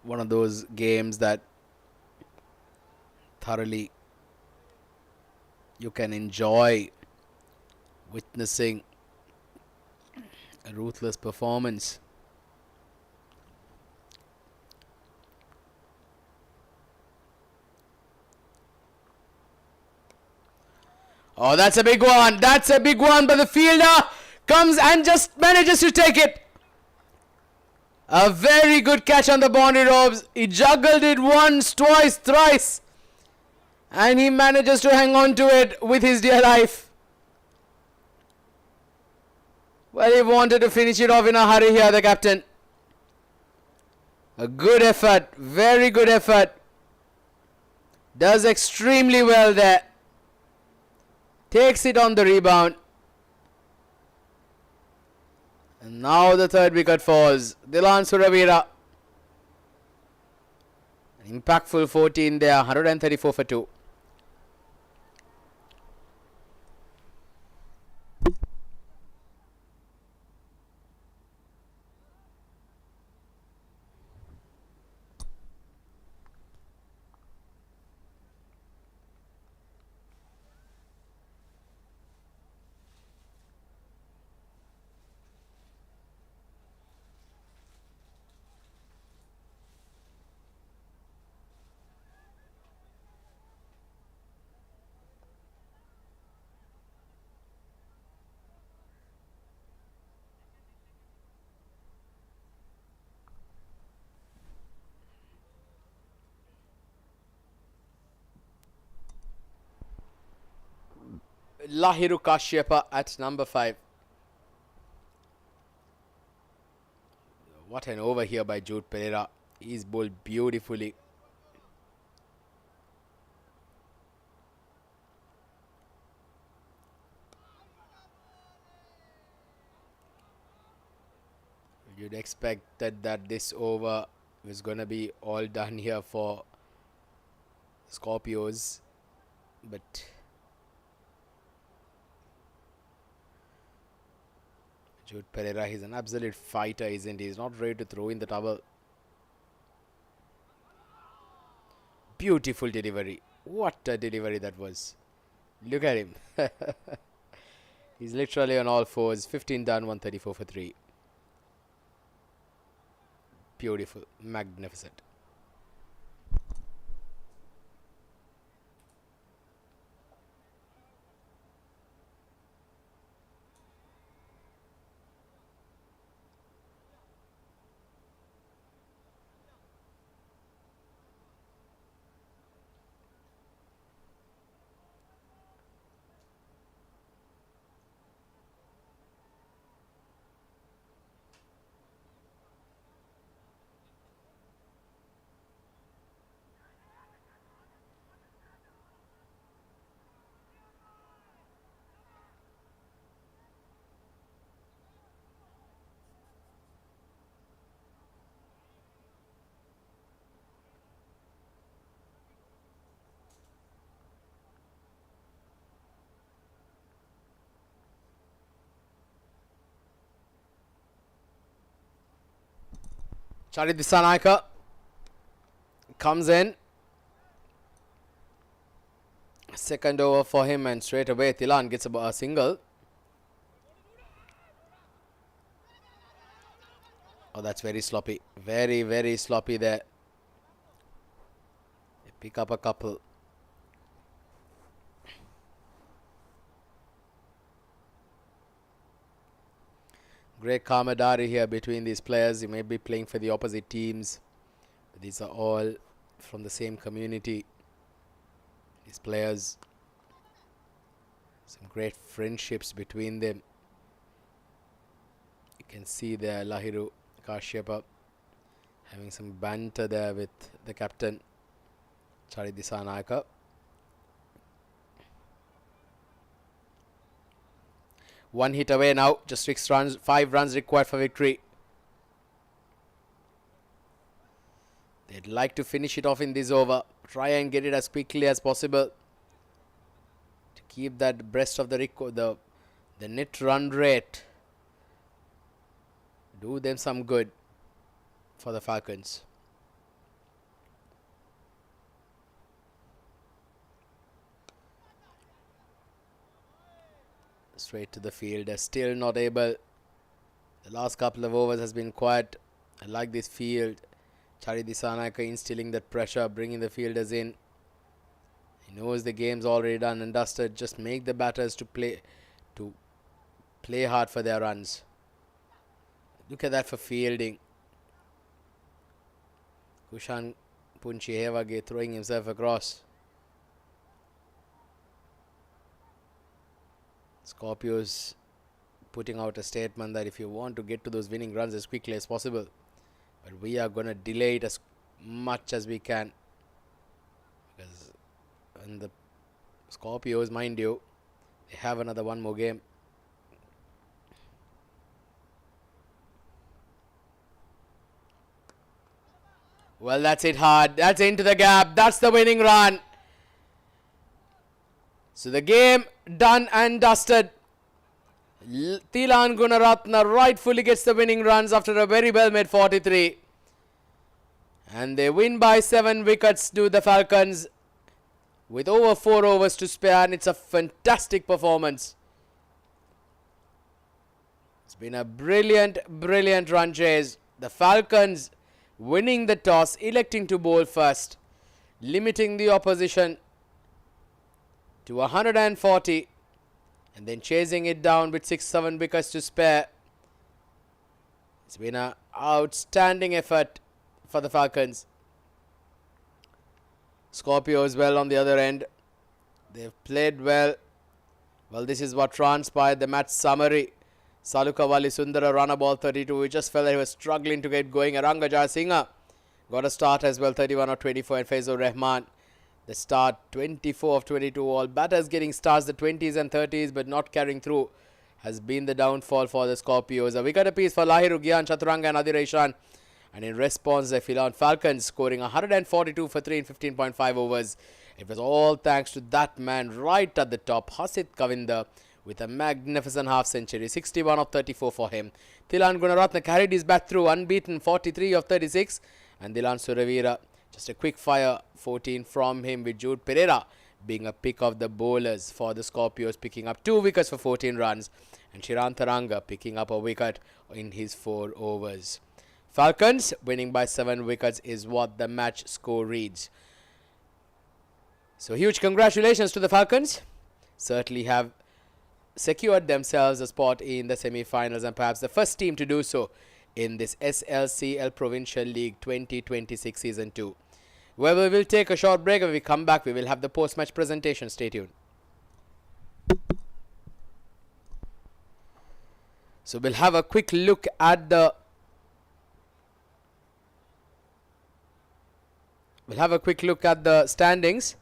one of those games that thoroughly you can enjoy witnessing a ruthless performance. Oh, that's a big one. That's a big one, but the fielder comes and just manages to take it. A very good catch on the boundary ropes. He juggled it once, twice, thrice. And he manages to hang on to it with his dear life. Well, he wanted to finish it off in a hurry here, the captain. A good effort. Very good effort. Does extremely well there. Takes it on the rebound. And now the third wicket falls. Dilan Suravira. An impactful 14 there. 134 for 2. Lahiru Kashyapa at number 5. What an over here by Jude Pereira. He's bowled beautifully. You'd expected that this over was going to be all done here for Scorpios, but Jude Pereira, he's an absolute fighter, isn't he? He's not ready to throw in the towel. Beautiful delivery. What a delivery that was. Look at him. He's literally on all fours. 15 done, 134 for 3. Beautiful. Magnificent. Charit Dissanayake comes in. Second over for him, and straight away Thilan gets a single. Oh, that's very sloppy. Very, very sloppy there. They pick up a couple. Great camaraderie here between these players. You may be playing for the opposite teams, These are all from the same community. These players, some great friendships between them. You can see there Lahiru Kashyapa having some banter there with the captain Chari Disanayaka. One hit away now, just 5 runs required for victory. They'd like to finish it off in this over, try and get it as quickly as possible to keep that breast of the net run rate, do them some good for the Falcons. Straight to the field, they're still not able. The last couple of overs has been quiet. I like this field. Chari Disanayaka instilling that pressure, bringing the fielders in. He knows the game's already done and dusted. Just make the batters to play hard for their runs. Look at that for fielding. Kushan Punchi Hevage throwing himself across. Scorpios putting out a statement that if you want to get to those winning runs as quickly as possible, but we are going to delay it as much as we can, because in the Scorpios, mind you, they have another one more game. Well, that's it hard. That's into the gap. That's the winning run. So the game done and dusted. Thilan Gunaratne rightfully gets the winning runs after a very well made 43. And they win by 7 wickets to the Falcons with over 4 overs to spare, and it's a fantastic performance. It's been a brilliant run chase. The Falcons winning the toss, electing to bowl first, limiting the opposition to 140, and then chasing it down with 6-7 wickets to spare. It's been an outstanding effort for the Falcons. Scorpios well on the other end. They've played well. Well, this is what transpired. The match summary. Salukawali Sundara run a ball 32. We just felt that he was struggling to get going. Aranga Jayasinghe got a start as well, 31 of 24, and Faizur Rahman the start, 24 of 22. All batters getting starts, the 20s and 30s, but not carrying through has been the downfall for the Scorpios. A wicket apiece for Lahiru, Gyan, Chaturanga and Adil Ishan. And in response, the Philan Falcons scoring 142 for 3 in 15.5 overs. It was all thanks to that man right at the top, Hasit Kavinder, with a magnificent half century, 61 of 34 for him. Thilan Gunaratne carried his bat through, unbeaten, 43 of 36. And Dilan Suravira, just a quick fire, 14 from him, with Jude Pereira being a pick of the bowlers for the Scorpios, picking up 2 wickets for 14 runs. And Shiran Taranga picking up a wicket in his 4 overs. Falcons winning by 7 wickets is what the match score reads. So huge congratulations to the Falcons. Certainly have secured themselves a spot in the semi-finals, and perhaps the first team to do so in this SLCL Provincial League 2026 Season 2. Well, we will take a short break. When we come back, we will have the post-match presentation. Stay tuned. So we'll have a quick look at the standings.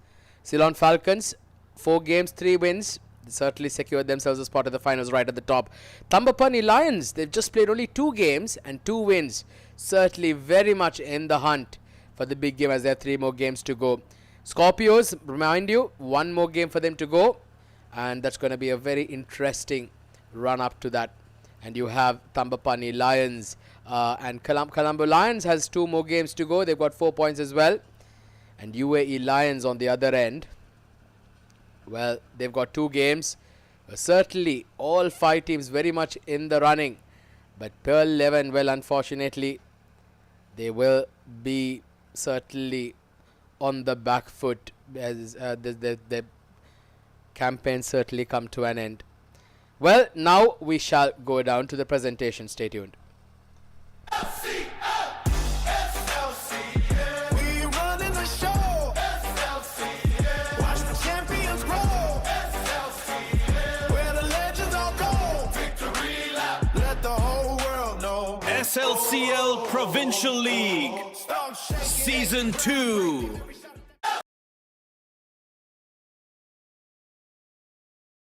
Ceylon Falcons, 4 games, 3 wins. They certainly secured themselves a spot at the finals right at the top. THAMBAPANNI Lions, they've just played only 2 games and 2 wins. Certainly very much in the hunt for the big game, as there are 3 more games to go. Scorpios, remind you, 1 more game for them to go. And that's going to be a very interesting run up to that. And you have THAMBAPANNI Lions and Colombo Lions has 2 more games to go. They've got 4 points as well. And UAE Lions on the other end, well, they've got 2 games. Certainly all 5 teams very much in the running. But Pearl 11, well, unfortunately, they will be certainly on the back foot as the campaign certainly come to an end. Well, now we shall go down to the presentation. Stay tuned. SLCL, SLCL. SLCL Provincial League Start shaking. Season 2.